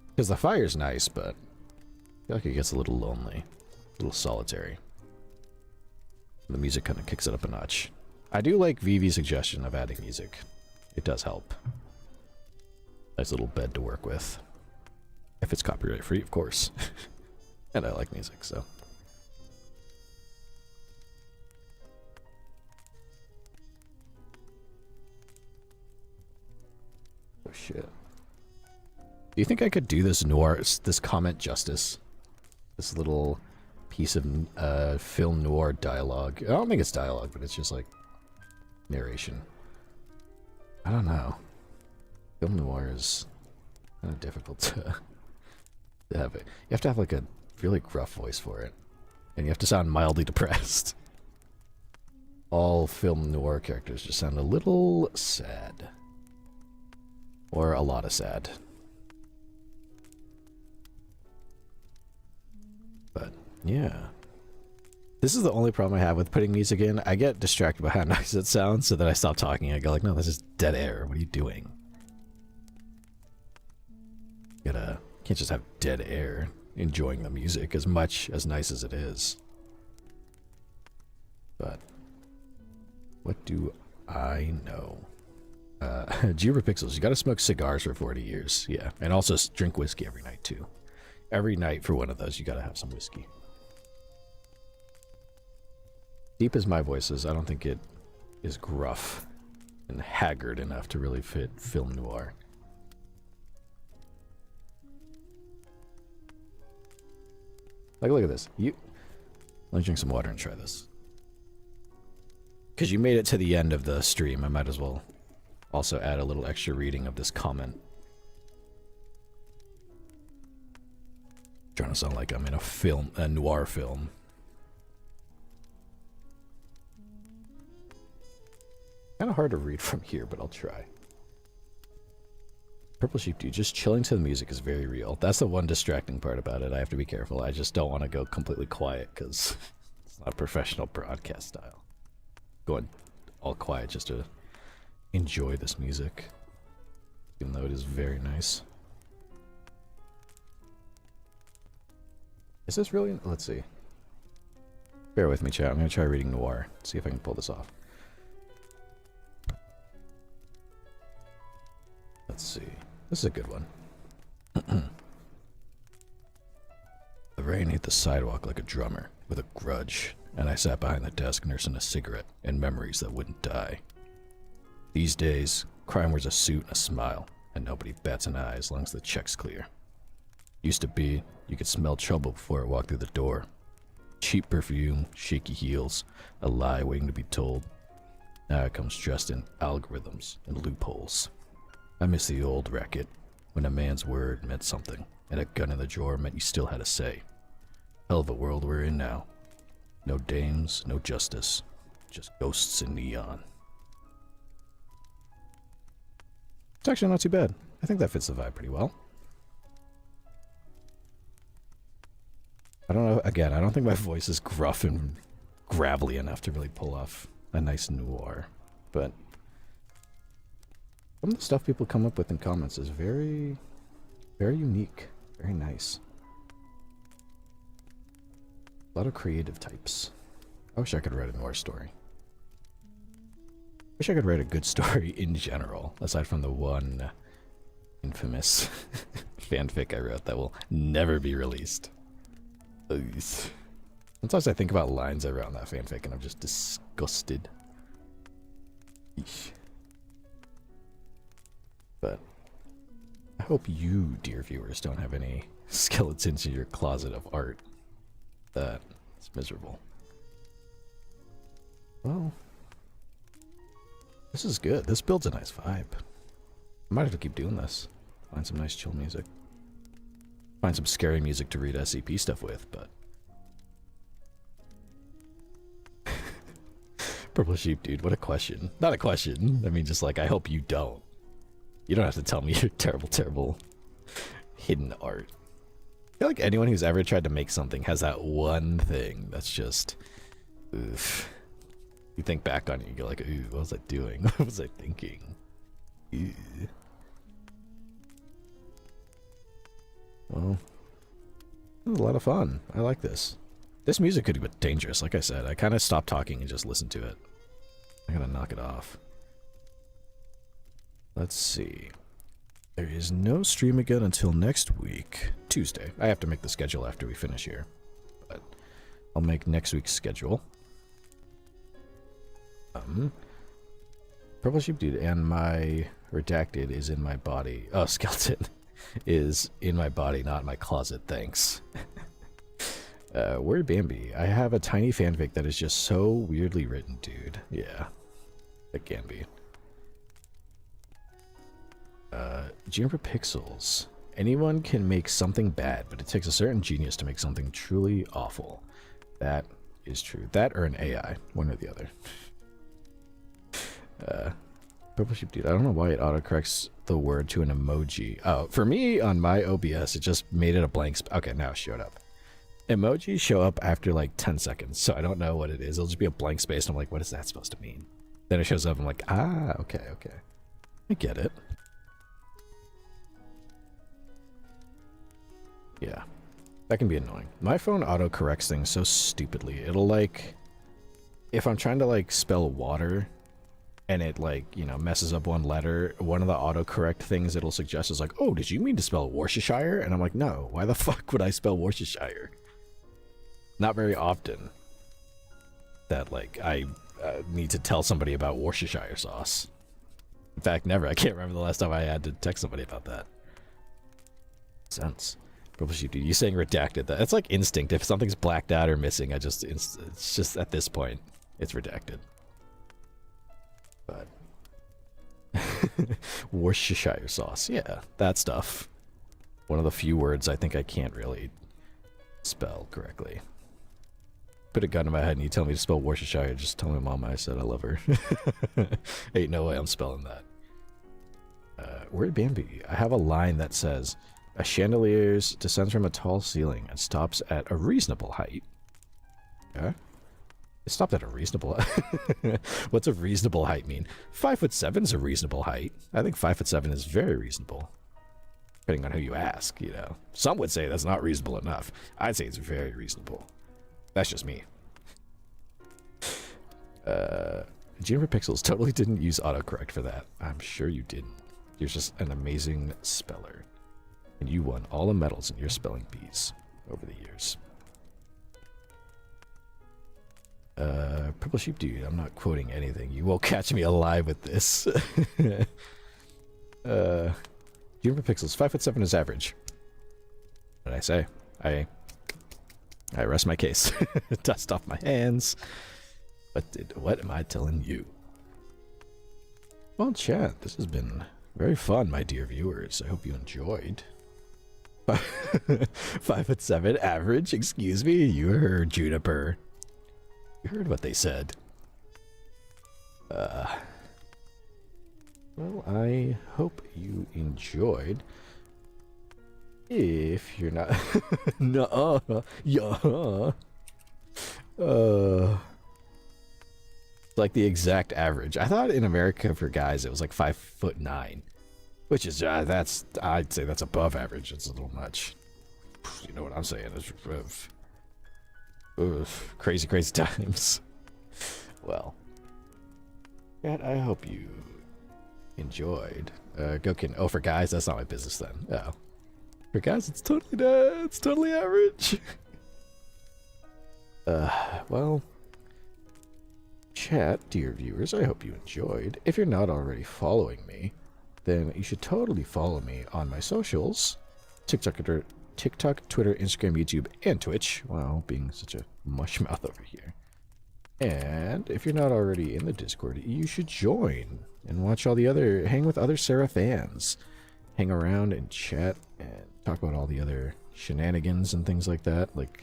Because the fire's nice, but I feel like it gets a little lonely, a little solitary. The music kind of kicks it up a notch. I do like Vivi's suggestion of adding music. It does help. Nice little bed to work with. If it's copyright free, of course. And I like music, so. Oh shit. Do you think I could do this this comment justice? This little piece of film noir dialogue. I don't think it's dialogue, but it's just like narration. I don't know. Film noir is kind of difficult to have it. You have to have like a really gruff voice for it. And you have to sound mildly depressed. All film noir characters just sound a little sad. Or a lot of sad. But, yeah. This is the only problem I have with putting music in. I get distracted by how nice it sounds, so then I stop talking. I go like, no, this is dead air. What are you doing? You can't just have dead air enjoying the music as much as nice as it is. But, what do I know? Vtuber Pixels, you gotta smoke cigars for 40 years. Yeah, and also drink whiskey every night, too. Every night for one of those, you gotta have some whiskey. Deep as my voice is, I don't think it is gruff and haggard enough to really fit film noir. Like, look at this. Let me drink some water and try this. Because you made it to the end of the stream, I might as well also add a little extra reading of this comment. Trying to sound like I'm in a noir film. Kind of hard to read from here, but I'll try. Purple Sheep Dude, just chilling to the music is very real. That's the one distracting part about it. I have to be careful. I just don't want to go completely quiet because it's not professional broadcast style. Going all quiet just to enjoy this music, even though it is very nice. Is this really? Let's see. Bear with me, chat. I'm going to try reading noir. See if I can pull this off. Let's see. This is a good one. The rain hit the sidewalk like a drummer with a grudge, and I sat behind the desk nursing a cigarette and memories that wouldn't die. These days, crime wears a suit and a smile, and nobody bats an eye as long as the check's clear. Used to be, you could smell trouble before it walked through the door. Cheap perfume, shaky heels, a lie waiting to be told. Now it comes dressed in algorithms and loopholes. I miss the old racket, when a man's word meant something, and a gun in the drawer meant you still had a say. Hell of a world we're in now. No dames, no justice, just ghosts in neon. It's actually not too bad. I think that fits the vibe pretty well. I don't know, again, I don't think my voice is gruff and gravelly enough to really pull off a nice noir, but some of the stuff people come up with in comments is very, very unique, very nice. A lot of creative types. I wish I could write a noir story. Wish I could write a good story in general, aside from the one infamous fanfic I wrote that will never be released. Sometimes I think about lines I wrote in that fanfic and I'm just disgusted. Eesh. But I hope you, dear viewers, don't have any skeletons in your closet of art. That's miserable. Well, this is good. This builds a nice vibe. I might have to keep doing this. Find some nice chill music. Find some scary music to read SCP stuff with, but... Purple Sheep Dude, what a question. Not a question. I mean, just like, I hope you don't. You don't have to tell me your terrible, terrible hidden art. I feel like anyone who's ever tried to make something has that one thing that's just... oof. You think back on it, you go like, ooh, what was I doing? What was I thinking? Ew. Well, it was a lot of fun. I like this. This music could be dangerous, like I said. I kind of stopped talking and just listened to it. I gotta knock it off. Let's see. There is no stream again until next week, Tuesday. I have to make the schedule after we finish here, but I'll make next week's schedule. Purple Sheep Dude and my redacted is in my body. Oh, skeleton is in my body, not my closet. Thanks. Word Bambi. I have a tiny fanfic that is just so weirdly written, dude. Yeah, it can be. Juniper Pixels. Anyone can make something bad, but it takes a certain genius to make something truly awful. That is true. That or an AI, one or the other. Purple Sheep Dude. I don't know why it autocorrects the word to an emoji. Oh, for me on my OBS, it just made it a blank. Okay, now it showed up. Emojis show up after like 10 seconds, so I don't know what it is. It'll just be a blank space, and I'm like, what is that supposed to mean? Then it shows up, and I'm like, ah, okay. I get it. Yeah, that can be annoying. My phone auto-corrects things so stupidly. It'll like, if I'm trying to like spell water, and it like, you know, messes up one letter, one of the autocorrect things it'll suggest is like, oh, did you mean to spell Worcestershire? And I'm like, no, why the fuck would I spell Worcestershire? Not very often that like I need to tell somebody about Worcestershire sauce. In fact, never. I can't remember the last time I had to text somebody about that. Sense. Purple Sheep Dude, you saying redacted that? It's like instinct. If something's blacked out or missing, it's just at this point, it's redacted. But Worcestershire sauce, yeah, that stuff. One of the few words I think I can't really spell correctly. Put a gun in my head and you tell me to spell Worcestershire, just tell my mom I said I love her. Ain't no way I'm spelling that. Word Bambi. I have a line that says, a chandelier descends from a tall ceiling and stops at a reasonable height. Yeah? It stopped at a reasonable What's a reasonable height mean? 5'7" is a reasonable height. I think 5'7" is very reasonable. Depending on who you ask, you know. Some would say that's not reasonable enough. I'd say it's very reasonable. That's just me. Juniper Pixels totally didn't use autocorrect for that. I'm sure you didn't. You're just an amazing speller. And you won all the medals in your spelling bees over the years. Purple Sheep Dude, I'm not quoting anything. You won't catch me alive with this. Juniper Pixels, 5'7" is average. What did I say? I rest my case. Dust off my hands. What am I telling you? Well, chat, this has been very fun, my dear viewers. I hope you enjoyed. 5'7" average, excuse me? You heard, Juniper. You heard what they said. Well, I hope you enjoyed. If you're not... No, yeah. Like the exact average. I thought in America for guys it was like 5'9", which is I'd say that's above average. It's a little much. You know what I'm saying? It's crazy times. Well, Kat, I hope you enjoyed. Gokin. Oh, for guys, that's not my business then. Oh, for guys, it's totally average. Well. Chat, dear viewers, I hope you enjoyed. If you're not already following me, then you should totally follow me on my socials. TikTok, Twitter, Instagram, YouTube, and Twitch. Wow, being such a mushmouth over here. And if you're not already in the Discord, you should join and watch hang with other Seraph fans. Hang around and chat and talk about all the other shenanigans and things like that, like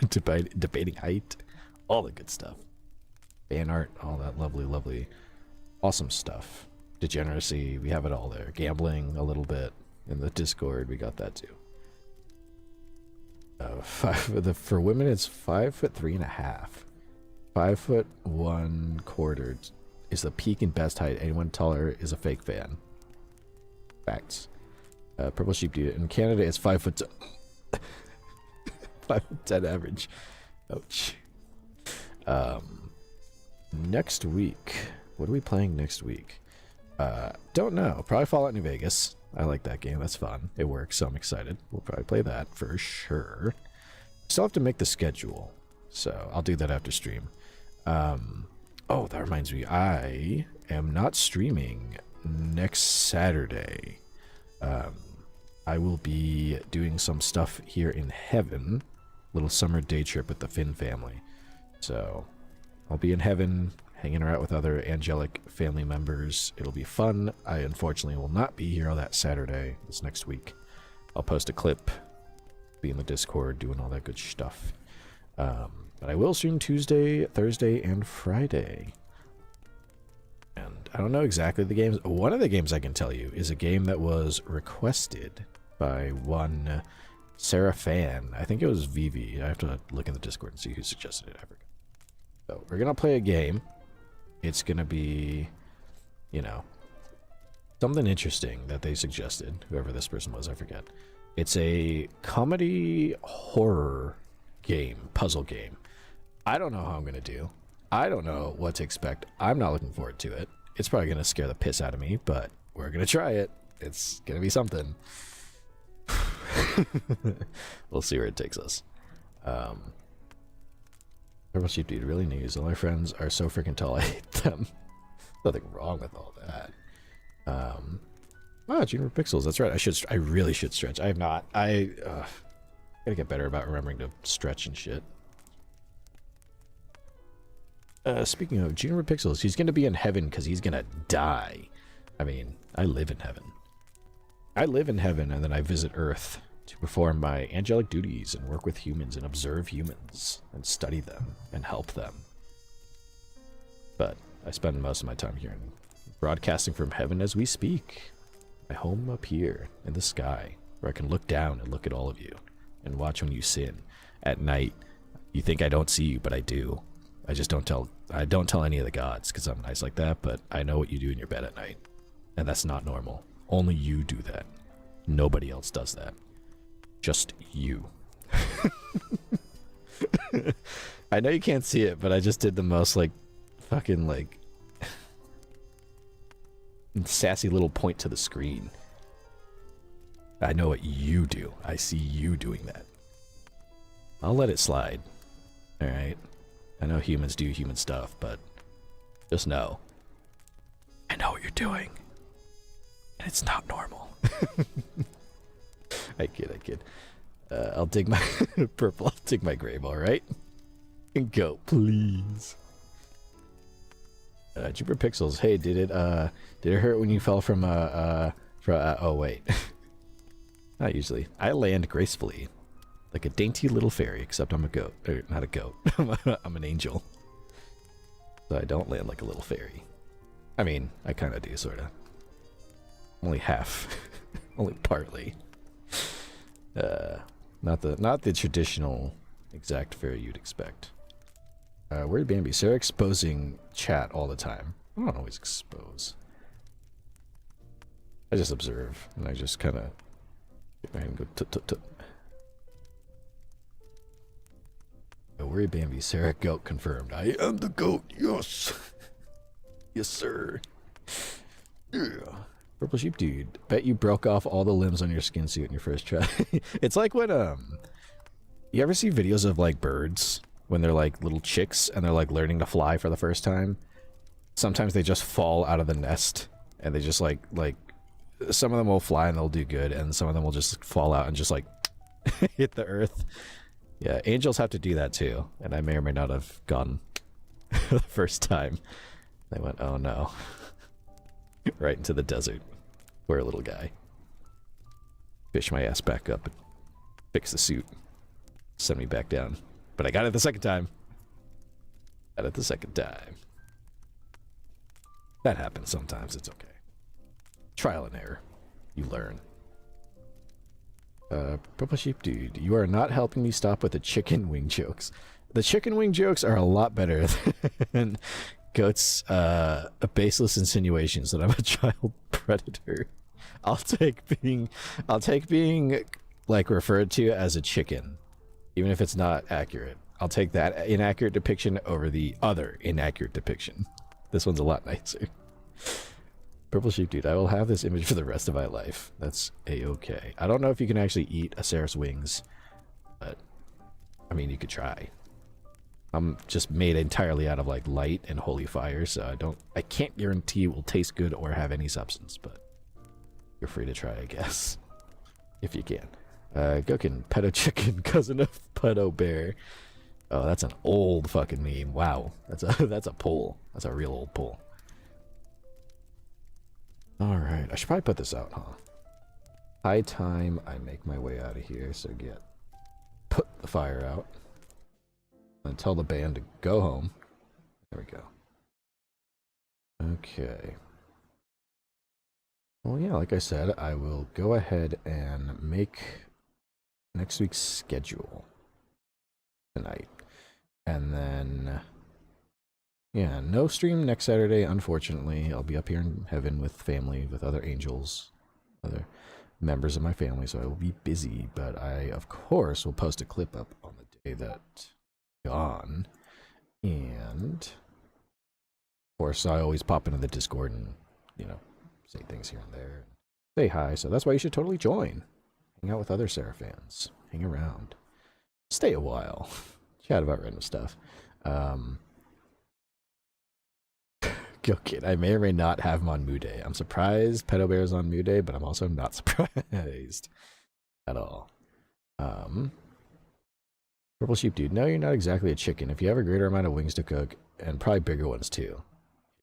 debating height, all the good stuff. Fan art, all that lovely, awesome stuff. Degeneracy, we have it all there. Gambling a little bit in the Discord, we got that too. For women, it's 5'3.5". 5'1" is the peak and best height. Anyone taller is a fake fan. Facts. Purple Sheep Dude. In Canada, it's 5'10". 5'10" average. Ouch. Next week, what are we playing next week? Don't know. Probably Fallout New Vegas. I like that game. That's fun. It works, so I'm excited. We'll probably play that for sure. Still have to make the schedule, so I'll do that after stream. Oh, that reminds me. I am not streaming next Saturday. I will be doing some stuff here in heaven. Little summer day trip with the Finn family. So I'll be in heaven, hanging out with other angelic family members. It'll be fun. I unfortunately will not be here on that Saturday. It's next week. I'll post a clip, be in the Discord, doing all that good stuff. But I will stream Tuesday, Thursday, and Friday. And I don't know exactly the games. One of the games I can tell you is a game that was requested by one Seraph fan. I think it was Vivi. I have to look in the Discord and see who suggested it. I forgot. So we're going to play a game. It's going to be, you know, something interesting that they suggested. Whoever this person was, I forget. It's a comedy horror game, puzzle game. I don't know how I'm going to do. I don't know what to expect. I'm not looking forward to it. It's probably going to scare the piss out of me, but we're going to try it. It's going to be something. We'll see where it takes us. Purple Sheep Dude, really news. All our friends are so freaking tall, I hate them. Nothing wrong with all that. Junior Pixels, that's right. I really should stretch. I have not. I gotta get better about remembering to stretch and shit. Speaking of Junior Pixels, he's gonna be in heaven because he's gonna die. I mean, I live in heaven. I live in heaven and then I visit Earth to perform my angelic duties and work with humans and observe humans and study them and help them. But I spend most of my time here in broadcasting from heaven as we speak. My home up here in the sky where I can look down and look at all of you and watch when you sin. At night, you think I don't see you, but I do. I just don't tell any of the gods because I'm nice like that, but I know what you do in your bed at night. And that's not normal. Only you do that. Nobody else does that. Just you. I know you can't see it, but I just did the most like fucking like sassy little point to the screen. I know what you do. I see you doing that. I'll let it slide. Alright? I know humans do human stuff, but just know. I know what you're doing. And it's not normal. I kid. I'll dig my purple. I'll dig my grave, alright? And go, please. Jupiter Pixels, hey, did it hurt when you fell from oh wait. Not usually. I land gracefully. Like a dainty little fairy, except I'm a goat. Or, not a goat. I'm an angel. So I don't land like a little fairy. I mean, I kind of do, sort of. Only half. Only partly. Not the traditional exact fairy you'd expect. Where'd Bambi? Sarah exposing chat all the time. I don't always expose. I just observe, and I just kind of get my hand and go tut. Where'd Bambi? Sarah goat confirmed. I am the goat. Yes. Yes, sir. Yeah. Purple Sheep Dude, bet you broke off all the limbs on your skin suit in your first try. It's like when, you ever see videos of, like, birds when they're, like, little chicks and they're, like, learning to fly for the first time? Sometimes they just fall out of the nest and they just, like, some of them will fly and they'll do good and some of them will just fall out and just, like, hit the earth. Yeah, angels have to do that, too. And I may or may not have gone the first time. They went, oh, no. Right into the desert. Poor little guy. Fish my ass back up and fix the suit. Send me back down. But I got it the second time. Got it the second time. That happens sometimes. It's okay. Trial and error. You learn. Purple Sheep Dude, you are not helping me stop with the chicken wing jokes. The chicken wing jokes are a lot better than Goat's baseless insinuations that I'm a child predator. I'll take being like referred to as a chicken, even if it's not accurate. I'll take that inaccurate depiction over the other inaccurate depiction. This one's a lot nicer. Purple sheep, dude. I will have this image for the rest of my life. That's a-okay. I don't know if you can actually eat a Seraph's wings, but I mean, you could try. I'm just made entirely out of like light and holy fire, so I can't guarantee it will taste good or have any substance, but you're free to try, I guess, if you can. Gokin, pedo chicken, cousin of pedo bear. Oh, that's an old fucking meme. Wow, that's a pull. That's a real old pull. All right, I should probably put this out, huh? High time I make my way out of here. So put the fire out and tell the band to go home. There we go. Okay. Well, yeah, like I said, I will go ahead and make next week's schedule tonight. And then, yeah, no stream next Saturday, unfortunately. I'll be up here in heaven with family, with other angels, other members of my family, so I will be busy. But I, of course, will post a clip up on the day that I'm gone. And, of course, I always pop into the Discord and, you know, say things here and there. Say hi, so that's why you should totally join. Hang out with other Seraph fans. Hang around. Stay a while. Chat about random stuff. Go kid. I may or may not have him on Moo Day. I'm surprised Pedo Bear's on Moo Day, but I'm also not surprised at all. Purple sheep dude. No, you're not exactly a chicken. If you have a greater amount of wings to cook, and probably bigger ones too.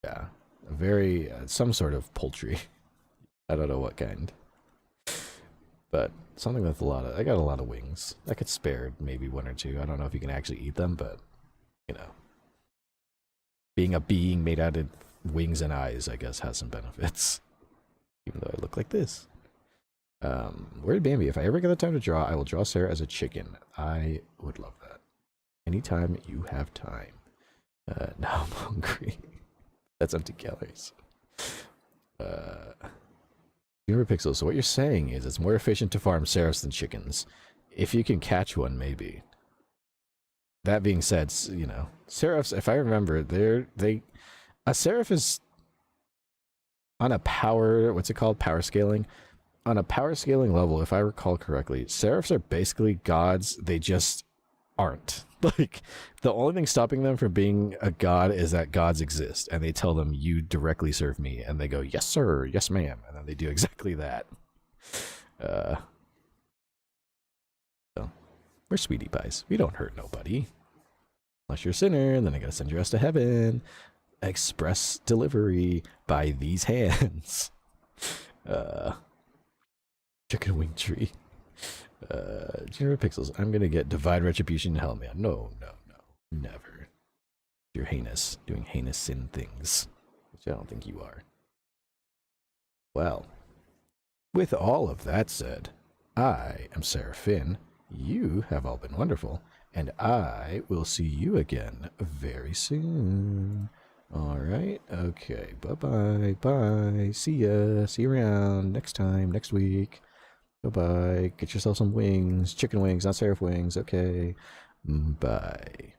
Yeah. A very, some sort of poultry. I don't know what kind. But something with a lot of, I got a lot of wings. I could spare maybe one or two. I don't know if you can actually eat them, but, you know. Being a being made out of wings and eyes, I guess, has some benefits. Even though I look like this. Where did Bambi? If I ever get the time to draw, I will draw Sarah as a chicken. I would love that. Anytime you have time. Now I'm hungry. That's empty calories. Pixels. So what you're saying is it's more efficient to farm seraphs than chickens. If you can catch one, maybe. That being said, you know, seraphs, if I remember, a seraph is on a power, what's it called? Power scaling. On a power scaling level, if I recall correctly, seraphs are basically gods. They just aren't. Like, the only thing stopping them from being a god is that gods exist, and they tell them, you directly serve me, and they go, yes sir, yes ma'am, and then they do exactly that. So, we're sweetie pies. We don't hurt nobody. Unless you're a sinner, and then I gotta send your ass to heaven. Express delivery by these hands. Chicken wing tree. Junior Pixels, I'm gonna get divine retribution. Hell, man, no, never. You're heinous, doing heinous sin things, which I don't think you are. Well, with all of that said, I am Seraphin. You have all been wonderful, and I will see you again very soon. All right, okay, bye bye. See ya. See you around next time, next week. Bye-bye. Get yourself some wings. Chicken wings, not seraph wings. Okay. Bye.